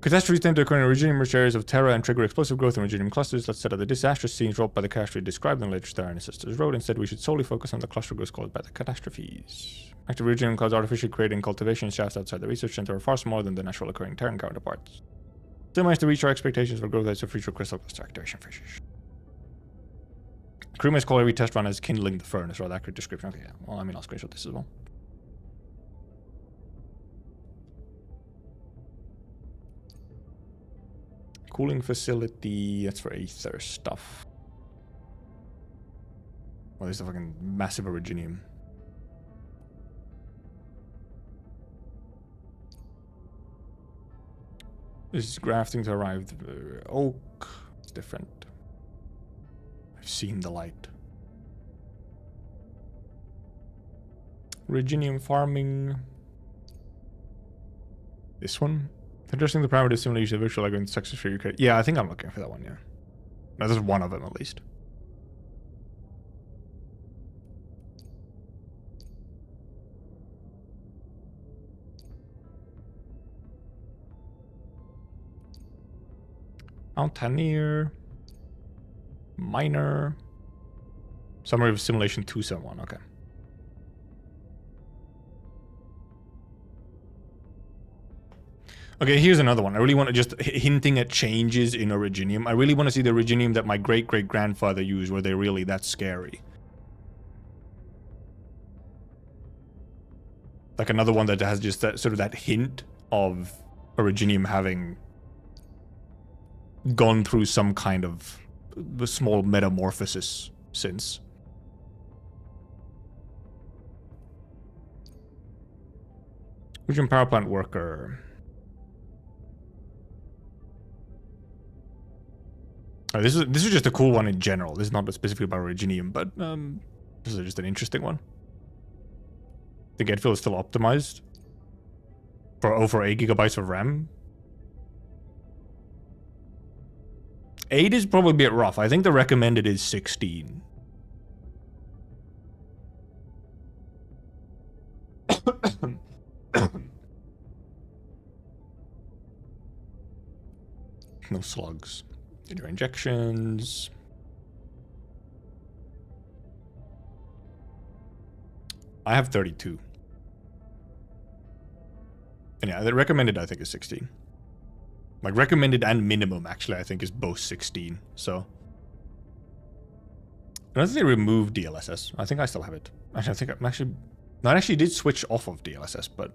Catastrophes tend to occur in Originium-rich areas of Terra and trigger explosive growth in Originium clusters. Let's set up the disastrous scenes wrought by the catastrophe described in later Star Ancestors Road. Instead, we should solely focus on the cluster growth caused by the catastrophes. Active Originium clouds artificially creating cultivation shafts outside the research center are far smaller than the natural occurring Terran counterparts. Still managed to reach our expectations for growth rates of future crystal cluster activation fishes. Crewmates call every test run as kindling the furnace, or accurate description. Okay, yeah. Well, I mean, I'll screenshot this as well. Cooling facility, that's for Aether stuff. Well, this is a fucking massive originium. This is grafting to arrive. Oak. It's different. I've seen the light. Originium farming. This one. Addressing the parameter simulation of virtual lagoon success for UK. Yeah, I think I'm looking for that one, yeah. No, there's one of them at least. Mountaineer. Miner. Summary of simulation 271, okay. Okay, here's another one. I really want to just hinting at changes in Originium. I really want to see the Originium that my great-great-grandfather used. Were they really that scary? Like another one that has just that sort of that hint of Originium having gone through some kind of small metamorphosis since. Originium power plant worker. This is just a cool one in general. This is not specifically about Originium, but this is just an interesting one. The Endfield is still optimized for over 8 gigabytes of RAM. 8 is probably a bit rough. I think the recommended is 16. No slugs. Did your injections. I have 32. And yeah, the recommended I think is 16. Like recommended and minimum actually I think is both 16. So I don't think they removed DLSS. I think I still have it. Actually, I think I'm actually... No, I actually did switch off of DLSS, but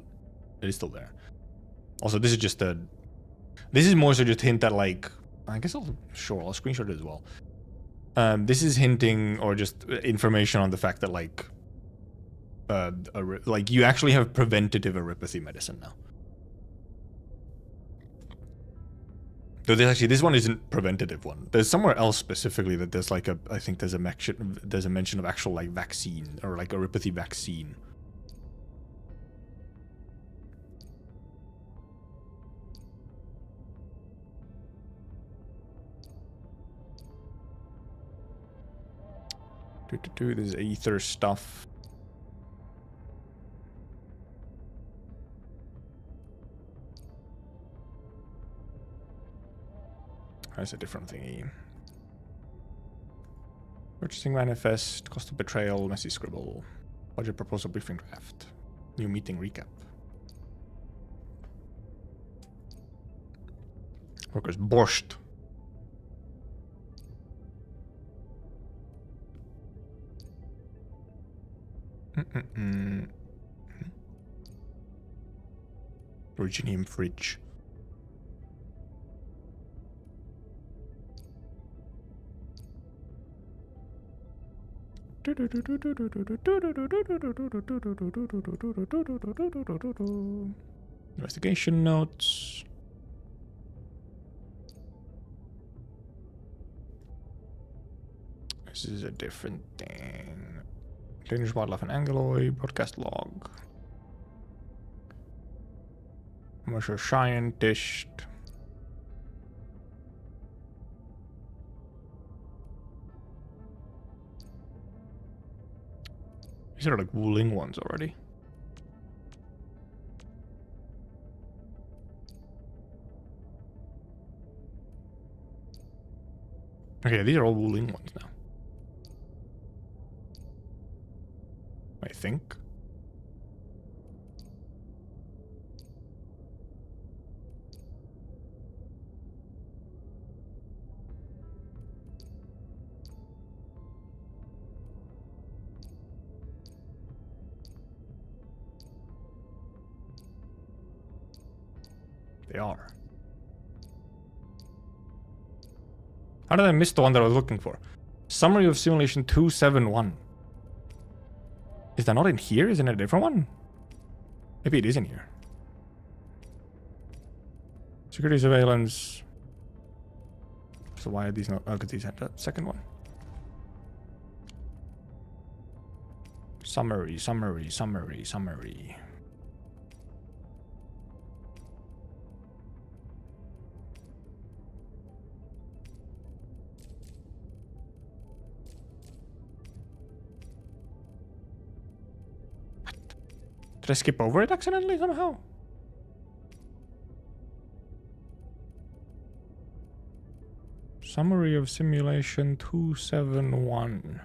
it is still there. Also, this is just a... This is more so just hint that like... I guess I'll screenshot it as well. This is hinting or just information on the fact that like you actually have preventative arypathy medicine now. So this one isn't preventative one. There's somewhere else specifically that there's like I think there's a mention of actual like vaccine or like arypathy vaccine. There's Aether stuff. That's a different thingy. Purchasing manifest, cost of betrayal, messy scribble, budget proposal briefing draft, new meeting recap. Workers borscht. Originium fridge. Investigation notes. This is a different thing. Dangerous wildlife and angeloid, broadcast log. Commercial scientist. These are like Wuling ones already. Okay, these are all Wuling ones now. I think. They are. How did I miss the one that I was looking for? Summary of Simulation 271. Is that not in here? Is it in a different one? Maybe it is in here. Security surveillance. So why are these not... Oh, because these had the second one. Summary, summary, summary, summary. What? Did I skip over it accidentally somehow? Summary of Simulation 271.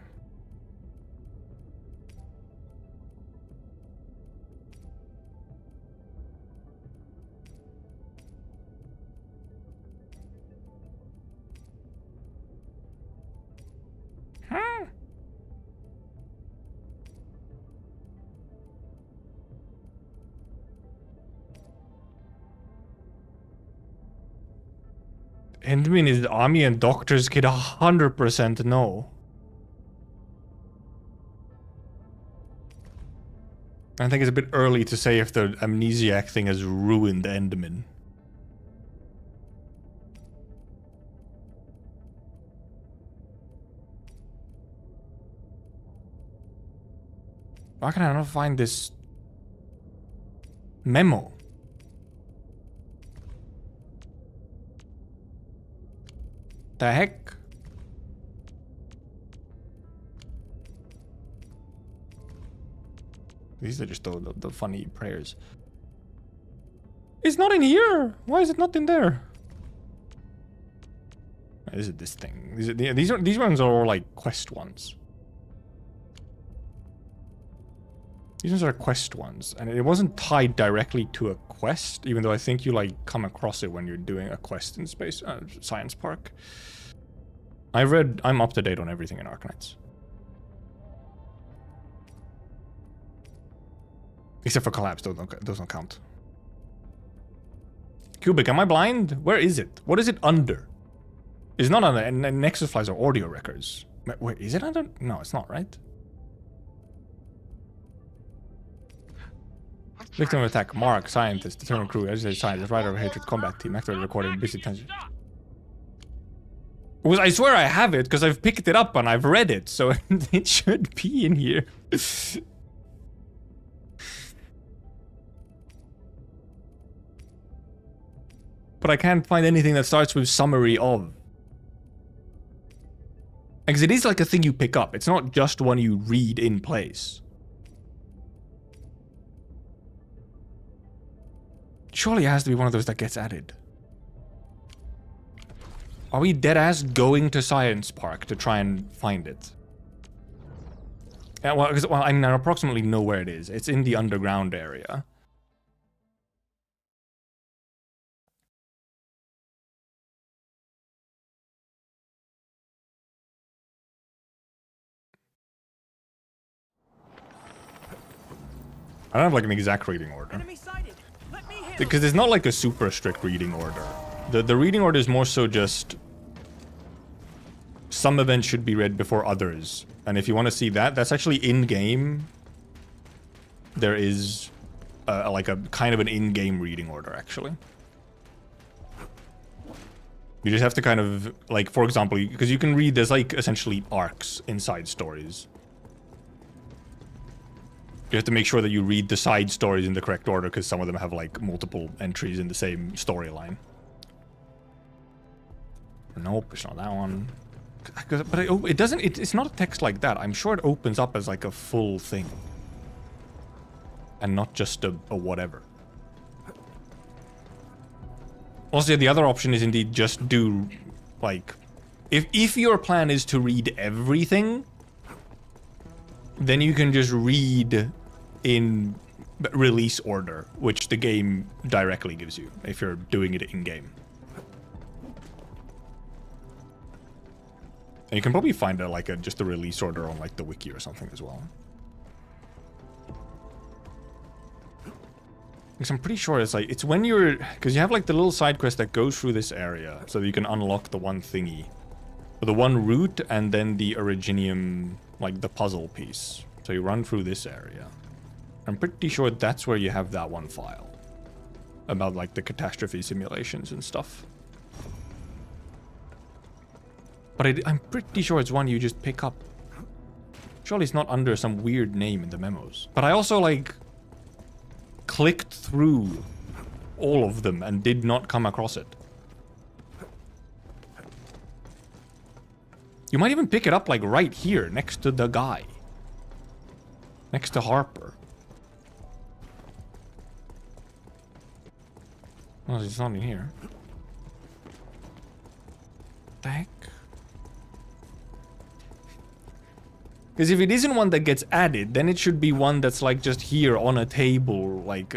Endmin is the army and doctors kid 100% no. I think it's a bit early to say if the amnesiac thing has ruined Endmin. Why can I not find this memo? The heck? These are just the funny prayers. It's not in here! Why is it not in there? Is it this thing? These ones are all like quest ones. These ones are quest ones, and it wasn't tied directly to a quest, even though I think you like come across it when you're doing a quest in space science park. I'm up to date on everything in Arknights. Except for collapse, those don't count. Cubic, am I blind? Where is it? What is it under? It's not under Nexus Flies or audio records. Wait, is it under? No, it's not, right? Victim of attack, Mark, scientist, determined crew, agitated scientist, writer of hatred, combat team, actor recording, busy tension. Because I swear I have it, because I've picked it up and I've read it, so it should be in here. But I can't find anything that starts with summary of. Because it is like a thing you pick up, it's not just one you read in place. Surely it has to be one of those that gets added. Are we deadass going to Science Park to try and find it? Yeah, well, I mean, I approximately know where it is. It's in the underground area. I don't have like an exact reading order. Because it's not like a super strict reading order. The reading order is more so just some events should be read before others. And if you want to see that, that's actually in-game. There is like a kind of an in-game reading order, actually. You just have to kind of, like, for example, because you can read, there's like essentially arcs inside stories. You have to make sure that you read the side stories in the correct order, because some of them have like multiple entries in the same storyline. Nope, it's not that one. But it doesn't, it's not a text like that. I'm sure it opens up as like a full thing. And not just a whatever. Also, the other option is indeed just do, like, if your plan is to read everything, then you can just read in release order, which the game directly gives you, if you're doing it in-game. And you can probably find just a release order on like the wiki or something as well. Because I'm pretty sure it's like, it's when you're, because you have like the little side quest that goes through this area so that you can unlock the one thingy. Or the one route and then the Originium, like the puzzle piece. So you run through this area. I'm pretty sure that's where you have that one file. About like the catastrophe simulations and stuff. But I'm pretty sure it's one you just pick up. Surely it's not under some weird name in the memos. But I also like clicked through all of them and did not come across it. You might even pick it up like right here next to the guy. Next to Harper. Well, it's not in here. What the heck? Because if it isn't one that gets added, then it should be one that's like just here on a table, like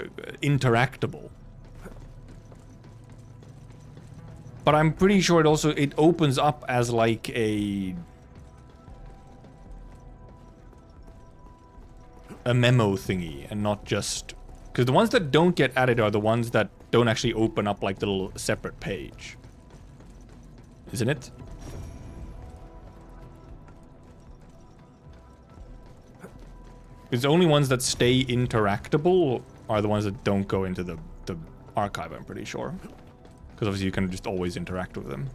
interactable. But I'm pretty sure it opens up as like a memo thingy and not just, because the ones that don't get added are the ones that don't actually open up like the little separate page. Isn't it? Because the only ones that stay interactable are the ones that don't go into the archive, I'm pretty sure. Because obviously you can just always interact with them.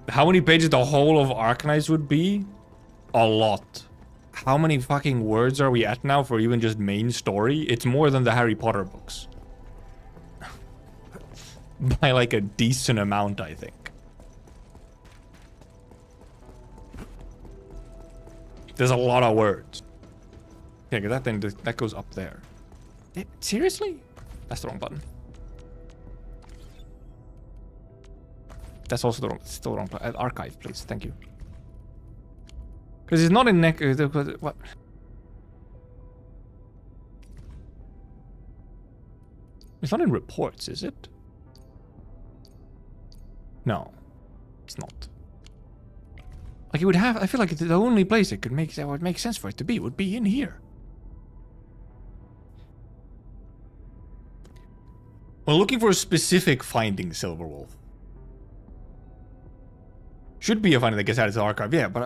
How many pages the whole of Arknights would be? A lot. How many fucking words are we at now for even just main story? It's more than the Harry Potter books. By like a decent amount, I think. There's a lot of words. Yeah, that then that goes up there. Seriously? That's the wrong button. That's also the wrong, still wrong. Archive, please. Thank you. Because it's not in neck. What? It's not in reports, is it? No, it's not. Like it would have. I feel like the only place it could make that would make sense for it to be would be in here. We're looking for a specific finding, Silverwolf. Should be a finding that gets added to the archive, yeah, but...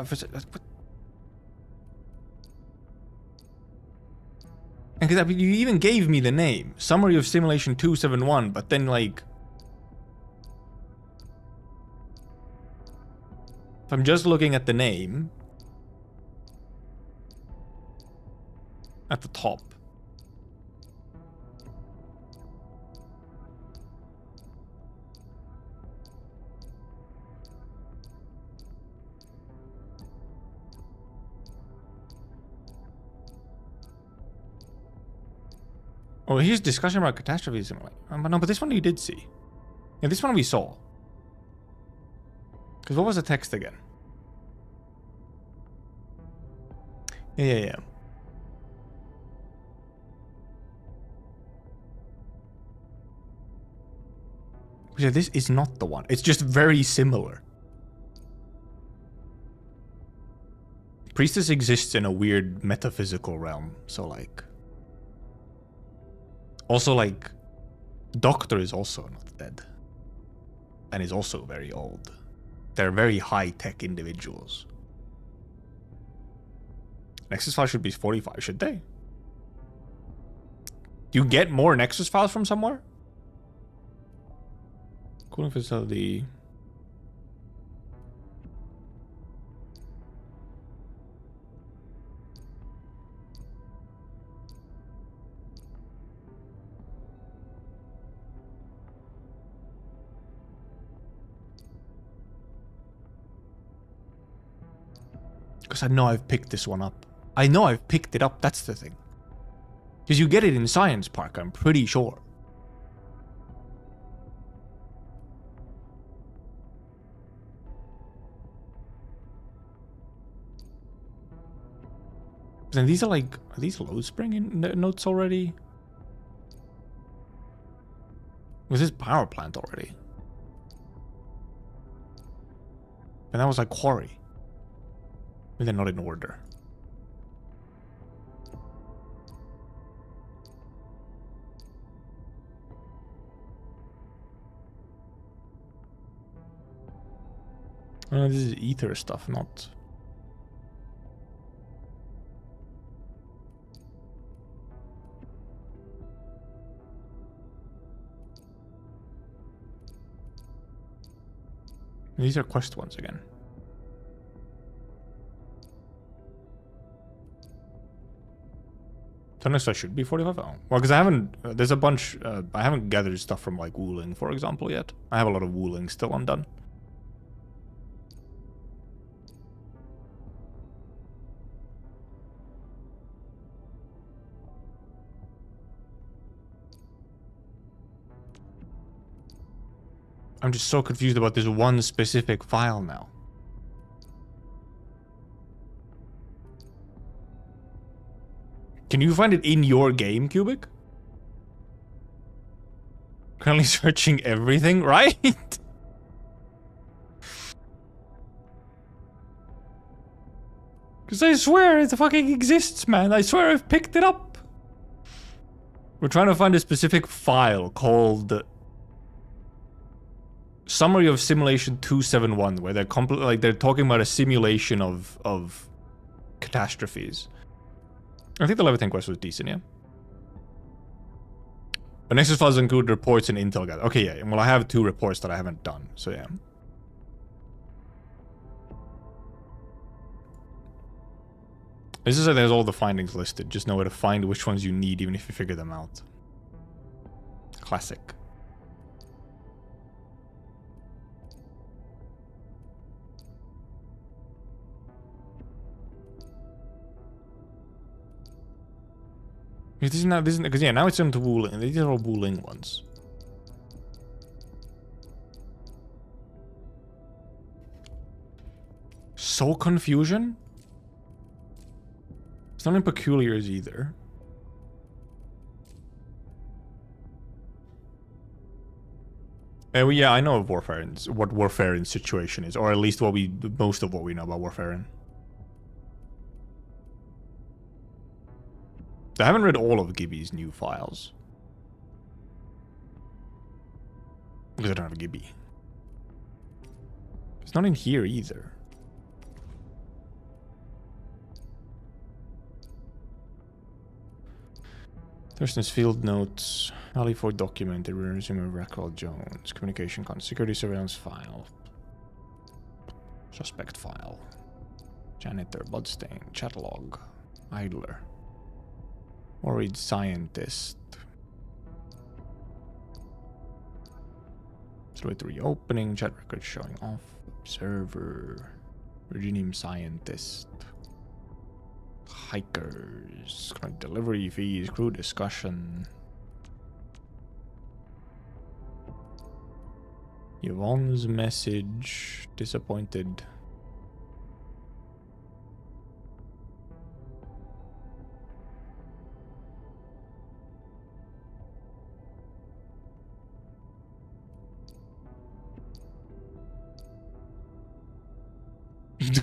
And because you even gave me the name. Summary of Simulation 271, but then like... If I'm just looking at the name... At the top. Oh, here's discussion about catastrophes. No, but this one you did see. Yeah, this one we saw. Because what was the text again? Yeah. Yeah, this is not the one. It's just very similar. Priestess exists in a weird metaphysical realm, so like... Also, like, Doctor is also not dead. And is also very old. They're very high-tech individuals. Nexus files should be 45, should they? Do you get more Nexus files from somewhere? Cooling facility... Because I know I've picked this one up. I know I've picked it up, that's the thing. Because you get it in Science Park, I'm pretty sure. Then these are like... Are these load spring in notes already? Was this power plant already? And that was like quarry. But they're not in order. This is ether stuff, not... These are quest ones again. So next I should be 45. Oh. Well, because I haven't... there's a bunch... I haven't gathered stuff from like Wooling, for example, yet. I have a lot of Wooling still undone. I'm just so confused about this one specific file now. Can you find it in your game, Cubic? Currently searching everything, right? Because I swear it fucking exists, man. I swear I've picked it up. We're trying to find a specific file called... Summary of Simulation 271, where they're they're talking about a simulation of catastrophes. I think the Leviathan quest was decent, yeah. The Nexus files include reports and intel guide. Okay, yeah. Well, I have 2 reports that I haven't done, so yeah. This is like there's all the findings listed. Just know where to find which ones you need, even if you figure them out. Classic. This isn't because yeah, now it's into Wooling. These are all Wooling ones. Soul Confusion? It's not in Peculiars either. Well, yeah, I know of Warfarin's, what Warfarin's situation is, or at least most of what we know about Warfarin. I haven't read all of Gibby's new files. Because I don't have a Gibby. It's not in here either. Thurston's field notes. Alley for documented. Resume of Rackwell Jones. Communication con. Security surveillance file. Suspect file. Janitor. Bloodstain. Chat log. Idler. Worried scientist. Threat reopening. Chat record showing off. Observer. Regime scientist. Hikers. Delivery fees. Crew discussion. Yvonne's message. Disappointed.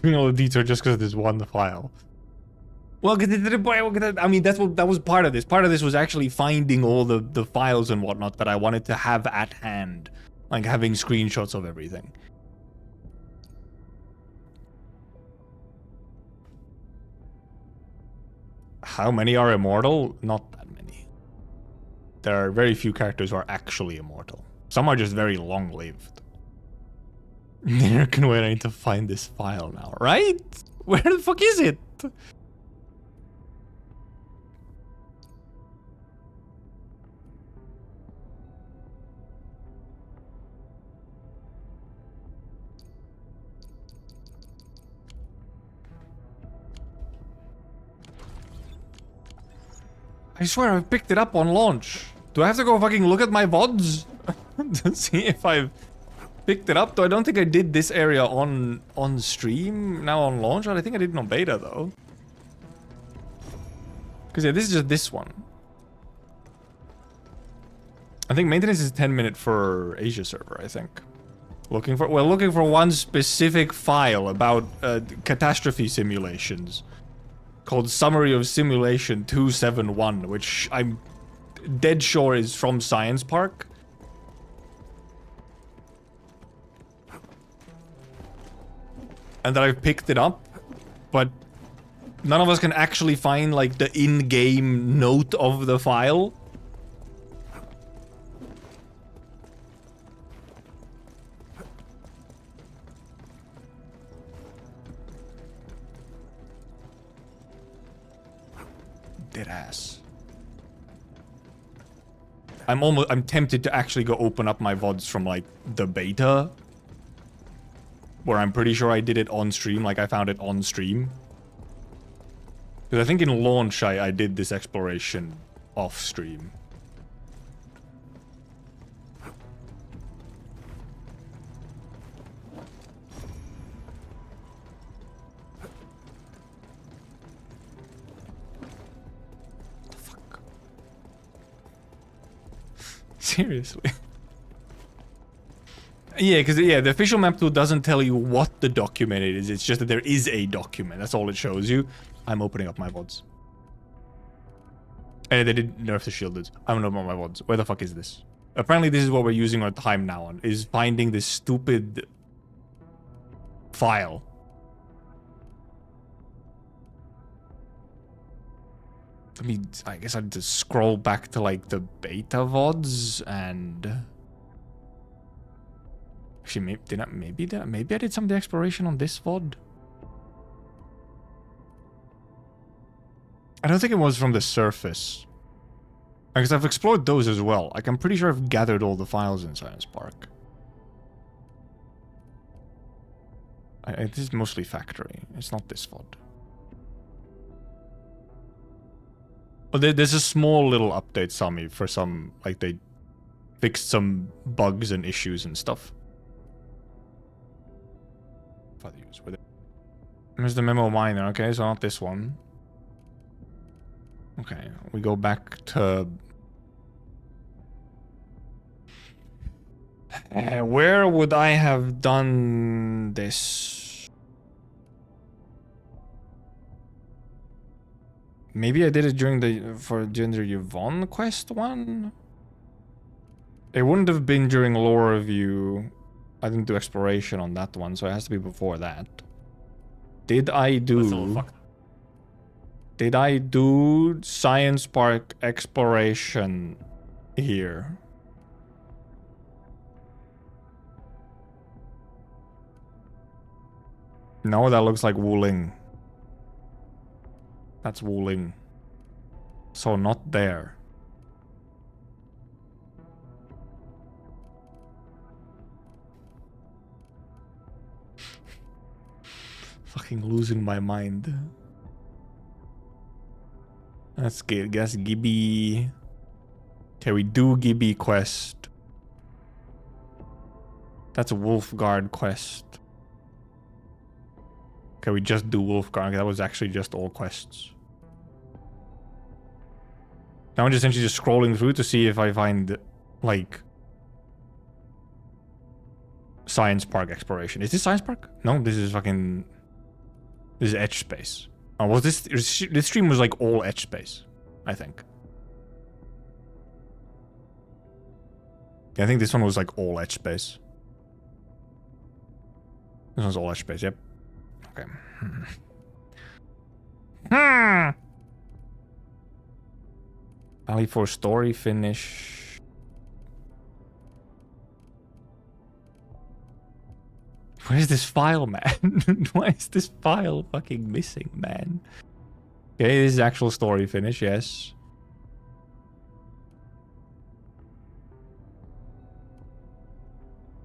Doing all the detail just because of this one file. Well, I mean, that was part of this. Part of this was actually finding all the files and whatnot that I wanted to have at hand. Like having screenshots of everything. How many are immortal? Not that many. There are very few characters who are actually immortal. Some are just very long-lived. I reckon I need to find this file now, right? Where the fuck is it? I swear I picked it up on launch. Do I have to go fucking look at my VODs to see if I've picked it up? Though I don't think I did this area on stream, now on launch. I think I did it on beta though. Because yeah, this is just this one. I think maintenance is 10-minute for Asia server, I think. Looking for one specific file about catastrophe simulations. Called Summary of Simulation 271, which I'm dead sure is from Science Park. and that I've picked it up, but none of us can actually find like the in-game note of the file. Dead ass. I'm tempted to actually go open up my VODs from like the beta, where I'm pretty sure I did it on stream, like I found it on stream. Because I think in launch I did this exploration off stream. What the fuck? Seriously? Yeah, because the official map tool doesn't tell you what the document is. It's just that there is a document. That's all it shows you. I'm opening up my VODs. And they did nerf the shielded. I'm opening up my VODs. Where the fuck is this? Apparently this is what we're using our time now on, is finding this stupid file. I mean, I guess I need to scroll back to like the beta VODs and... Actually, maybe I did some of the exploration on this VOD. I don't think it was from the surface. Because I've explored those as well. Like, I'm pretty sure I've gathered all the files in Science Park. It is mostly factory. It's not this VOD. But there's a small little update, Sami, for some... Like, they fixed some bugs and issues and stuff. There's the memo miner, okay, so not this one. Okay, we go back to... where would I have done this? Maybe I did it during the Yvonne quest one? It wouldn't have been during lore review. I didn't do exploration on that one, so it has to be before that. Did I do Science Park exploration here? No, that looks like Wuling. That's Wuling. So not there. Fucking losing my mind. Let's guess Gibby. Okay, we do Gibby quest. That's a Wolfguard quest. Okay, we just do Wolfguard. That was actually just all quests. Now I'm just essentially just scrolling through to see if I find, like, Science Park exploration. Is this Science Park? No, this is fucking... This is Edge Space. Oh, well, this stream was like all Edge Space, I think. Yeah, I think this one was like all Edge Space. This one's all Edge Space, yep. Okay. Alley for story finish. Where's this file, man? Why is this file fucking missing, man? Okay, this is actual story finish, yes.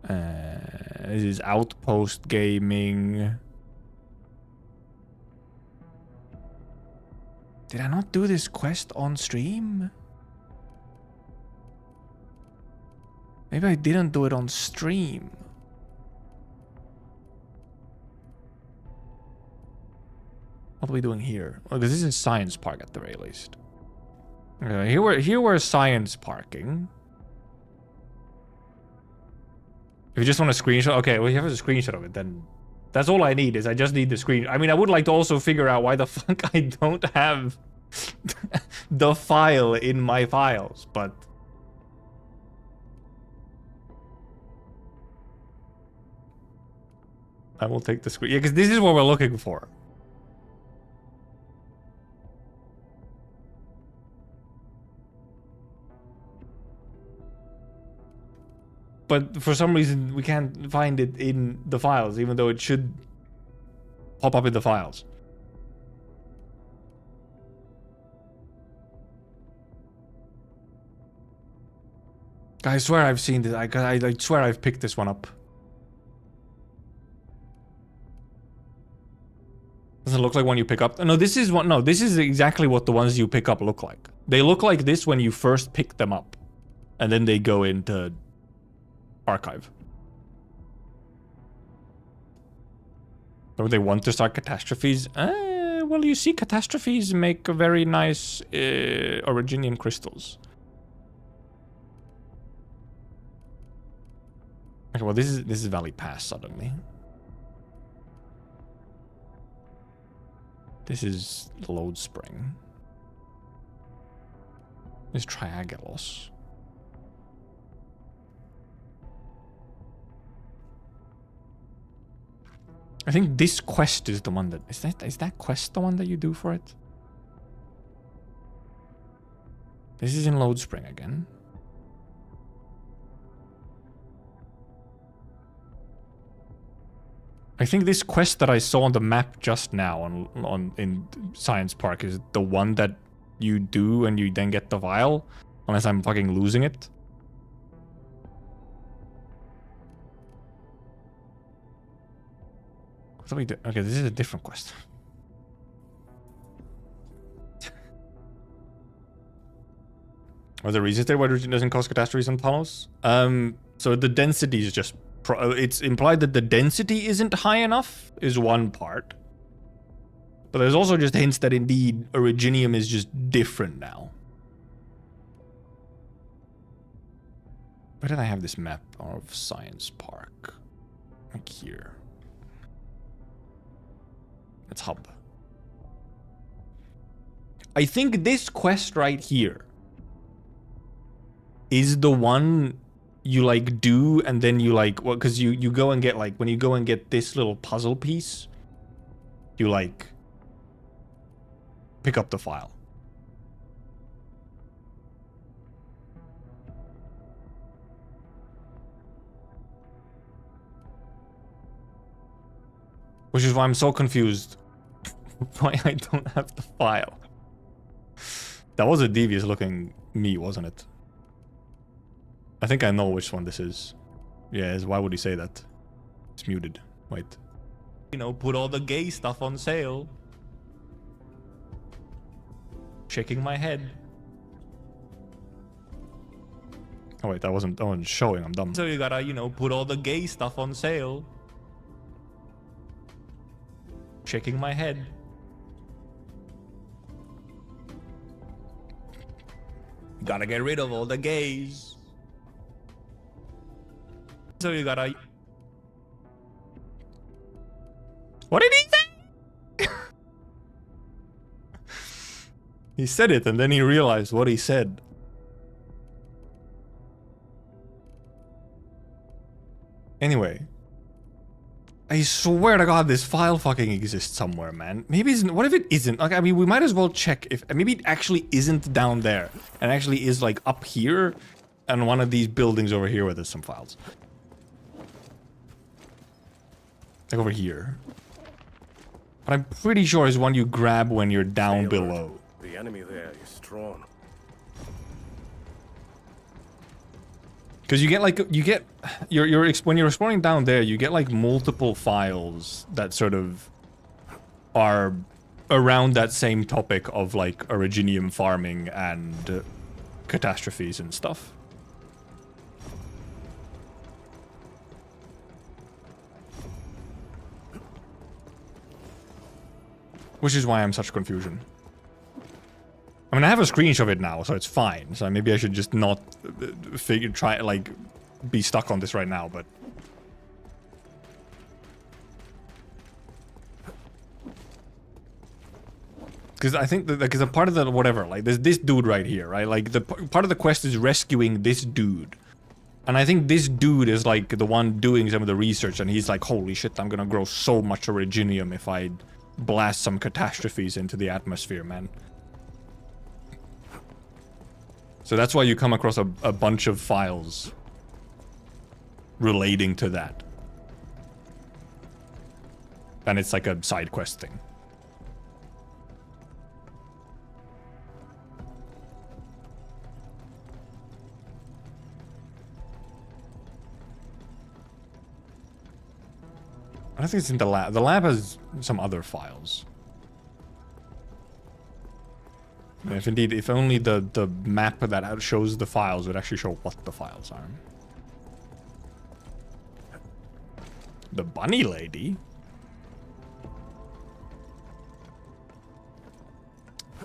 This is Outpost Gaming. Did I not do this quest on stream? Maybe I didn't do it on stream. What are we doing here? Well, this is Science Park at the very least. Here we're science parking. If you just want a screenshot, okay, well, if you have a screenshot of it, then that's all I need. Is I just need the screen. I mean, I would like to also figure out why the fuck I don't have the file in my files, but I will take the screen. Yeah, because this is what we're looking for. But for some reason, we can't find it in the files, even though it should pop up in the files. I swear I've seen this. I swear I've picked this one up. Doesn't look like one you pick up. No, this is one. No, this is exactly what the ones you pick up look like. They look like this when you first pick them up, and then they go into archive. Or they want to start catastrophes. Well, you see, catastrophes make a very nice originium crystals. Okay, well, this is Valley Pass suddenly. This is Load Spring. This is Triagalos. I think this quest is the one that is that quest the one that you do for it? This is in Load Spring again. I think this quest that I saw on the map just now in Science Park is the one that you do and you then get the vial, unless I'm fucking losing it. What do we do? Okay, this is a different quest. Are there reasons there why it doesn't cause catastrophes on tunnels? So the density is just... it's implied that the density isn't high enough is one part. But there's also just hints that indeed Originium is just different now. Where did I have this map of Science Park? Like here. It's hub. I think this quest right here is the one you like do, and then you like, well, because you go and get like, when you go and get this little puzzle piece, you like pick up the file. Which is why I'm so confused why I don't have the file. That was a devious looking me, wasn't it? I think I know which one this is. Yes, why would he say that? It's muted. Wait. You know, put all the gay stuff on sale. Shaking my head. Oh wait, that wasn't showing, I'm dumb. So you gotta, you know, put all the gay stuff on sale. Shaking my head. Gotta get rid of all the gays. So you gotta... What did he say? He said it and then he realized what he said. Anyway. I swear to God, this file fucking exists somewhere, man. Maybe it's... What if it isn't? Like, I mean, we might as well check if... Maybe it actually isn't down there. And actually is, like, up here. And one of these buildings over here where there's some files. Like over here. But I'm pretty sure it's one you grab when you're down below. The enemy there is strong. Because you get like when you're exploring down there, you get like multiple files that sort of are around that same topic of like originium farming and catastrophes and stuff. Which is why I'm such confusion. I mean, I have a screenshot of it now, so it's fine. So maybe I should just not be stuck on this right now, but... Because I think that, because a part of the, whatever, like, there's this dude right here, right? Like, the part of the quest is rescuing this dude. And I think this dude is like the one doing some of the research, and he's like, holy shit, I'm gonna grow so much originium if I blast some catastrophes into the atmosphere, man. So that's why you come across a bunch of files relating to that. And it's like a side quest thing. I don't think it's in the lab. The lab has some other files. And if indeed, if only the map that shows the files would actually show what the files are. The bunny lady?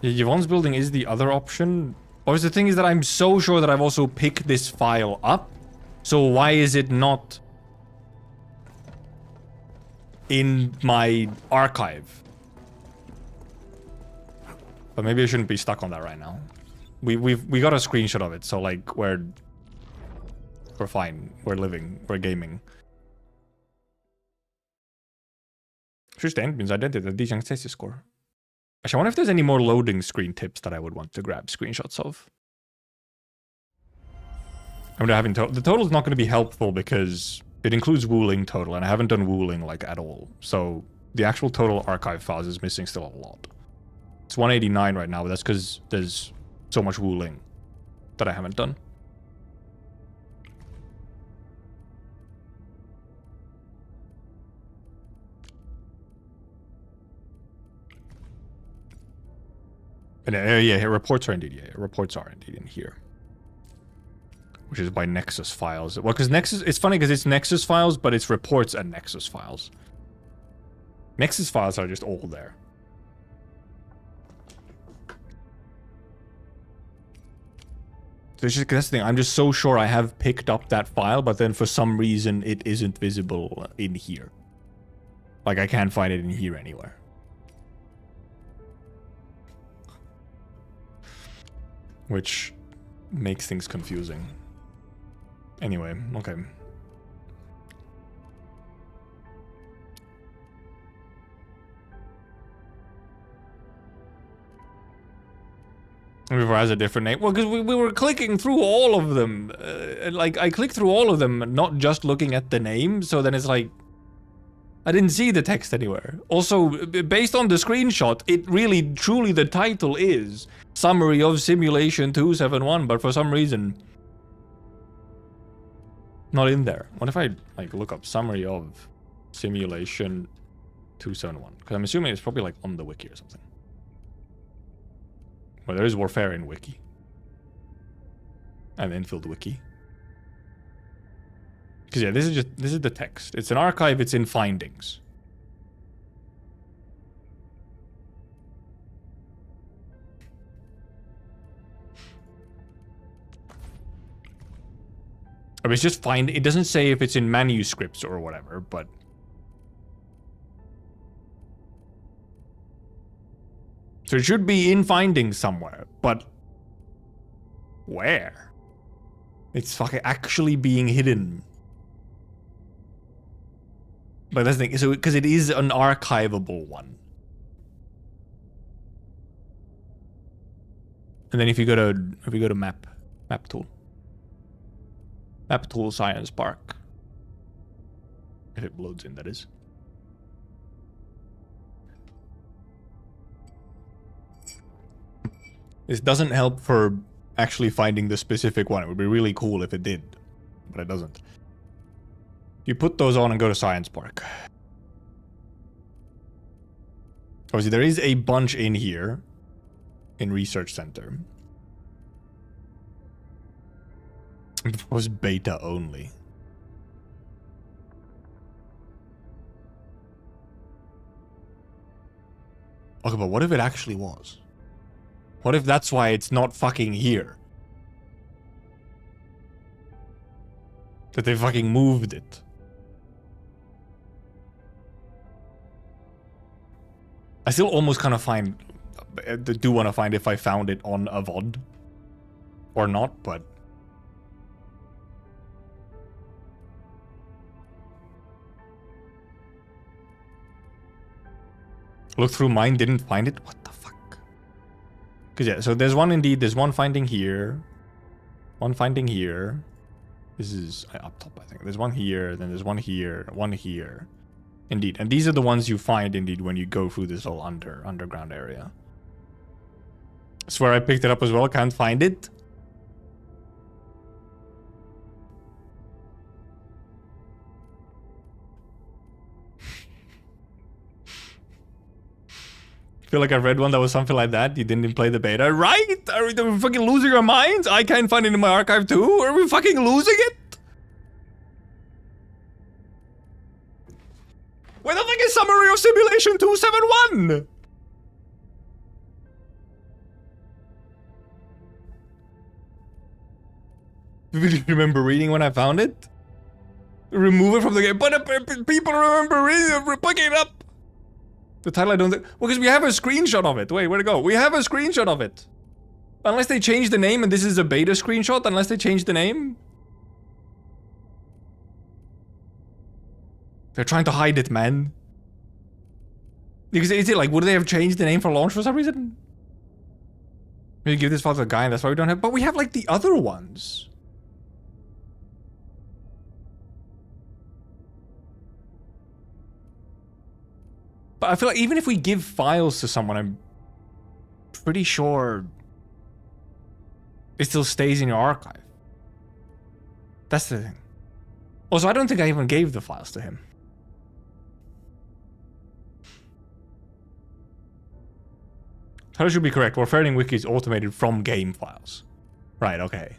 Yeah, Yvonne's building is the other option. Or the thing is that I'm so sure that I've also picked this file up. So why is it not in my archive? But maybe I shouldn't be stuck on that right now. We got a screenshot of it, so like we're fine. We're living. We're gaming. Just Endfield's identity, the Tryzyn score. Actually, I wonder if there's any more loading screen tips that I would want to grab screenshots of. I'm having the total is not going to be helpful because it includes wooling total, and I haven't done wooling like at all. So the actual total archive files is missing still a lot. It's 189 right now, but that's because there's so much wooling that I haven't done. And yeah, reports are indeed in here. Which is by Nexus files. Well, because Nexus, it's funny because it's Nexus files, but it's reports and Nexus files. Nexus files are just all there. So it's just, that's the thing, I'm just so sure I have picked up that file, but then for some reason it isn't visible in here. Like I can't find it in here anywhere. Which makes things confusing. Anyway, okay. River has a different name. Well, because we were clicking through all of them. Like, I clicked through all of them, not just looking at the name. So then it's like, I didn't see the text anywhere. Also, based on the screenshot, it really, truly, the title is Summary of Simulation 271, but for some reason, not in there. What if I, like, look up Summary of Simulation 271? Because I'm assuming it's probably, like, on the wiki or something. Well, there is Warfare in wiki. And Endfield wiki. Because yeah, this is the text. It's an archive, it's in findings. I mean, it's just find. It doesn't say if it's in manuscripts or whatever, but so it should be in findings somewhere, but where? It's fucking actually being hidden. But that's the thing, so because it is an archivable one. And then if you go to map tool. Map tool Science Park. If it loads in, that is. This doesn't help for actually finding the specific one. It would be really cool if it did, but it doesn't. You put those on and go to Science Park. Obviously, there is a bunch in here in Research Center. It was beta only. Okay, but what if it actually was? What if that's why it's not fucking here? That they fucking moved it. I still almost kind of do want to find if I found it on a VOD or not, but Looked through mine, didn't find it. What the fuck? Because yeah, so there's one indeed. There's one finding here. One finding here. This is up top, I think. There's one here, then there's one here, one here. Indeed. And these are the ones you find, indeed, when you go through this little underground area. I swear I picked it up as well. Can't find it. Feel like I read one that was something like that. You didn't play the beta. Right? Are we fucking losing our minds? I can't find it in my archive too. Are we fucking losing it? Where the fuck is Summary of Simulation 271? Do you remember reading when I found it? Remove it from the game. But people remember reading, picking it up. The title I don't think... Well, because we have a screenshot of it. Wait, where'd it go? We have a screenshot of it. Unless they change the name and this is a beta screenshot. Unless they change the name. They're trying to hide it, man. Because is it like, would they have changed the name for launch for some reason? Maybe give this file to the guy and that's why we don't have... But we have like the other ones. But I feel like even if we give files to someone, I'm pretty sure it still stays in your archive. That's the thing. Also, I don't think I even gave the files to him. How should be correct? Warfaring Wiki is automated from game files. Right, okay.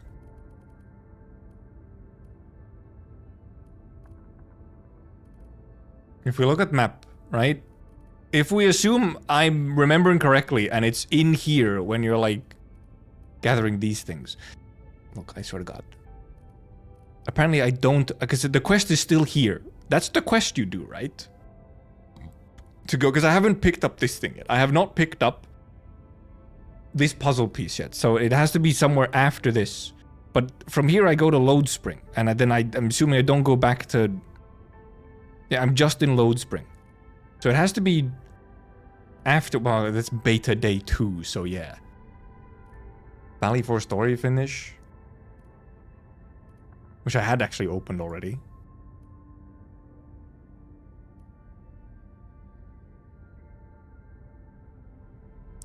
If we look at map, right? If we assume I'm remembering correctly and it's in here when you're like gathering these things. Look, I swear to God. Apparently I don't, because the quest is still here. That's the quest you do, right? To go, because I haven't picked up this thing yet. I have not picked up this puzzle piece yet. So it has to be somewhere after this. But from here I go to Load Spring. And then I'm assuming I don't go back to... Yeah, I'm just in Load Spring. So it has to be after... Well, that's beta day 2, so yeah. Valley 4 story finish. Which I had actually opened already.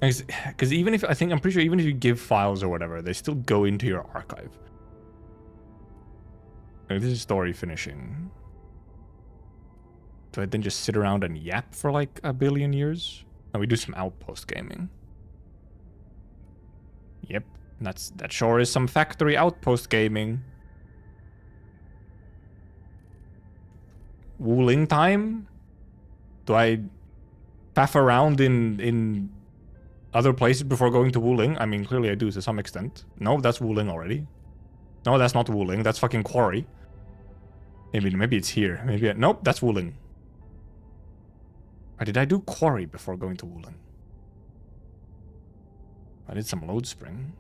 Because even if... I'm pretty sure even if you give files or whatever, they still go into your archive. This is story finishing. Do I then just sit around and yap for like a billion years? No, we do some outpost gaming. Yep, that sure is some factory outpost gaming. Wuling time? Do I faff around in other places before going to Wuling? I mean, clearly I do to some extent. No, that's Wuling already. No, that's not Wuling. That's fucking Quarry. Maybe it's here. Nope, that's Wuling. Or did I do Quarry before going to Wuling? I did some Load Spring.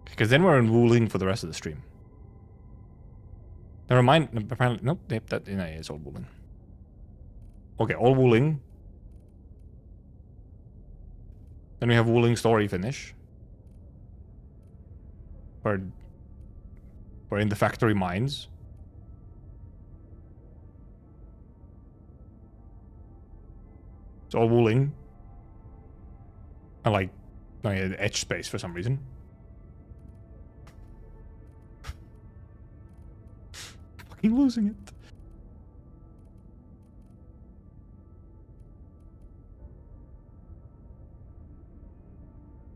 Because then we're in Wuling for the rest of the stream. Never mind. Apparently, nope. Yep, that is all Wuling. Okay, all Wuling. Then we have Wuling story finish. We're in the factory mines. It's all Wuling. I like etch space for some reason. Fucking losing it.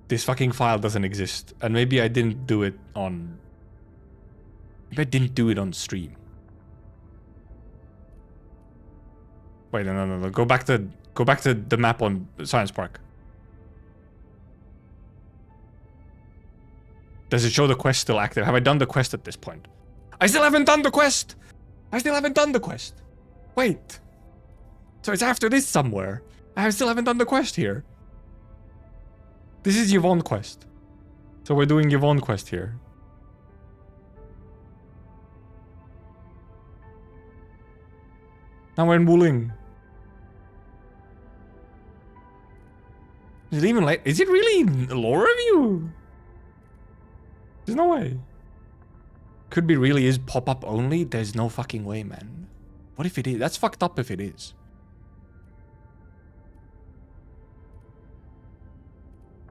This fucking file doesn't exist. And maybe I didn't do it on... Maybe I didn't do it on stream. Wait, no. Go back to the map on Science Park. Does it show the quest still active? Have I done the quest at this point? I still haven't done the quest! Wait. So it's after this somewhere. I still haven't done the quest here. This is Yvonne quest. So we're doing Yvonne quest here. Now we're in Wuling. Is it even like... Is it really lore review? There's no way. Could be really is pop-up only? There's no fucking way, man. What if it is? That's fucked up if it is.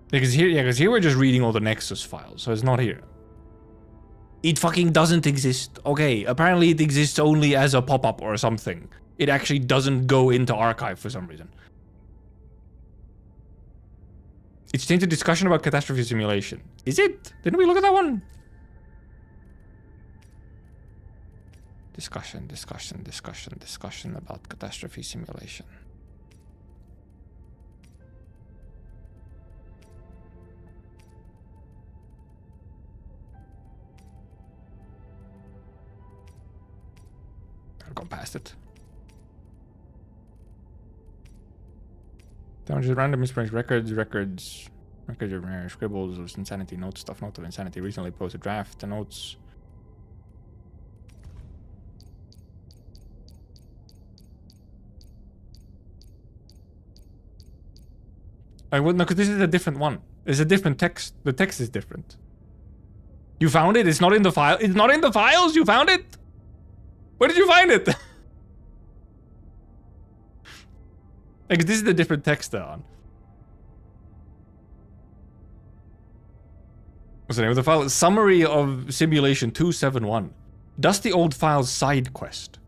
Because here we're just reading all the Nexus files, so it's not here. It fucking doesn't exist. Okay, apparently it exists only as a pop-up or something. It actually doesn't go into archive for some reason. It's changed to discussion about catastrophe simulation. Is it? Didn't we look at that one? Discussion about catastrophe simulation. I've gone past it. Damages random misprint records of scribbles of insanity notes, stuff note of insanity, recently posted draft notes. I would no, because this is a different one. It's a different text. The text is different. You found it? It's not in the file. It's not in the files? You found it? Where did you find it? Like, this is the different text they're on. What's the name of the file? Summary of Simulation 271. Dusty old files side quest.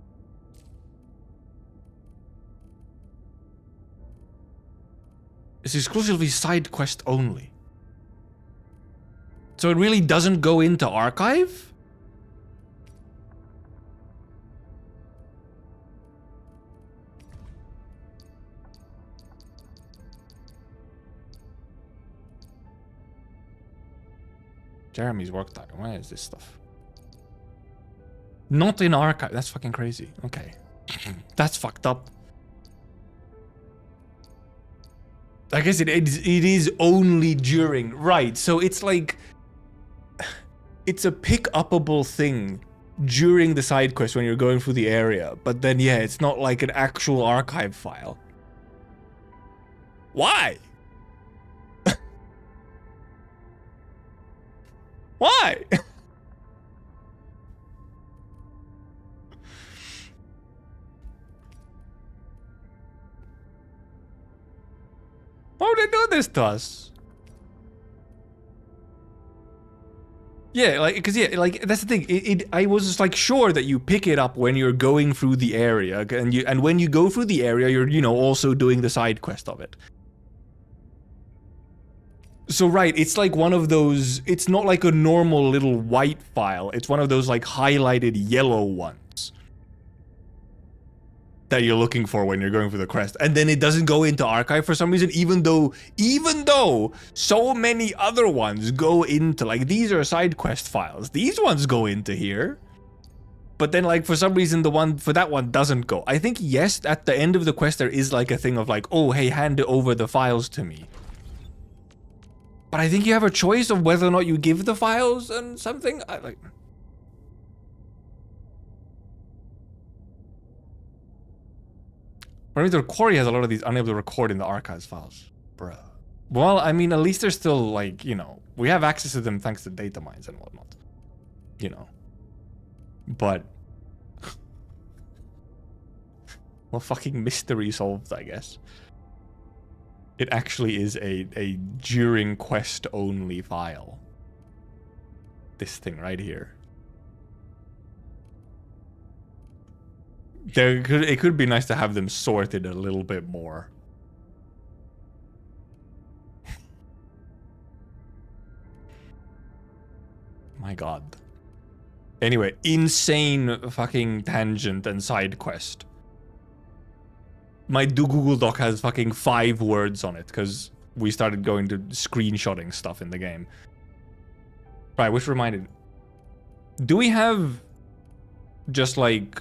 It's exclusively side quest only. So it really doesn't go into archive? Jeremy's work time. Where is this stuff? Not in archive. That's fucking crazy. Okay. That's fucked up. I guess it is only during. Right. So it's like... It's a pick-upable thing during the side quest when you're going through the area. But then, yeah, it's not like an actual archive file. Why? Why? Why would they do this to us? Yeah, like, because yeah, like that's the thing. I was just like sure that you pick it up when you're going through the area, and when you go through the area, you're also doing the side quest of it. So right, it's like one of those, it's not like a normal little white file, it's one of those like highlighted yellow ones that you're looking for when you're going for the quest. And then it doesn't go into archive for some reason, even though so many other ones go into, like, these are side quest files. These ones go into here. But then, like, for some reason, the one for that one doesn't go. I think, yes, at the end of the quest, there is like a thing of like, oh, hey, hand over the files to me. But I think you have a choice of whether or not you give the files and something. I mean, the quarry has a lot of these unable to record in the archives files. Bruh. Well, I mean, at least they're still, like, we have access to them thanks to data mines and whatnot. But... well, fucking mystery solved, I guess. It actually is a during quest only file. This thing right here. It could be nice to have them sorted a little bit more. My god. Anyway, insane fucking tangent and side quest. My Google Doc has fucking 5 words on it because we started going to screenshotting stuff in the game. Right, which reminded... do we have just like...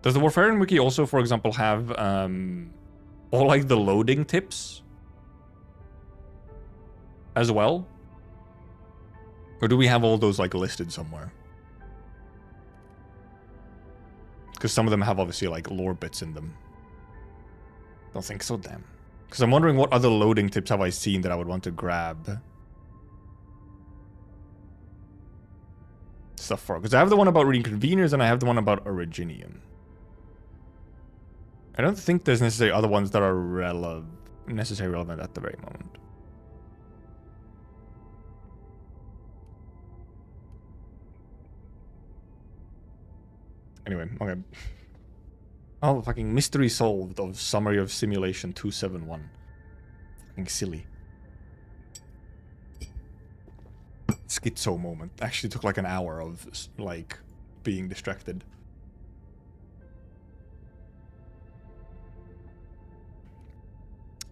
does the Warfarin wiki also, for example, have all like the loading tips as well? Or do we have all those like listed somewhere? Because some of them have obviously like lore bits in them. Don't think so, damn. Because I'm wondering what other loading tips have I seen that I would want to grab. Stuff for, because I have the one about reconveners and I have the one about Originium. I don't think there's necessarily other ones that are necessarily relevant at the very moment. Anyway, okay. Oh, fucking mystery solved of summary of simulation 271. Fucking silly. Schizo moment. Actually took like an hour of like being distracted.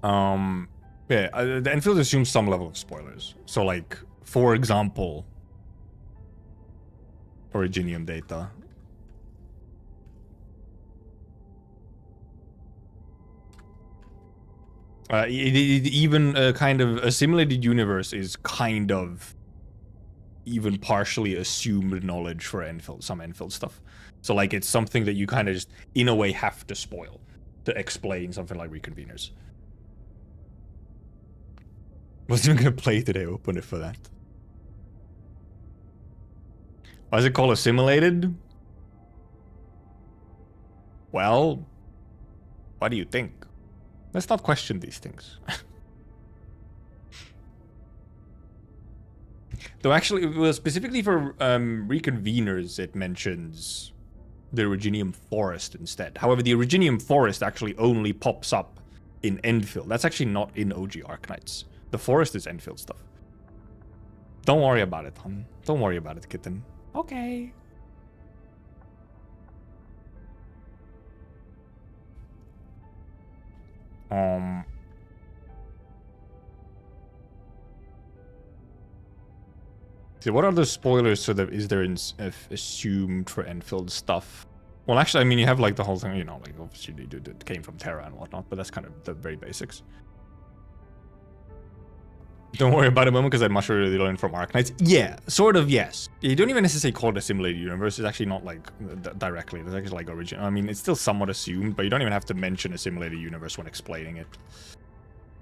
Yeah, the Endfield assumes some level of spoilers. So like, for example, Originium data. Even kind of a simulated universe is kind of even partially assumed knowledge for Endfield, some Endfield stuff. So like it's something that you kind of just in a way have to spoil to explain something like reconveners. Wasn't even gonna play today, open it for that. Why is it called assimilated? Well, what do you think? Let's not question these things. Though actually, well, specifically for reconveners, it mentions the Originium Forest instead. However, the Originium Forest actually only pops up in Endfield. That's actually not in OG Arknights. The forest is Endfield stuff. Don't worry about it, hon. Don't worry about it, kitten. Okay. So what other spoilers so that is there in assumed for Endfield stuff? Well, actually, I mean, you have like the whole thing, you know, like obviously it came from Terra and whatnot, but that's kind of the very basics. Don't worry about it, moment, because I'd much rather learn from Arknights. Yeah, sort of, yes. You don't even necessarily call it a simulated universe. It's actually not like directly. It's actually like original. I mean, it's still somewhat assumed, but you don't even have to mention a simulated universe when explaining it.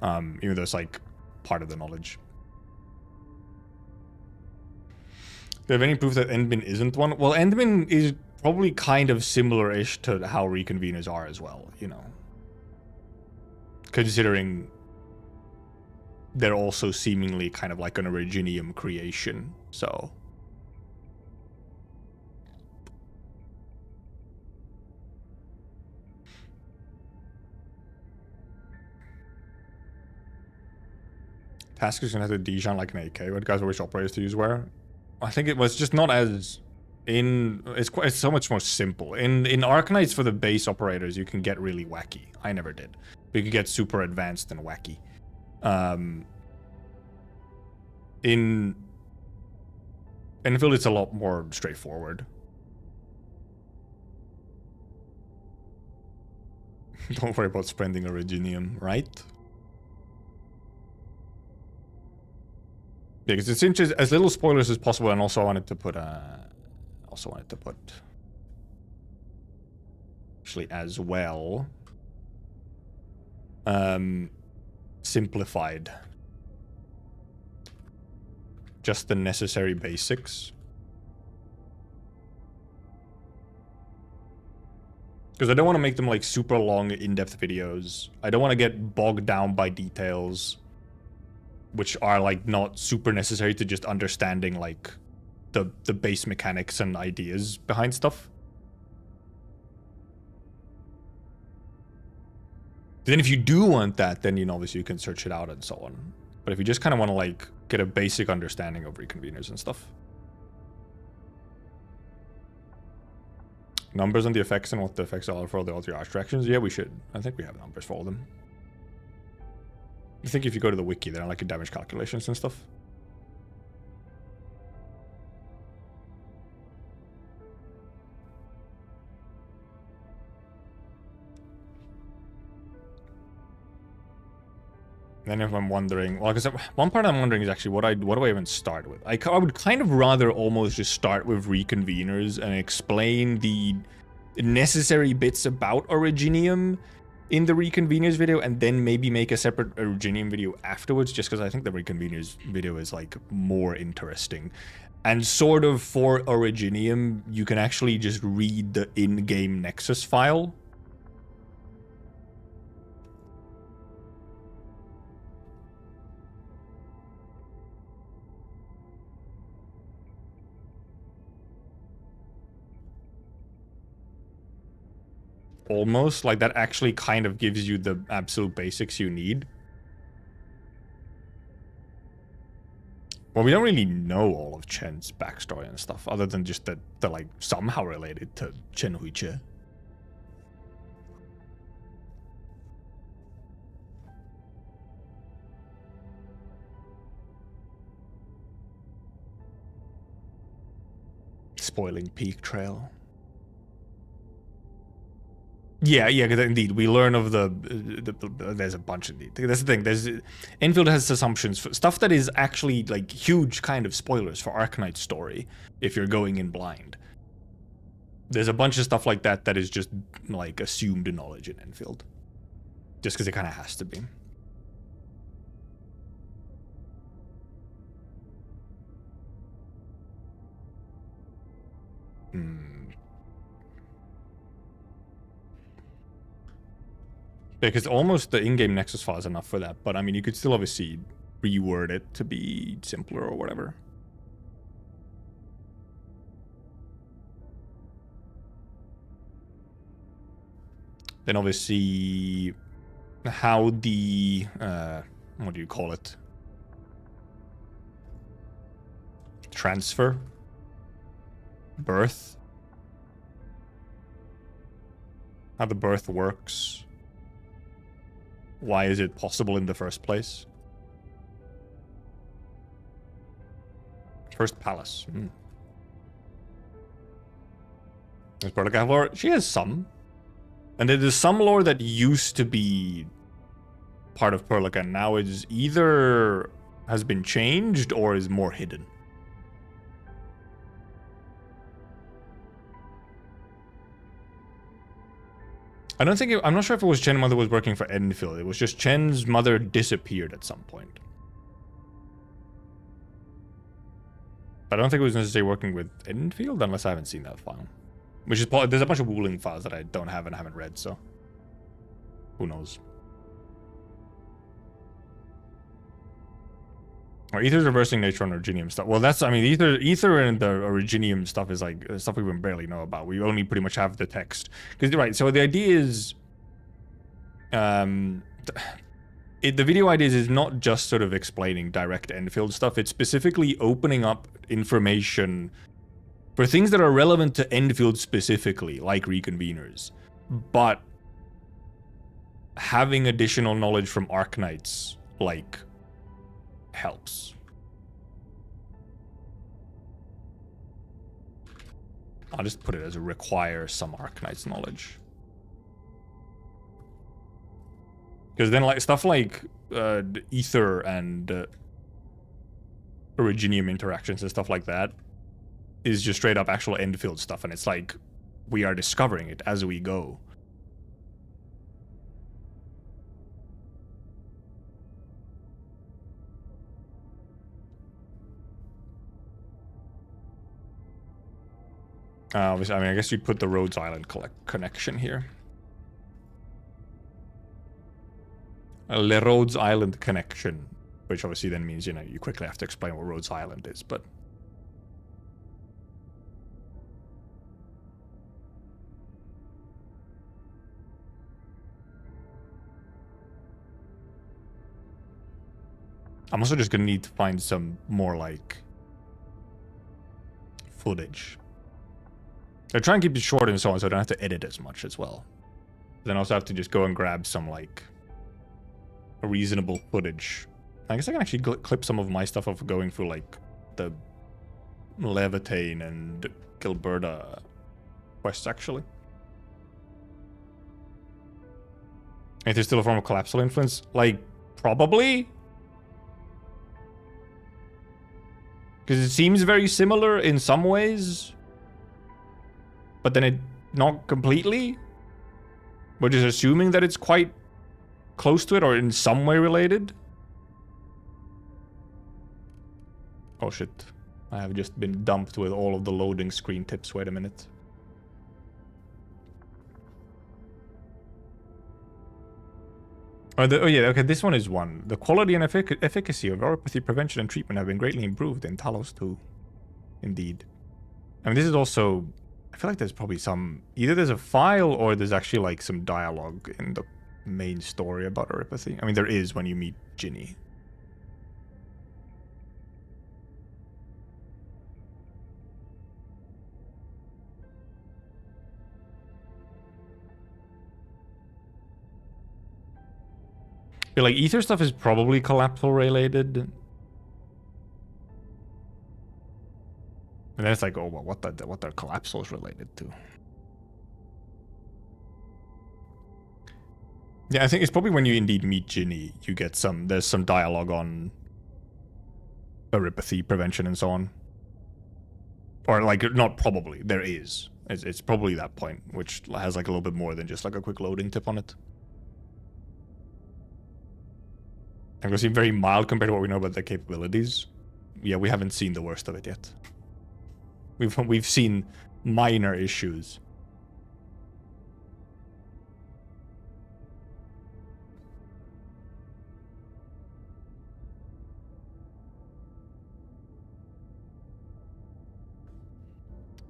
Even though it's like part of the knowledge. Do you have any proof that Endmin isn't one? Well, Endmin is probably kind of similar-ish to how reconveners are as well, you know. Considering they're also seemingly kind of like an Originium creation, so. Task is gonna have to Dijon like an AK. What guys wish operators to use where? I think it was just not as in. It's so much more simple. In Arknights for the base operators, you can get really wacky. I never did. But you can get super advanced and wacky. In Endfield, it's a lot more straightforward. Don't worry about spending Originium, right? Yeah, because it's interesting, as little spoilers as possible, and also I wanted to put actually as well simplified. Just the necessary basics. Because I don't want to make them like super long, in-depth videos. I don't want to get bogged down by details, which are like not super necessary to just understanding like the base mechanics and ideas behind stuff. Then if you do want that, then you know, obviously you can search it out and so on. But if you just kind of want to like get a basic understanding of reconveners and stuff. Numbers on the effects and what the effects are for all the interactions. Yeah, we should. I think we have numbers for all of them. I think if you go to the wiki, there are like damage calculations and stuff. Then if I'm wondering, well, because one part I'm wondering is actually what do I even start with? I would kind of rather almost just start with reconveners and explain the necessary bits about Originium, in the Reconveners video and then maybe make a separate Originium video afterwards, just because I think the Reconveners video is like more interesting. And sort of for Originium, you can actually just read the in-game Nexus file. Almost, like that actually kind of gives you the absolute basics you need. Well, we don't really know all of Chen's backstory and stuff, other than just that they're like somehow related to Chen Huiche. Spoiling Peak Trail. Yeah, because indeed we learn of there's a bunch of these. That's the thing. Endfield has assumptions for stuff that is actually like huge kind of spoilers for Arknights' story if you're going in blind. There's a bunch of stuff like that that is just like assumed knowledge in Endfield, just because it kind of has to be. Because almost the in-game Nexus file is enough for that, but I mean, you could still obviously reword it to be simpler or whatever. Then obviously, how the, what do you call it? Transfer? Birth? How the birth works. Why is it possible in the first place? First palace. Does Perlica have lore? She has some. And there's some lore that used to be part of Perlica, and now is either has been changed or is more hidden. I'm not sure if it was Chen's mother was working for Endfield. It was just Chen's mother disappeared at some point. But I don't think it was necessarily working with Endfield, unless I haven't seen that file. Which is probably, there's a bunch of Wuling files that I don't have and haven't read, so who knows. Or Ether's reversing nature on Originium stuff. Well, that's, I mean, Ether and the Originium stuff is like stuff we barely know about. We only pretty much have the text. Because, right, so the idea is, the video ideas is not just sort of explaining direct Endfield stuff. It's specifically opening up information for things that are relevant to Endfield specifically, like Reconveners. But having additional knowledge from Arknights, like, helps. I'll just put it as requires some Arknights knowledge. Because then like stuff like Ether and Originium interactions and stuff like that is just straight up actual Endfield stuff, and it's like we are discovering it as we go. Obviously, I mean, I guess you'd put the Rhodes Island connection here. Le Rhodes Island connection, which obviously then means, you know, you quickly have to explain what Rhodes Island is, but... I'm also just gonna need to find some more, like, footage. I try and keep it short and so on, so I don't have to edit as much as well. Then I also have to just go and grab some, like, a reasonable footage. I guess I can actually clip some of my stuff of going through, like, the Levitain and Gilberta quests, actually. If there's still a form of collapsal influence? Like, probably? Because it seems very similar in some ways. But then it not completely. We're just assuming that it's quite close to it or in some way related. Oh shit. I have just been dumped with all of the loading screen tips. Wait a minute. Oh yeah, okay, this one is one. The quality and efficacy of neuropathy prevention and treatment have been greatly improved in Talos 2. Indeed. I mean, this is also... I feel like there's probably some... Either there's a file or there's actually like some dialogue in the main story about neuropathy. I mean, there is when you meet Ginny. I feel like ether stuff is probably collapsal related. And then it's like, oh, well, what are collapsals related to? Yeah, I think it's probably when you indeed meet Ginny, you get there's some dialogue on neuropathy prevention and so on. Or like, not probably, there is. It's probably that point, which has like a little bit more than just like a quick loading tip on it. I'm going to seem very mild compared to what we know about their capabilities. Yeah, we haven't seen the worst of it yet. We've seen minor issues.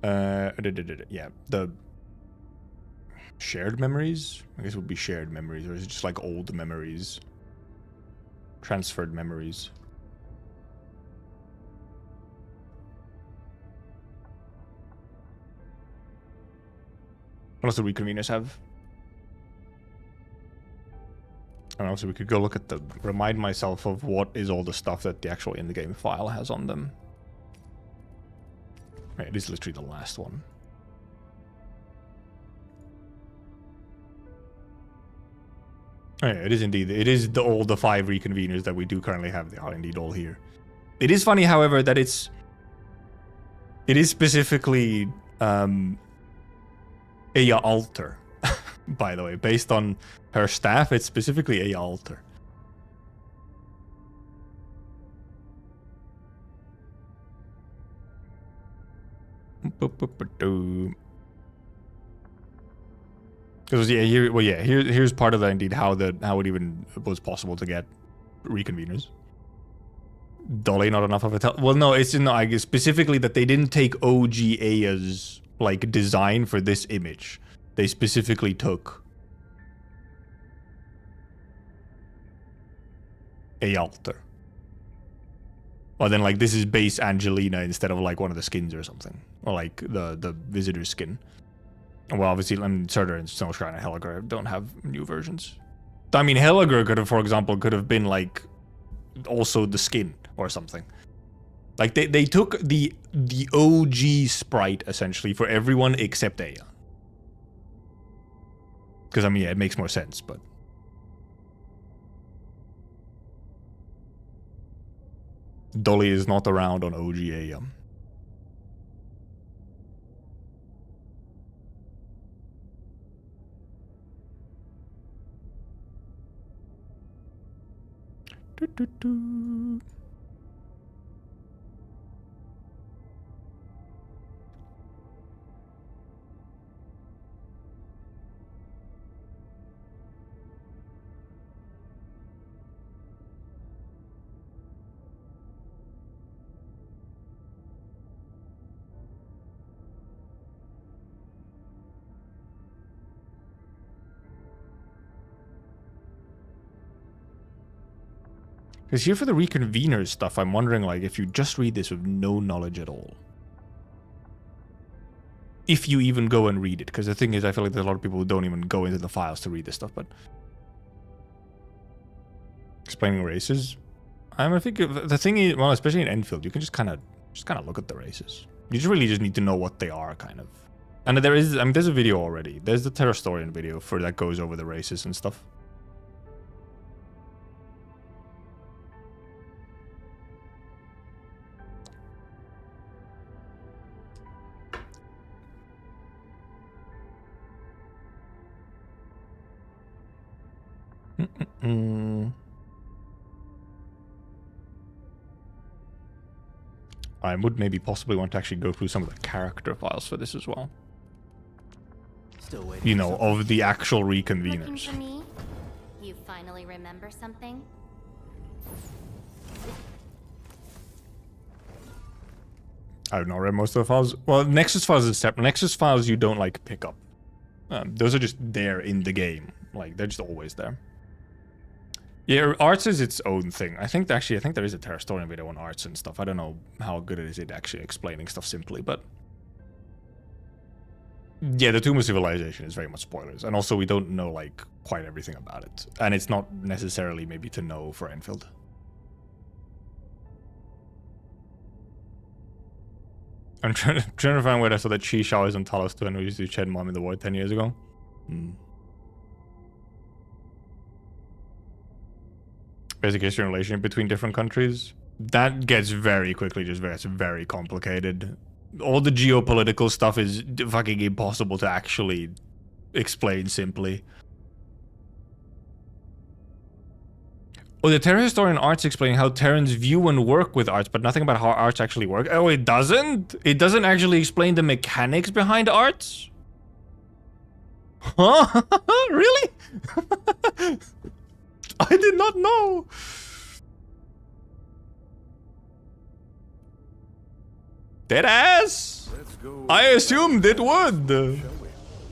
Yeah, the shared memories? I guess it would be shared memories, or is it just like old memories? Transferred memories. What else do reconveners have? And also we could go look at remind myself of what is all the stuff that the actual in-the-game file has on them. Right, it is literally the last one. Oh yeah, it is indeed. It is all the 5 reconveners that we do currently have. They are indeed all here. It is funny, however, that it is specifically Aya Alter, by the way. Based on her staff, it's specifically Aya Alter. Because here's part of that indeed how it even was possible to get reconveners. Dolly, not enough of a well, no, it's not. I guess specifically that they didn't take OG Aya's like design for this image. They specifically took Alter. Or then like this is base Angelina instead of like one of the skins or something, or like the visitor skin. Well, obviously, Surtur and Snowshrine and Helliger don't have new versions. I mean, Helliger could have, for example, been like also the skin or something. Like they took the OG sprite essentially for everyone except Aya. Because I mean, yeah, it makes more sense, but Dolly is not around on OG Aya. Because here for the reconveners stuff, I'm wondering like if you just read this with no knowledge at all. If you even go and read it. Because the thing is, I feel like there's a lot of people who don't even go into the files to read this stuff, but... Explaining races? I think the thing is, well, especially in Endfield, you can just kind of look at the races. You just really just need to know what they are, kind of. And there is, I mean, there's a video already. There's the Terrastorian video for that goes over the races and stuff. I would maybe possibly want to actually go through some of the character files for this as well. Still waiting. You know, of the actual Looking reconveners. for me? You finally remember something? I've not read most of the files. Well, Nexus files is separate. Nexus files you don't like pick up. Those are just there in the game. Like, they're just always there. Yeah, arts is its own thing. I think there is a Terrastorian video on arts and stuff. I don't know how good it is at actually explaining stuff simply, but yeah, the Tomb of Civilization is very much spoilers, and also we don't know like quite everything about it, and it's not necessarily maybe to know for Enfield. I'm trying to find where I saw that Chi showers on Talos 2 and we used to Chen Mom in the Void 10 years ago. Basic history and relationship between different countries. That gets very quickly it's very complicated. All the geopolitical stuff is fucking impossible to actually explain simply. Oh, the Terra Historian Arts explain how Terrans view and work with arts, but nothing about how arts actually work. Oh, it doesn't? It doesn't actually explain the mechanics behind arts? Huh? Really? I did not know. Deadass. I assumed it would.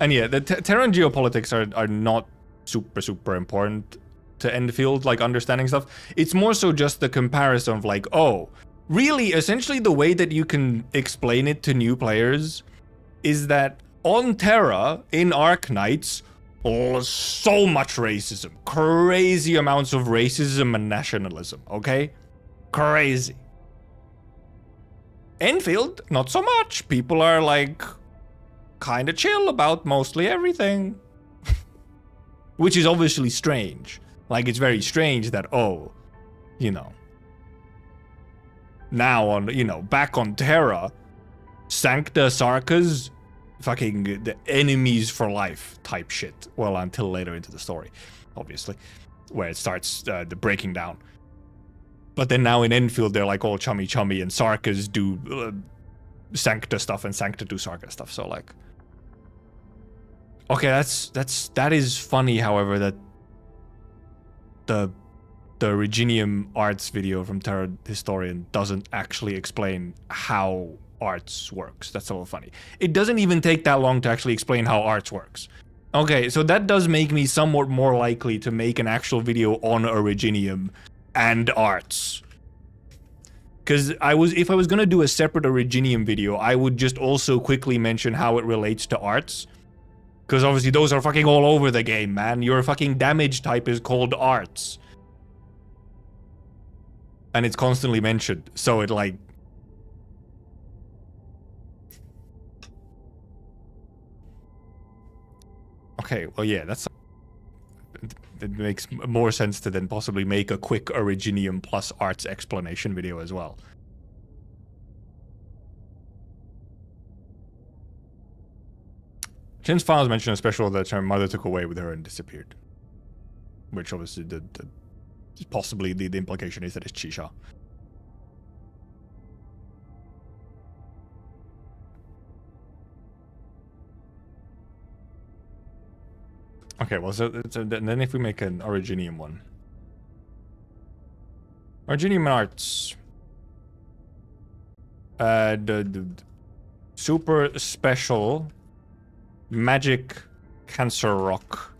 And yeah, the Terran geopolitics are not super important to Endfield, like understanding stuff. It's more so just the comparison of like, oh, really, essentially the way that you can explain it to new players is that on Terra, in Arknights, oh, so much racism. Crazy amounts of racism and nationalism, okay? Crazy. Enfield, not so much. People are like kind of chill about mostly everything. Which is obviously strange. Like, it's very strange that, oh, you know, now on, you know, back on Terra, Sancta Sarkas, fucking the enemies for life type shit. Well, until later into the story, obviously, where it starts the breaking down. But then now in Enfield, they're like all chummy, and Sarkas do Sancta stuff and Sancta do Sarka stuff. So like, okay, that is funny. However, that the Reginium arts video from Terra Historian doesn't actually explain how arts works. That's a little funny. It doesn't even take that long to actually explain how arts works. Okay, so that does make me somewhat more likely to make an actual video on Originium and arts. Because if I was gonna do a separate Originium video, I would just also quickly mention how it relates to arts. Because obviously those are fucking all over the game, man. Your fucking damage type is called arts. And it's constantly mentioned. So it like... Okay, well yeah, it makes more sense to then possibly make a quick Originium plus arts explanation video as well. Chin's files mention a special that her mother took away with her and disappeared. Which obviously possibly the implication is that it's Chisha. Okay, well, so then if we make an Originium one. Originium arts. The super special magic cancer rock.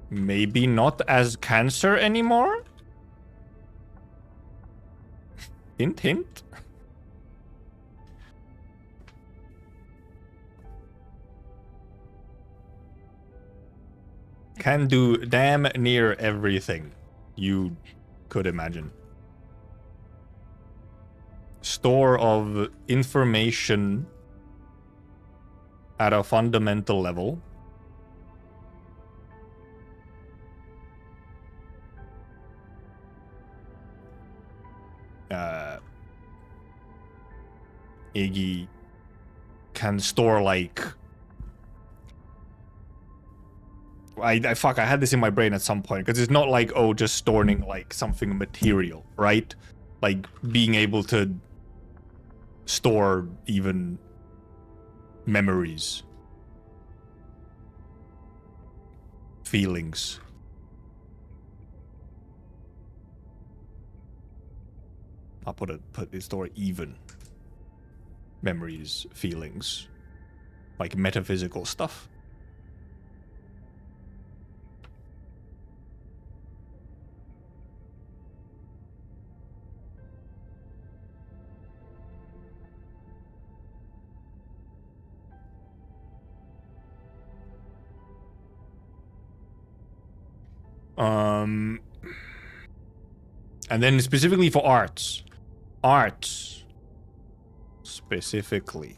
Maybe not as cancer anymore? Hint, hint. Can do damn near everything you could imagine. Store of information at a fundamental level. Iggy can store like I had this in my brain at some point, because it's not like, oh, just storing like something material, right? Like being able to store even memories, feelings. I'll put the store even memories, feelings, like metaphysical stuff. And then specifically for arts. Arts. Specifically.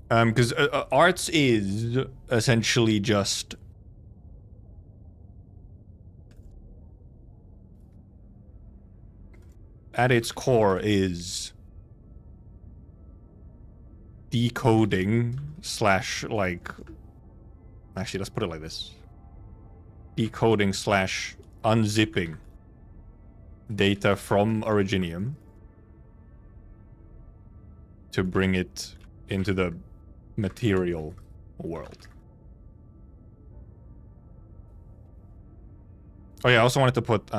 Because arts is essentially just... at its core is... decoding slash like... actually, let's put it like this. Decoding slash unzipping data from Originium to bring it into the material world. Oh yeah, I also wanted to put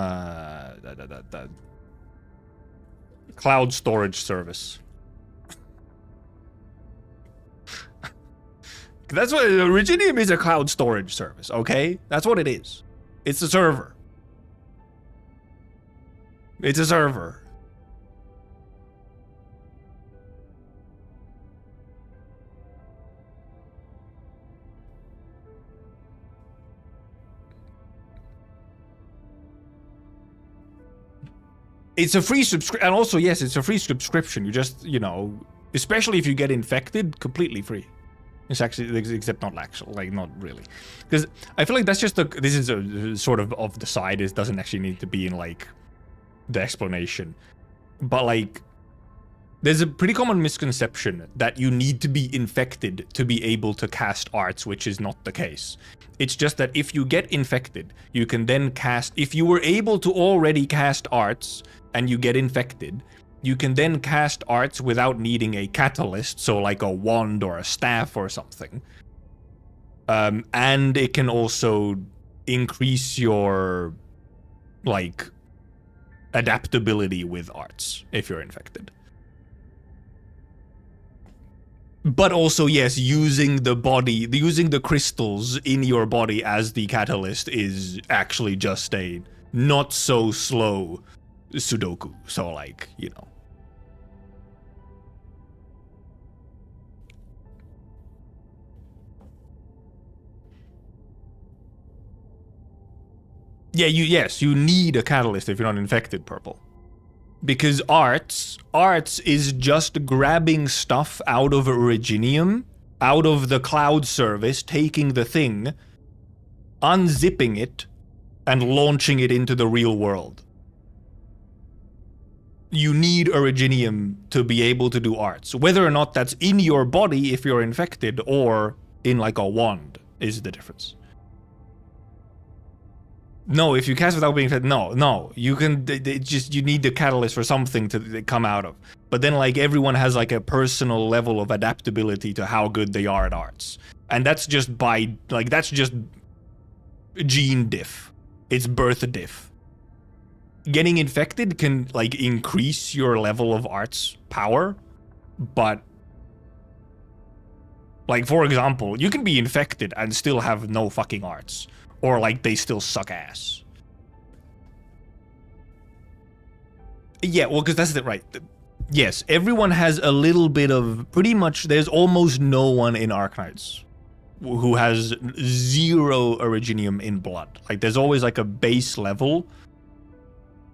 cloud storage service. That's what Originium is, a cloud storage service, okay? That's what it is. It's a server. It's a server. It's a free subscription, and also, yes, it's a free subscription. You just, you know, especially if you get infected, completely free. It's actually, except not actual, like not really, because I feel like that's just this is a sort of the side. It doesn't actually need to be in like the explanation, but like there's a pretty common misconception that you need to be infected to be able to cast arts, which is not the case. It's just that if you get infected, you can then cast. If you were able to already cast arts and you get infected, you can then cast arts without needing a catalyst, so like a wand or a staff or something. And it can also increase your, like, adaptability with arts if you're infected. But also, yes, using the crystals in your body as the catalyst is actually just a not so slow Sudoku. So, like, you know. Yeah, you need a catalyst if you're not infected, Purple. Because arts is just grabbing stuff out of Originium, out of the cloud service, taking the thing, unzipping it, and launching it into the real world. You need Originium to be able to do arts. Whether or not that's in your body if you're infected, or in like a wand, is the difference. No, if you cast without being infected, no. You can, you need the catalyst for something to come out of. But then, like, everyone has, like, a personal level of adaptability to how good they are at arts. And that's just that's just gene diff. It's birth diff. Getting infected can, like, increase your level of arts power, but, like, for example, you can be infected and still have no fucking arts. Or, like, they still suck ass. Yeah, well, because that's it, right. Yes, everyone has a little bit of... Pretty much, there's almost no one in Arknights who has 0 Originium in blood. Like, there's always, like, a base level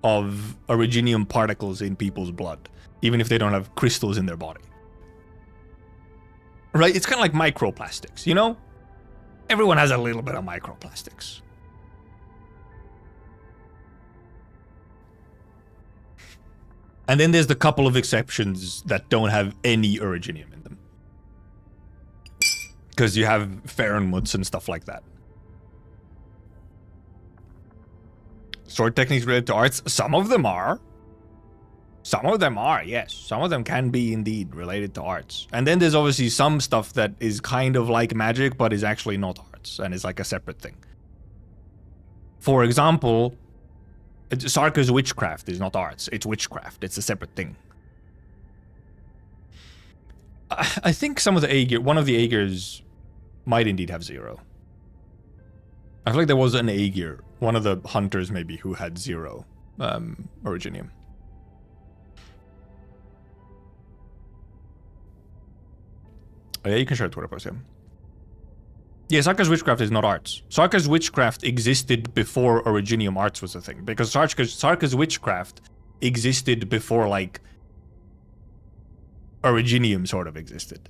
of Originium particles in people's blood. Even if they don't have crystals in their body. Right? It's kind of like microplastics, you know? Everyone has a little bit of microplastics. And then there's the couple of exceptions that don't have any Originium in them. Because you have Farenmuts and stuff like that. Sword techniques related to arts? Some of them are. Some of them are, yes. Some of them can be indeed related to arts. And then there's obviously some stuff that is kind of like magic, but is actually not arts, and is like a separate thing. For example, Sarka's witchcraft is not arts, it's witchcraft, it's a separate thing. I think some of the Aegir, one of the Aegirs might indeed have 0. I feel like there was an Aegir, one of the hunters maybe, who had 0 Originium. Oh, yeah, you can share a Twitter post, yeah. Yeah, Sarka's witchcraft is not arts. Sarka's witchcraft existed before Originium arts was a thing, because Sarka's witchcraft existed before, like, Originium sort of existed.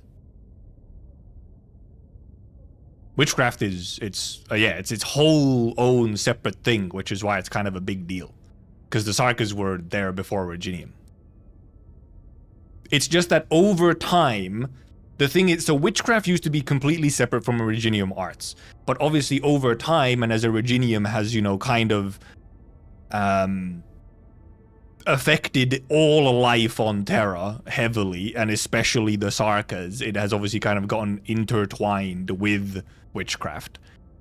Witchcraft is, it's its whole own separate thing, which is why it's kind of a big deal. Because the Sarkas were there before Originium. It's just that over time, the thing is, so witchcraft used to be completely separate from Originium arts. But obviously over time, and as Originium has, you know, kind of affected all life on Terra heavily, and especially the Sarkas, it has obviously kind of gotten intertwined with witchcraft.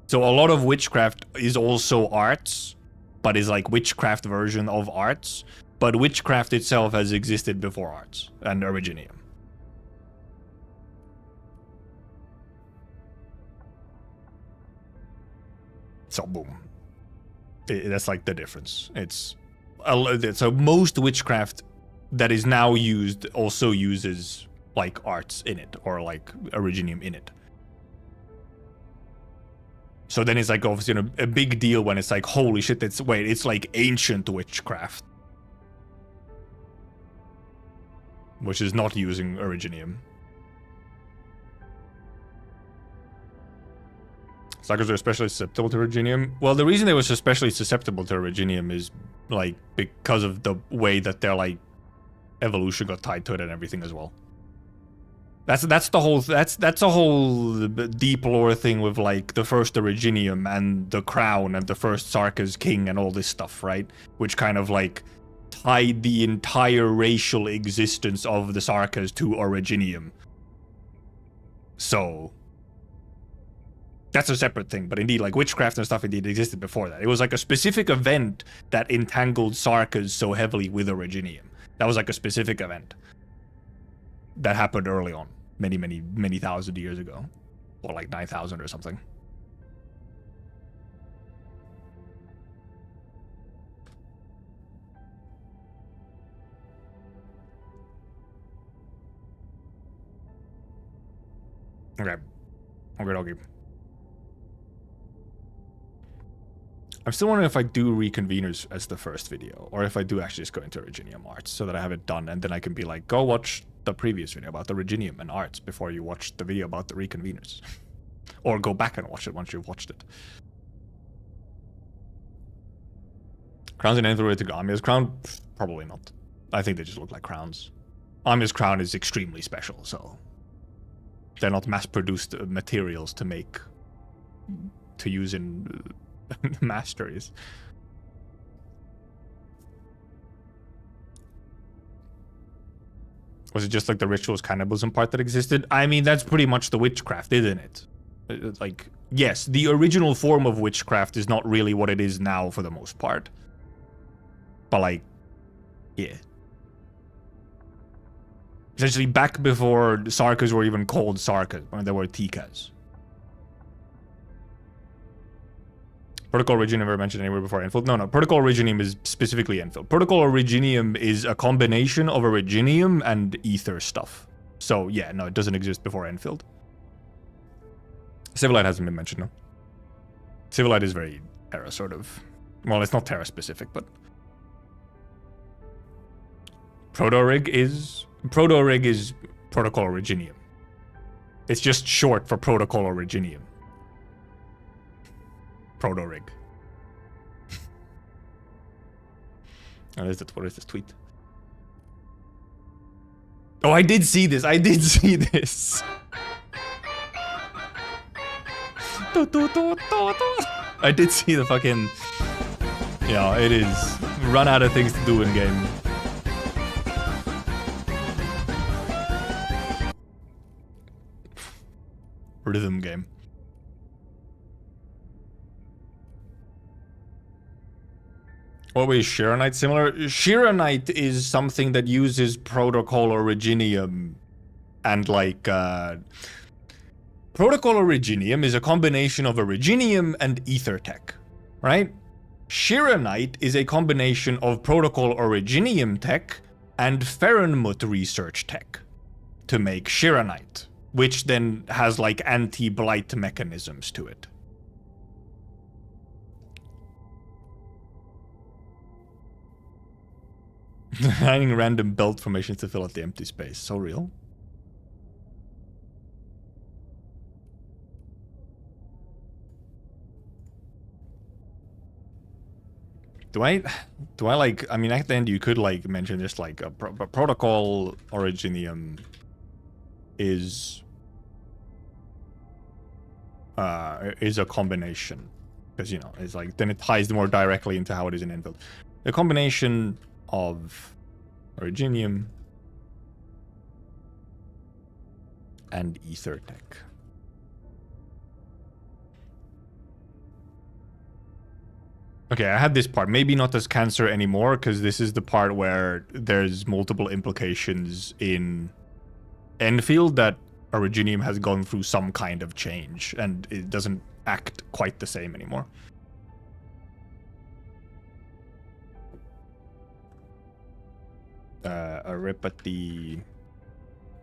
So a lot of witchcraft is also arts, but is like witchcraft version of arts. But witchcraft itself has existed before arts and Originium. So boom. That's like the difference. So most witchcraft that is now used also uses like arts in it, or like Originium in it. So then it's like obviously a big deal when it's like, holy shit, it's like ancient witchcraft. Which is not using Originium. Sarkas are especially susceptible to Originium. Well, the reason they were especially susceptible to Originium is like because of the way that their like evolution got tied to it and everything as well. That's a whole deep lore thing with like the first Originium and the crown and the first Sarka's king and all this stuff, right? Which kind of like tied the entire racial existence of the Sarkas to Originium. So that's a separate thing, but indeed, like, witchcraft and stuff indeed existed before that. It was like a specific event that entangled Sarkas so heavily with Originium. That was like a specific event that happened early on, many thousand years ago. Or like 9,000 or something. Okay. Okay. I'm still wondering if I do Reconveners as the first video, or if I do actually just go into Originium Arts, so that I have it done, and then I can be like, go watch the previous video about the Originium and Arts before you watch the video about the Reconveners. Or go back and watch it once you've watched it. Crowns in Endfield related to Amia's crown? Probably not. I think they just look like crowns. Amia's crown is extremely special, so they're not mass-produced materials to make, to use in masteries. Was it just like the rituals cannibalism part that existed? I mean, that's pretty much the witchcraft, isn't it? Like, yes, the original form of witchcraft is not really what it is now for the most part. But like, yeah. Essentially back before Sarkas were even called Sarkas, when they were Tikas. Protocol Originium never mentioned anywhere before Endfield. No, Protocol Originium is specifically Endfield. Protocol Originium is a combination of Originium and Ether stuff. So yeah, no, it doesn't exist before Endfield. Civilite hasn't been mentioned, no. Civilite is very Terra sort of. Well, it's not Terra specific, but Proto-Rig is Protocol Originium. It's just short for Protocol Originium. Proto-Rig. What is this tweet? Oh, I did see this. I did see the fucking... Yeah, it is. Run out of things to do in game. Rhythm game. What was Shiranite similar? Shiranite is something that uses Protocol Originium and like Protocol Originium is a combination of Originium and Ethertech, right? Shiranite is a combination of Protocol Originium tech and Fahrenmut research tech to make Shiranite, which then has like anti-blight mechanisms to it. Finding random belt formations to fill out the empty space. So real. Do I like, I mean, at the end you could like mention just like a Protocol Originium is a combination, because, you know, it's like, then it ties more directly into how it is in Endfield. A combination of Originium and Ethertech. Okay, I had this part. Maybe not as cancer anymore, because this is the part where there's multiple implications in Endfield that Originium has gone through some kind of change, and it doesn't act quite the same anymore. A rip at the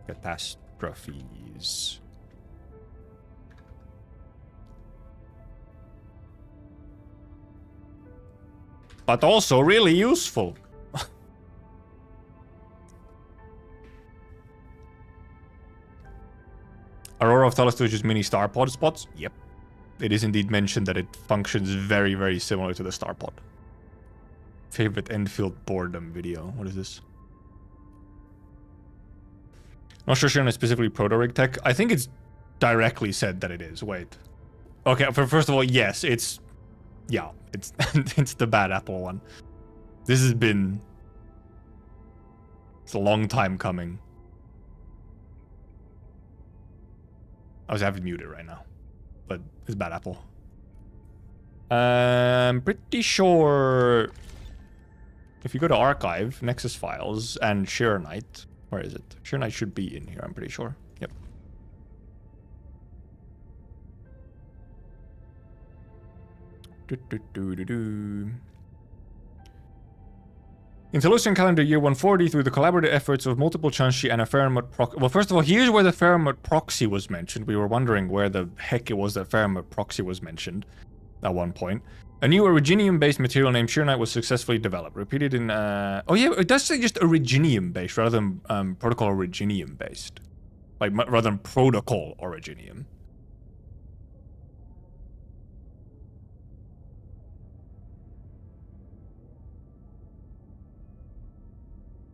catastrophes. But also really useful. Aurora of Thales is just mini star pod spots? Yep. It is indeed mentioned that it functions very, very similar to the star pod. Favorite Endfield boredom video. What is this? Not sure Sharon is specifically proto-rig tech. I think it's directly said that it is. Wait. Okay, first of all, yes, it's... Yeah, it's it's the bad apple one. This has been... It's a long time coming. I was having muted right now, but it's bad apple. I'm pretty sure if you go to Archive, Nexus Files, and Shiranite, where is it? Shiranite should be in here, I'm pretty sure. Yep. In Telosian calendar year 140, through the collaborative efforts of multiple Chunshi and a Fahrenmut proxy... Well, first of all, here's where the Fahrenmut proxy was mentioned. We were wondering where the heck it was that Fahrenmut proxy was mentioned at one point. A new Originium-based material named Shiranite was successfully developed. Repeated in... Oh yeah, it does say just Originium-based rather than Protocol Originium-based. Like, rather than Protocol Originium.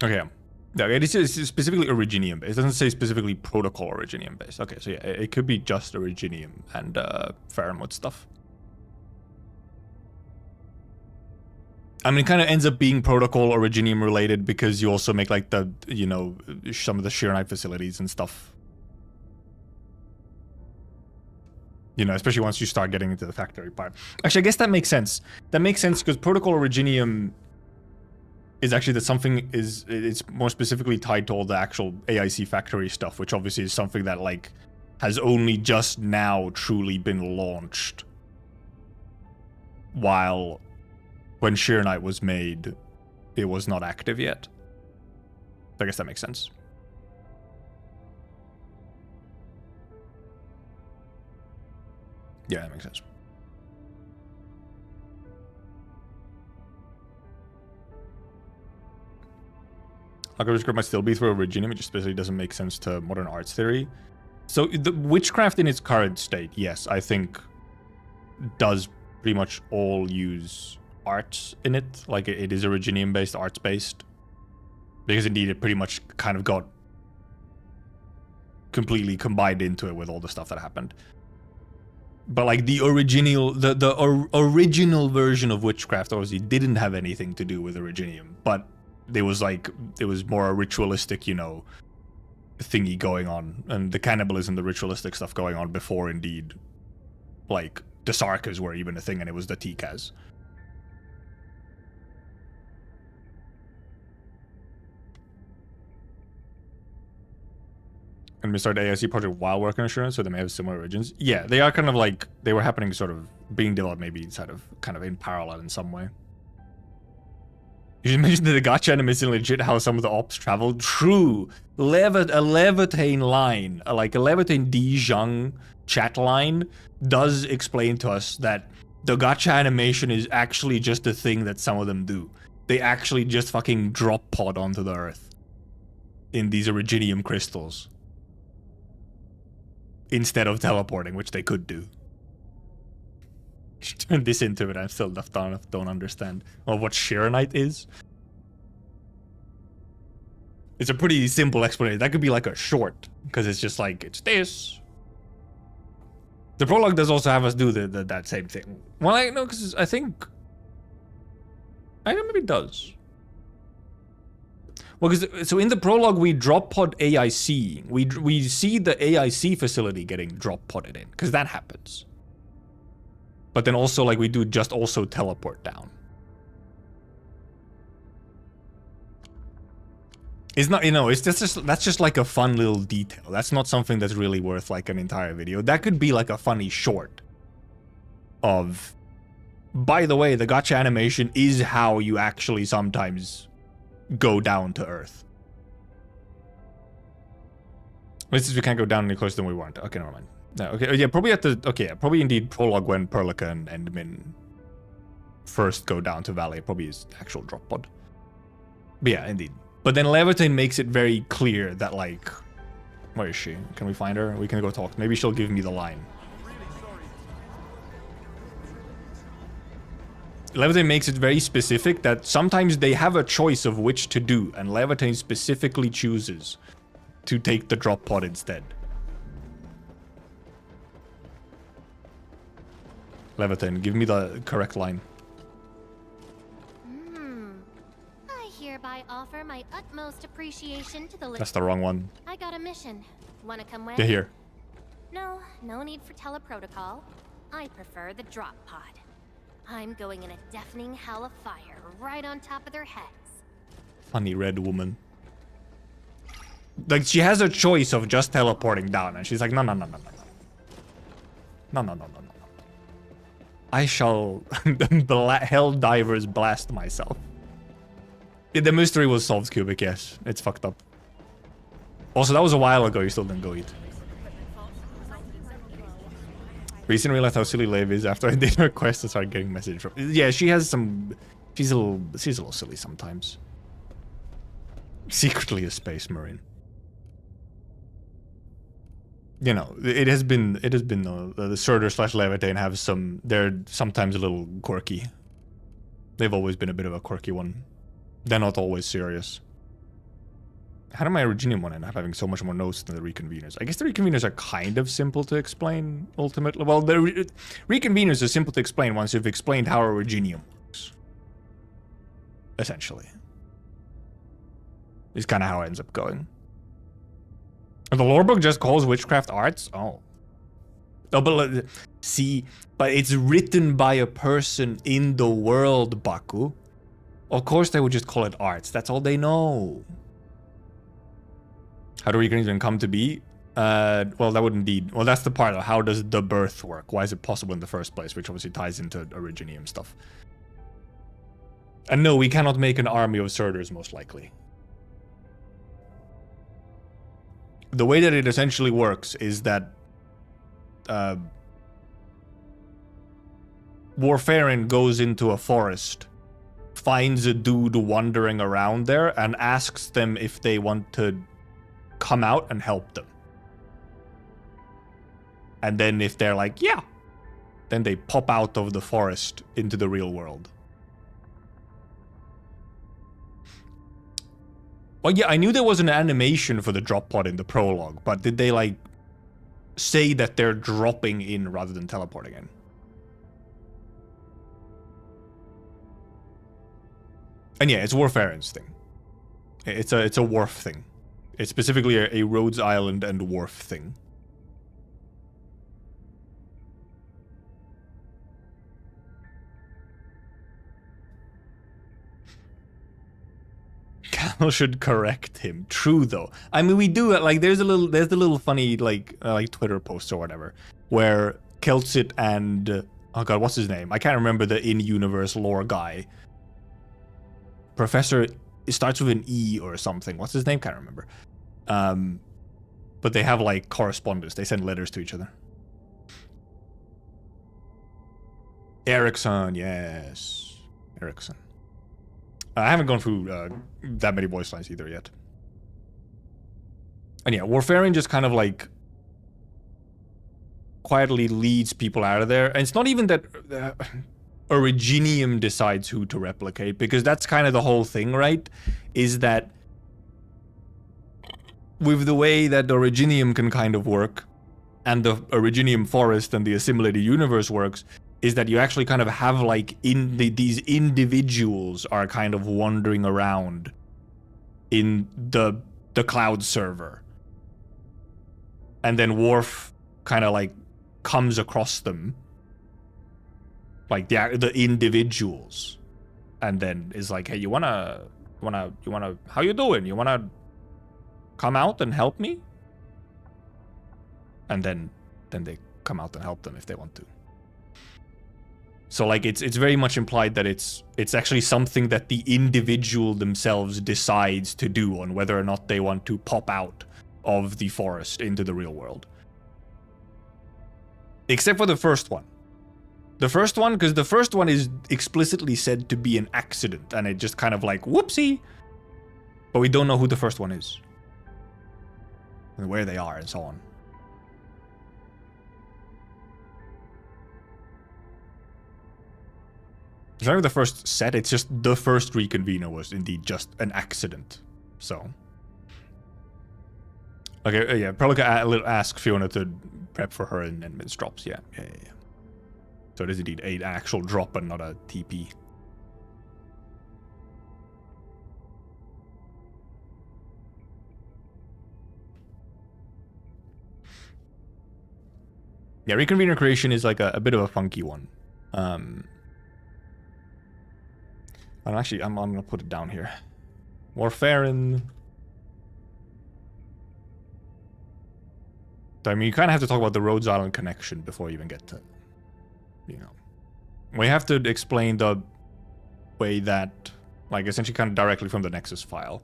Okay, yeah, it is specifically Originium based. It doesn't say specifically Protocol Originium based. Okay, so yeah, it could be just Originium and Fahrenmut stuff. I mean, it kind of ends up being Protocol Originium related because you also make like the, you know, some of the Shiranite facilities and stuff. You know, especially once you start getting into the factory part. Actually, I guess that makes sense. That makes sense because Protocol Originium is actually that something is, it's more specifically tied to all the actual AIC factory stuff, which obviously is something that like has only just now truly been launched. While when Shiranite was made, it was not active yet. I guess that makes sense. Yeah, that makes sense. Algorithm script might still be through Originium, it just basically doesn't make sense to modern arts theory. So the witchcraft in its current state, yes, I think does pretty much all use arts in it. Like it is Originium based, arts based. Because indeed it pretty much kind of got completely combined into it with all the stuff that happened. But like the original version of witchcraft obviously didn't have anything to do with Originium, but it was more a ritualistic, you know, thingy going on, and the cannibalism, the ritualistic stuff going on before indeed, like the Sarkas were even a thing, and it was the Tikas. And we started AIC project while working on Assurance, so they may have similar origins. Yeah, they are kind of like, they were happening sort of, being developed maybe kind of in parallel in some way. You should mention that the gacha anime is legit how some of the ops travel. True. A Levitane line, like a Levitane Dijang chat line, does explain to us that the gacha animation is actually just a thing that some of them do. They actually just fucking drop pod onto the earth in these Originium crystals, instead of teleporting, which they could do. Turn this into it, I still don't understand. Well, what Shiranite is? It's a pretty simple explanation. That could be like a short, because it's just like, it's this. The prologue does also have us do that same thing. Well, I know, because I think... I know maybe it does. Well, because so in the prologue we drop pod AIC. We see the AIC facility getting drop podded in, because that happens. But then also like we do just also teleport down. It's not, you know, it's just that's just like a fun little detail. That's not something that's really worth like an entire video. That could be like a funny short of, by the way, the gacha animation is how you actually sometimes go down to Earth. This is, we can't go down any closer than we want. Okay, never mind. No, okay, yeah, probably at the, okay, yeah, probably indeed prologue when Perlica and Endmin first go down to Valley, probably is actual drop pod. But yeah, indeed. But then Levitane makes it very clear that, like, where is she? Can we find her? We can go talk. Maybe she'll give me the line. Levitane makes it very specific that sometimes they have a choice of which to do, and Levitane specifically chooses to take the drop pod instead. Levitane, give me the correct line. I hereby offer my utmost appreciation to the... That's the wrong one. I got a mission. Wanna come with? Get here. No need for teleprotocol. I prefer the drop pod. I'm going in a deafening hell of fire right on top of their heads. Funny red woman. Like, she has a choice of just teleporting down, and she's like, no. No. I shall hell divers blast myself. The mystery was solved, Cubic, yes. It's fucked up. Also, that was a while ago, you still didn't go eat. Recently realized how silly Lev is after I did her quest and started getting messages from... Yeah, she has some... She's a little silly sometimes. Secretly a space marine. You know, it has been the Surtur / Levitane have some... They're sometimes a little quirky. They've always been a bit of a quirky one. They're not always serious. How did my Originium one end up having so much more notes than the Reconveners? I guess the Reconveners are kind of simple to explain, ultimately. Well, the Reconveners are simple to explain once you've explained how Originium works. Essentially. Is kind of how it ends up going. And the lore book just calls witchcraft arts? Oh. Oh, but see, but it's written by a person in the world, Baku. Of course they would just call it arts. That's all they know. How do Reconveners even come to be? Well, that would indeed... Well, that's the part of how does the birth work? Why is it possible in the first place? Which obviously ties into Originium stuff. And no, we cannot make an army of Surturs, most likely. The way that it essentially works is that... Warfarin goes into a forest, finds a dude wandering around there, and asks them if they want to come out and help them. And then if they're like, yeah, then they pop out of the forest into the real world. Well, yeah, I knew there was an animation for the drop pod in the prologue, but did they, like, say that they're dropping in rather than teleporting in. And yeah, it's Warfarin's thing. It's a Wharf thing. It's specifically a Rhodes Island and Wharf thing. Cal should correct him. True though. I mean, we do like there's the little funny like Twitter post or whatever where Keltsit and oh god, what's his name? I can't remember the in-universe lore guy. Professor, it starts with an E or something. What's his name? Can't remember. But they have like correspondence. They send letters to each other. Erickson, yes, Erickson. I haven't gone through that many voice lines either yet. And yeah, Warfarin just kind of like quietly leads people out of there. And it's not even that Originium decides who to replicate, because that's kind of the whole thing, right? Is that with the way that Originium can kind of work, and the Originium Forest and the assimilated universe works, is that you actually kind of have like these individuals are kind of wandering around in the cloud server, and then Worf kind of like comes across them, like the individuals, and then is like, hey, you wanna how you doing? You wanna come out and help me? And then they come out and help them if they want to. So like it's very much implied that it's actually something that the individual themselves decides to do on whether or not they want to pop out of the forest into the real world. Except for the first one. The first one, because the first one is explicitly said to be an accident, and it just kind of like, whoopsie. But we don't know who the first one is. And where they are and so on. It's not even the first set, it's just the first reconvener was indeed just an accident. So. Okay, yeah, probably ask Fiona to prep for her and then Mince drops. Yeah. So it is indeed an actual drop and not a TP. Yeah, reconvener creation is like a bit of a funky one. I'm gonna put it down here. Warfarin. I mean, you kind of have to talk about the Rhodes Island connection before you even get to, you know. We have to explain the way that, like, essentially kind of directly from the Nexus file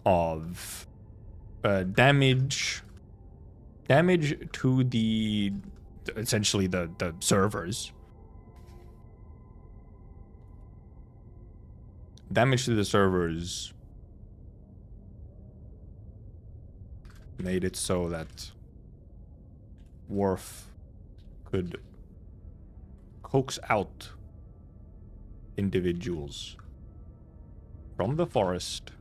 of damage to the, essentially the servers. Damage to the servers made it so that Worf could coax out individuals from the forest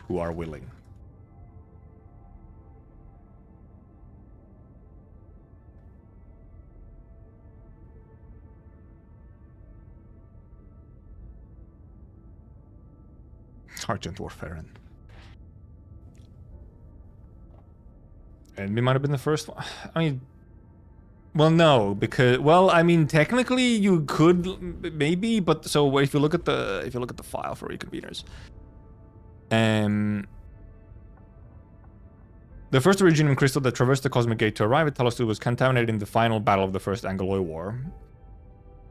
who are willing. Sergeant Warfarin. And it might have been the first one. I mean, well, no, because, well, I mean, technically you could maybe, but so if you look at the file for reconveners, the first Originium crystal that traversed the cosmic gate to arrive at Talos was contaminated in the final battle of the First Angloy War.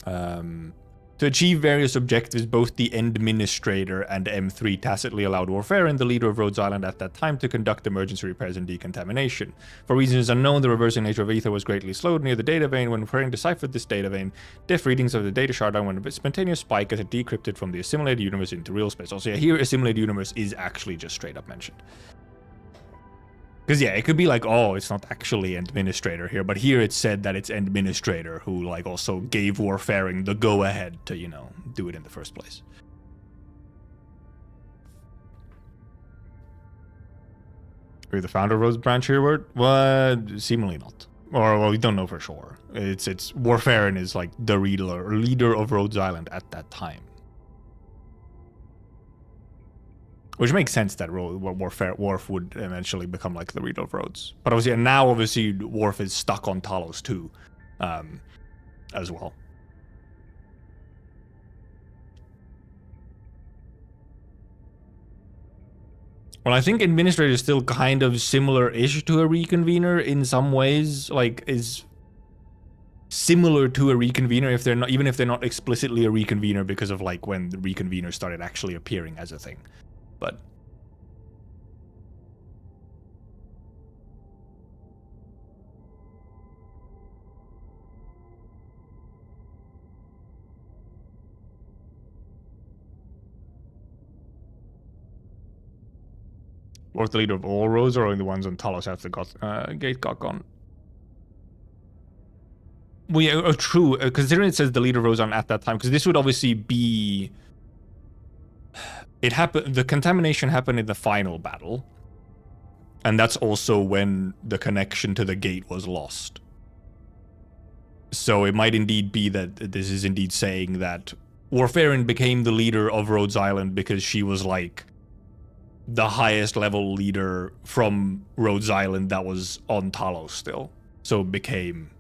To achieve various objectives, both the Administrator and M3 tacitly allowed Warfarin, the leader of Rhodes Island at that time, to conduct emergency repairs and decontamination. For reasons unknown, the reversing nature of ether was greatly slowed near the data vein. When Warfarin deciphered this data vein, def readings of the data sharddown went a spontaneous spike as it decrypted from the assimilated universe into real space. Also, yeah, here assimilated universe is actually just straight up mentioned. Because, yeah, it could be like, oh, it's not actually Administrator here, but here it's said that it's Administrator who, like, also gave Warfarin the go-ahead to, you know, do it in the first place. Maybe the founder of Rhodes branch here were? Well, seemingly not. Or, well, we don't know for sure. It's Warfarin is like the leader of Rhodes Island at that time. Which makes sense that Worf would eventually become like the leader of Rhodes. But obviously, and now obviously Worf is stuck on Talos too, as well. Well, I think Administrator is still kind of similar-ish to a Reconvener in some ways. Like, is similar to a Reconvener if they're not, even if they're not explicitly a Reconvener because of like when the Reconvener started actually appearing as a thing. But was the leader of all roads or only the ones on Talos after the gate got gone? Well, yeah, true. Considering it says the leader of Rhodes Island at that time, because this would obviously be. It happened. The contamination happened in the final battle, and that's also when the connection to the gate was lost. So it might indeed be that this is indeed saying that Warfarin became the leader of Rhodes Island because she was like the highest level leader from Rhodes Island that was on Talos still. So it became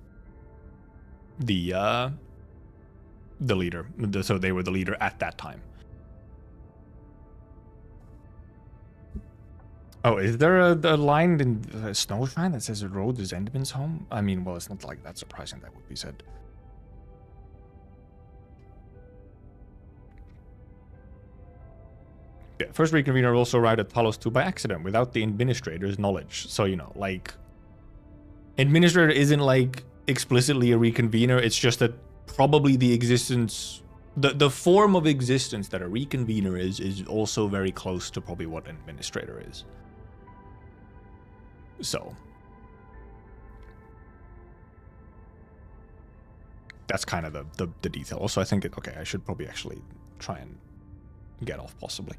the leader. So they were the leader at that time. Oh, is there a line in Snowshine that says Rhodes is Endman's home? I mean, well, it's not like that surprising that would be said. Yeah, first Reconvener also arrived at Talos 2 by accident, without the Administrator's knowledge. So, you know, like, Administrator isn't, like, explicitly a Reconvener, it's just that probably the existence... The form of existence that a Reconvener is also very close to probably what an Administrator is. So... that's kind of the detail. Also, I think, okay, I should probably actually try and get off, possibly.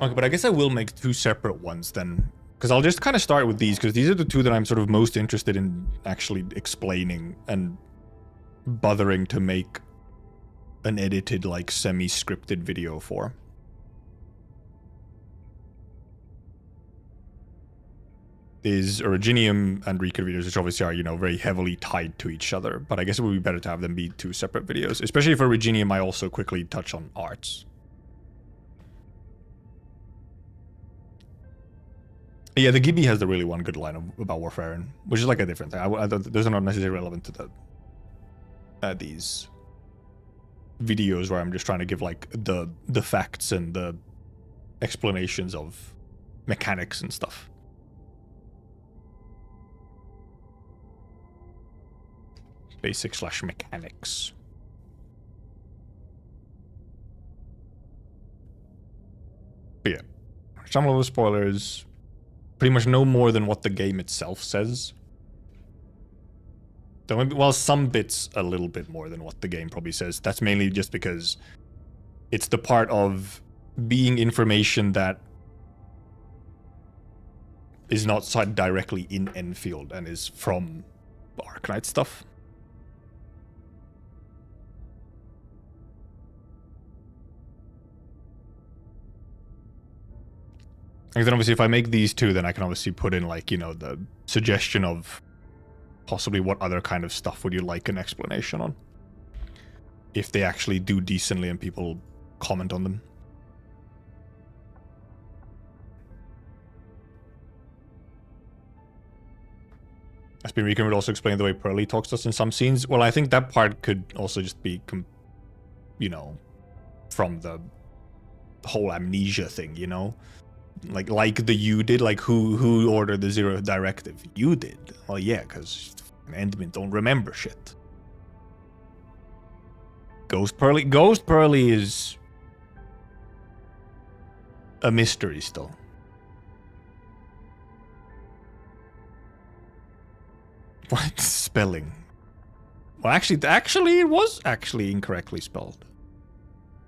Okay, but I guess I will make two separate ones then. Because I'll just kind of start with these, because these are the two that I'm sort of most interested in actually explaining and bothering to make an edited, like, semi-scripted video for. Is Originium and Reconveners, which obviously are, you know, very heavily tied to each other. But I guess it would be better to have them be two separate videos. Especially for Originium, I also quickly touch on arts. Yeah, the Gibby has the really one good line about Warfarin, which is like a different thing. Those are not necessarily relevant to these videos where I'm just trying to give like the facts and the explanations of mechanics and stuff. Basic/mechanics. But yeah, some level spoilers. Pretty much no more than what the game itself says. Well, some bits a little bit more than what the game probably says. That's mainly just because it's the part of being information that is not cited directly in Endfield and is from Arknight stuff. And then obviously if I make these two, then I can obviously put in like, you know, the suggestion of possibly what other kind of stuff would you like an explanation on. If they actually do decently and people comment on them. Reconvener would also explain the way Pearly talks to us in some scenes. Well, I think that part could also just be, you know, from the whole amnesia thing, you know? Like the you did, like who ordered the Zero Directive? You did. Well, yeah, because Endman don't remember shit. Ghost Pearly is a mystery still. What spelling? Well, actually, it was actually incorrectly spelled.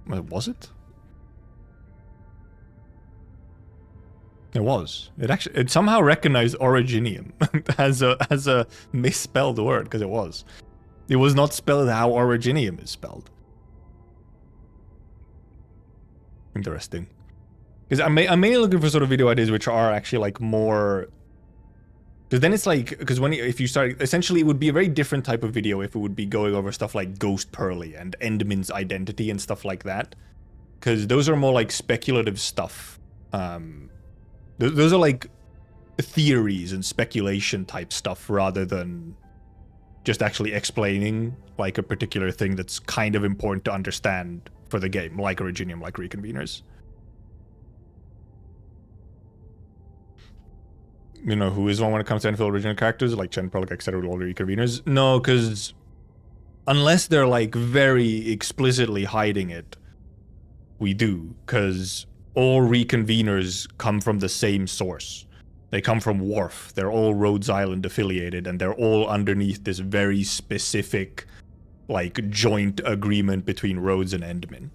Well, was it? It was. It somehow recognized originium as a misspelled word, because it was. It was not spelled how originium is spelled. Interesting. Because I'm mainly looking for sort of video ideas which are actually like more. Because then it's like, because if you start, essentially it would be a very different type of video if it would be going over stuff like Ghost Pearly and Endman's identity and stuff like that. Because those are more like speculative stuff. Those are like theories and speculation type stuff rather than just actually explaining like a particular thing that's kind of important to understand for the game, like Originium, like Reconveners. You know, who is one when it comes to Endfield original characters, like Chen, Prologue, etc., with all the Reconveners? No, because unless they're like very explicitly hiding it, we do, because all Reconveners come from the same source. They come from Wharf. They're all Rhodes Island affiliated, and they're all underneath this very specific, like, joint agreement between Rhodes and Endman.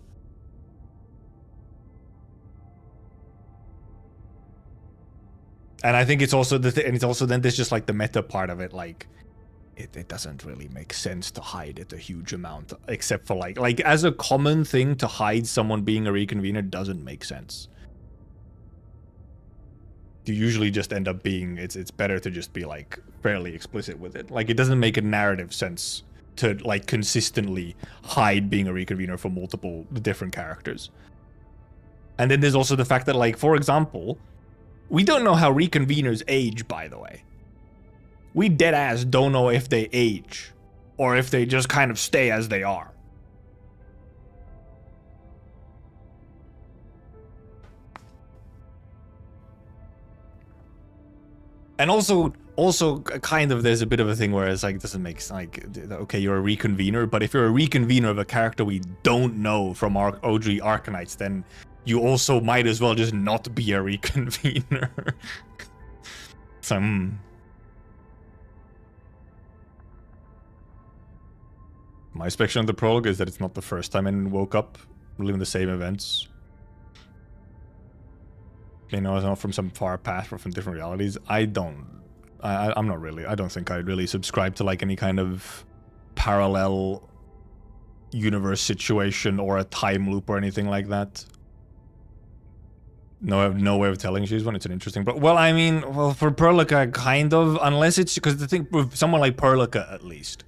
And I think it's also and it's also then there's just like the meta part of it, like it doesn't really make sense to hide it a huge amount, except for like as a common thing to hide someone being a Reconvener doesn't make sense. You usually just end up being it's better to just be like fairly explicit with it. Like it doesn't make a narrative sense to like consistently hide being a Reconvener for multiple different characters. And then there's also the fact that, like, for example, we don't know how Reconveners age, by the way. We deadass don't know if they age, or if they just kind of stay as they are. And also kind of there's a bit of a thing where it's like, doesn't make like, okay, you're a Reconvener, but if you're a Reconvener of a character we don't know from our OG Arknights, then you also might as well just not be a Reconvener. So, My speculation of the prologue is that it's not the first time anyone woke up living the same events. You know, it's not from some far past or from different realities. I'm not really. I don't think I really subscribe to like any kind of parallel universe situation or a time loop or anything like that. No, I have no way of telling she's one. It's an interesting, but well, I mean, well, for Perlica, kind of, unless it's because the thing with someone like Perlica, at least,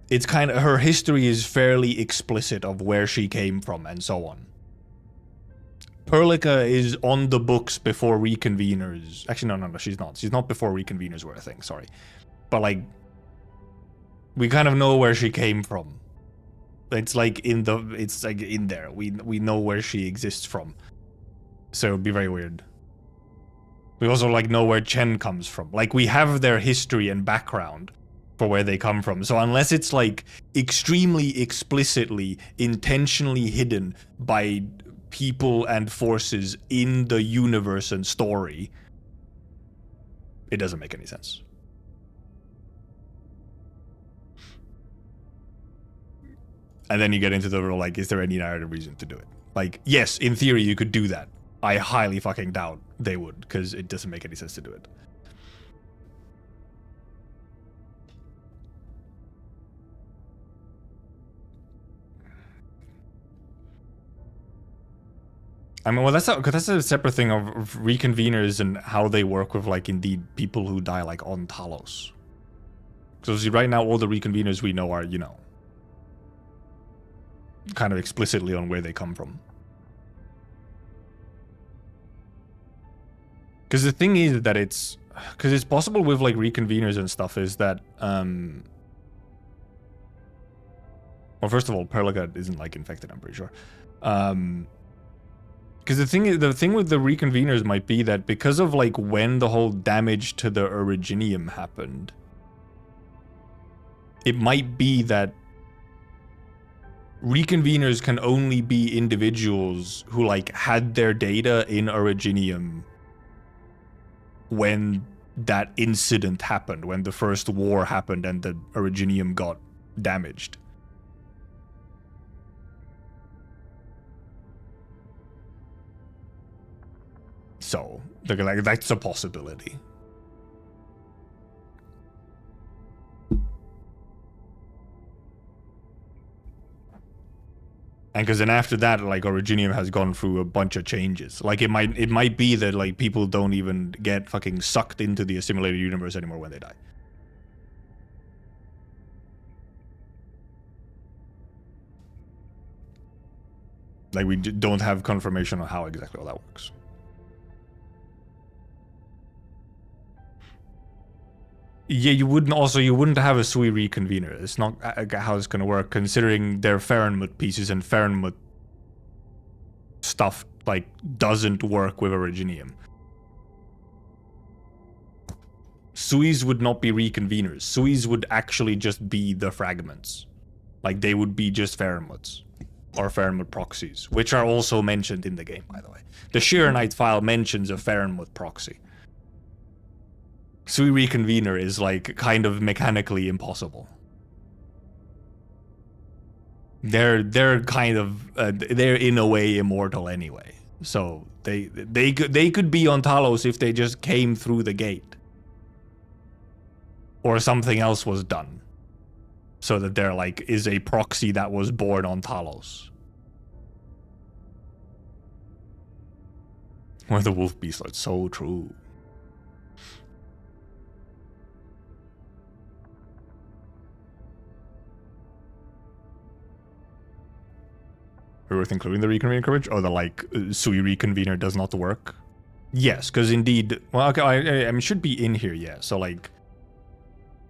it's kind of her history is fairly explicit of where she came from and so on. Perlica is on the books before Reconveners. Actually, no, she's not. She's not before Reconveners were a thing. Sorry, but like, we kind of know where she came from. It's like in there. We know where she exists from. So it'd be very weird. We also like know where Chen comes from. Like we have their history and background for where they come from. So unless it's like extremely explicitly, intentionally hidden by people and forces in the universe and story, it doesn't make any sense. And then you get into the real, like, is there any narrative reason to do it? Like, yes, in theory you could do that. I highly fucking doubt they would, because it doesn't make any sense to do it. I mean, well, that's a separate thing of Reconveners and how they work with, like, indeed, people who die, like, on Talos. Because right now, all the Reconveners we know are, you know, kind of explicitly on where they come from. Because the thing is that it's possible with like Reconveners and stuff is that well, first of all, Perlica isn't like infected, I'm pretty sure. Because the thing with the Reconveners might be that because of like when the whole damage to the Originium happened, it might be that Reconveners can only be individuals who like had their data in Originium when that incident happened, when the first war happened and the Originium got damaged. So, like, that's a possibility. And because then after that, like, Originium has gone through a bunch of changes. Like, it might be that, like, people don't even get fucking sucked into the assimilated universe anymore when they die. Like, we don't have confirmation on how exactly all that works. Yeah, you wouldn't have a Sui reconvener. It's not how it's gonna work, considering their Farenmut pieces and Farenmut stuff, like, doesn't work with Originium. Suis would not be reconveners. Suis would actually just be the fragments. Like, they would be just Farenmuts. Or Farenmut proxies, which are also mentioned in the game, by the way. The Sheeranite file mentions a Farenmut proxy. Sui reconvener is, like, kind of mechanically impossible. They're kind of they're in a way immortal anyway. So they could be on Talos if they just came through the gate, or something else was done, so that there, like, is a proxy that was born on Talos. Or the wolf beast. It's so true. Worth including the reconvener coverage? Or the, like, Sui reconvener does not work? Yes, because indeed... Well, okay, I mean, it should be in here, yeah. So, like,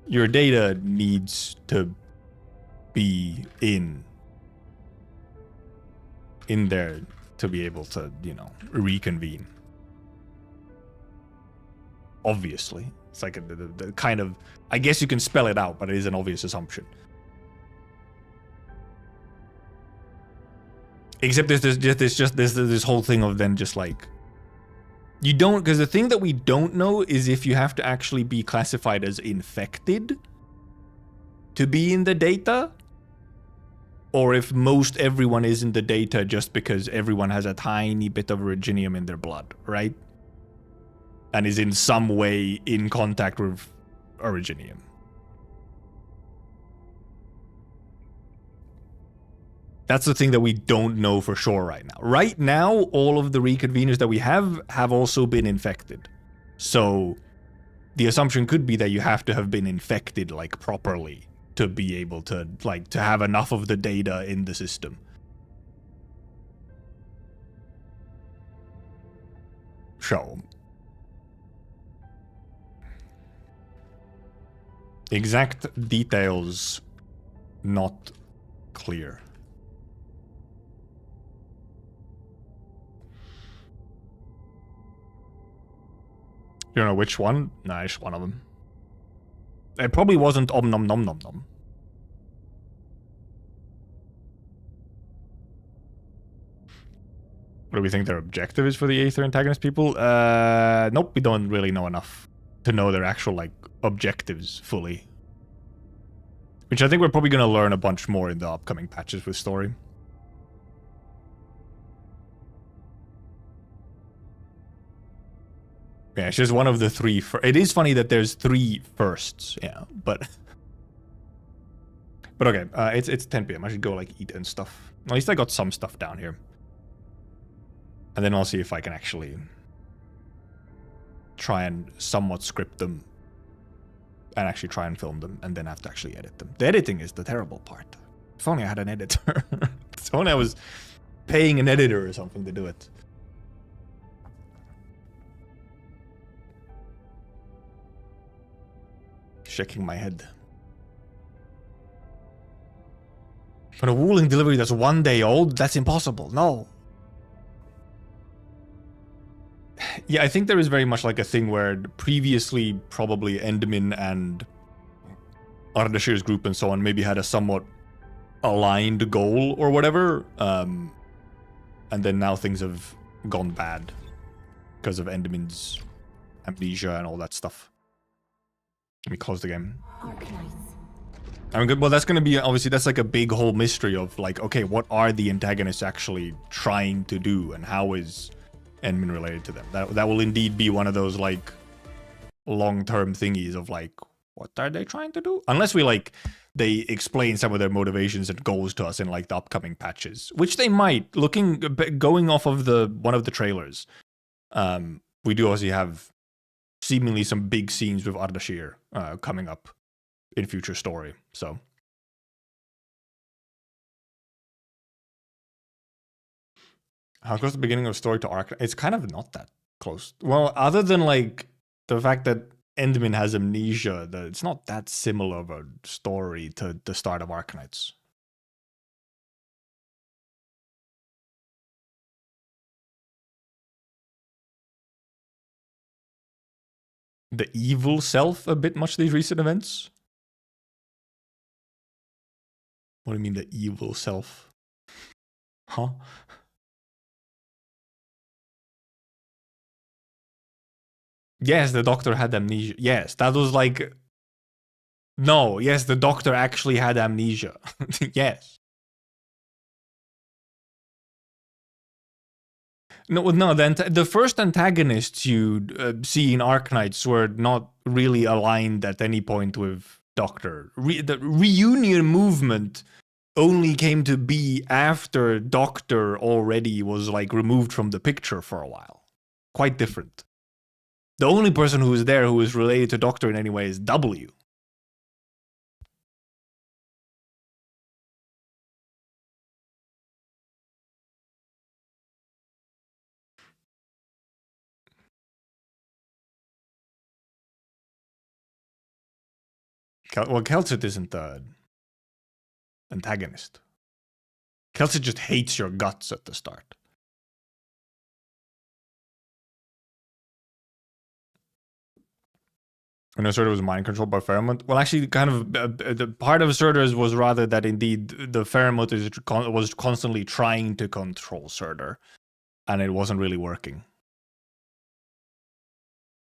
your data needs to be in there to be able to, you know, reconvene. Obviously. It's like the kind of... I guess you can spell it out, but it is an obvious assumption. Except there's this whole thing of then just, like, you don't, because the thing that we don't know is if you have to actually be classified as infected to be in the data, or if most everyone is in the data just because everyone has a tiny bit of Originium in their blood, right? And is in some way in contact with Originium. That's the thing that we don't know for sure right now. Right now, all of the reconveners that we have also been infected. So the assumption could be that you have to have been infected, like, properly to be able to, like, to have enough of the data in the system. So exact details not clear. You don't know which one? Nice, one of them. It probably wasn't Om Nom Nom Nom Nom. What do we think their objective is for the Aether antagonist people? Nope, we don't really know enough to know their actual, like, objectives fully. Which I think we're probably going to learn a bunch more in the upcoming patches with story. Yeah, it's just one of the three. It is funny that there's 3 firsts, yeah, but okay. It's 10 p.m. I should go, like, eat and stuff. At least I got some stuff down here, and then I'll see if I can actually try and somewhat script them, and actually try and film them, and then have to actually edit them. The editing is the terrible part. If only I had an editor. If only I was paying an editor or something to do it. Shaking my head. For a Wuling delivery that's 1 day old, that's impossible. No. Yeah, I think there is very much like a thing where previously probably Enderman and Ardashir's group and so on maybe had a somewhat aligned goal or whatever. And then now things have gone bad because of Enderman's amnesia and all that stuff. Let me close the game. I mean, well, that's going to be, obviously, that's like a big whole mystery of, like, okay, what are the antagonists actually trying to do, and how is endmin related to them. That will indeed be one of those like long-term thingies of like, what are they trying to do? Unless we like they explain some of their motivations and goals to us in like the upcoming patches, which they might. Going off of one of the trailers, we do also have seemingly some big scenes with Ardashir coming up in future story. So how close the beginning of story to Arknights? It's kind of not that close. Well, other than like the fact that Endmin has amnesia, that it's not that similar of a story to the start of Arknights. The evil self a bit much these recent events? What do you mean the evil self? Huh? Yes, the doctor had amnesia. Yes, that was like... No, yes, the doctor actually had amnesia. Yes. No, the first antagonists you see in Arknights were not really aligned at any point with Doctor. The reunion movement only came to be after Doctor already was like removed from the picture for a while. Quite different. The only person who is there who is related to Doctor in any way is W. Well, Kelsit isn't the antagonist. Kelsit just hates your guts at the start. And Surtur was mind controlled by Pheromone. Well, actually, kind of the part of Surtur's was rather that indeed the Pheromone was constantly trying to control Surtur, and it wasn't really working.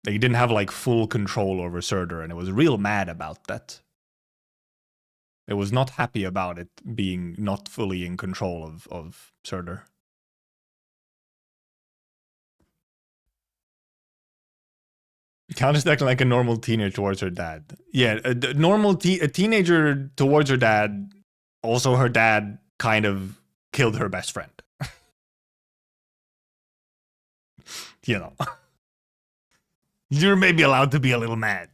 He didn't have like full control over Surtur, and it was real mad about that. It was not happy about it being not fully in control of Surtur. Countess acting like a normal teenager towards her dad. Yeah, a teenager towards her dad. Also, her dad kind of killed her best friend. You know. You're maybe allowed to be a little mad.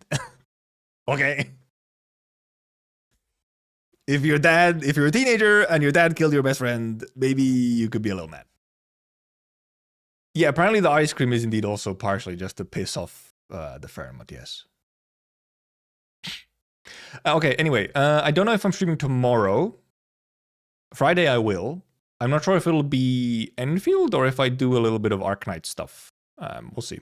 Okay? If you're a teenager and your dad killed your best friend, maybe you could be a little mad. Yeah, apparently the ice cream is indeed also partially just to piss off the Pheromone, yes. Okay, anyway, I don't know if I'm streaming tomorrow. Friday I will. I'm not sure if it'll be Enfield or if I do a little bit of Arknight stuff. We'll see.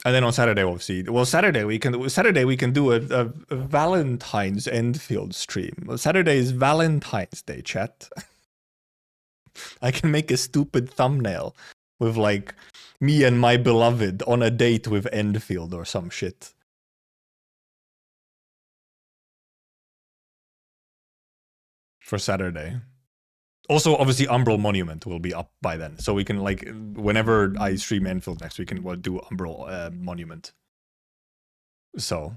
And then on Saturday, obviously. Well, Saturday we can do a Valentine's Endfield stream. Well, Saturday is Valentine's Day, chat. I can make a stupid thumbnail with like me and my beloved on a date with Endfield or some shit. For Saturday. Also, obviously, Umbral Monument will be up by then. So we can, like, whenever I stream Enfield next, we can do Umbral Monument. So.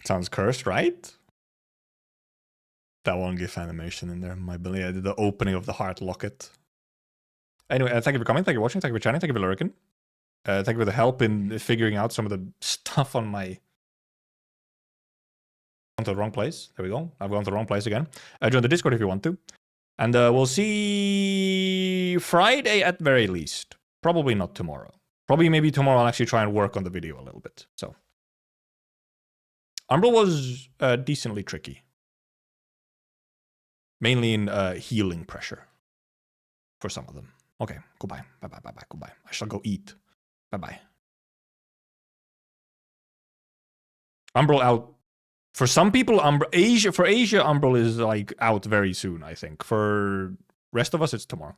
Sounds cursed, right? That one GIF animation in there. My belief. I did the opening of the heart locket. Anyway, thank you for coming. Thank you for watching. Thank you for chatting. Thank you for lurking. Thank you for the help in figuring out some of the stuff on my... To the wrong place. There we go. I've gone to the wrong place again. Join the Discord if you want to. And we'll see Friday at very least. Probably not tomorrow. Probably maybe tomorrow I'll actually try and work on the video a little bit. So. Umbral was decently tricky. Mainly in healing pressure. For some of them. Okay, goodbye. Bye-bye, bye-bye, goodbye. I shall go eat. Bye-bye. Umbral out. For some people, for Asia, Umbral is like out very soon, I think. For rest of us, it's tomorrow.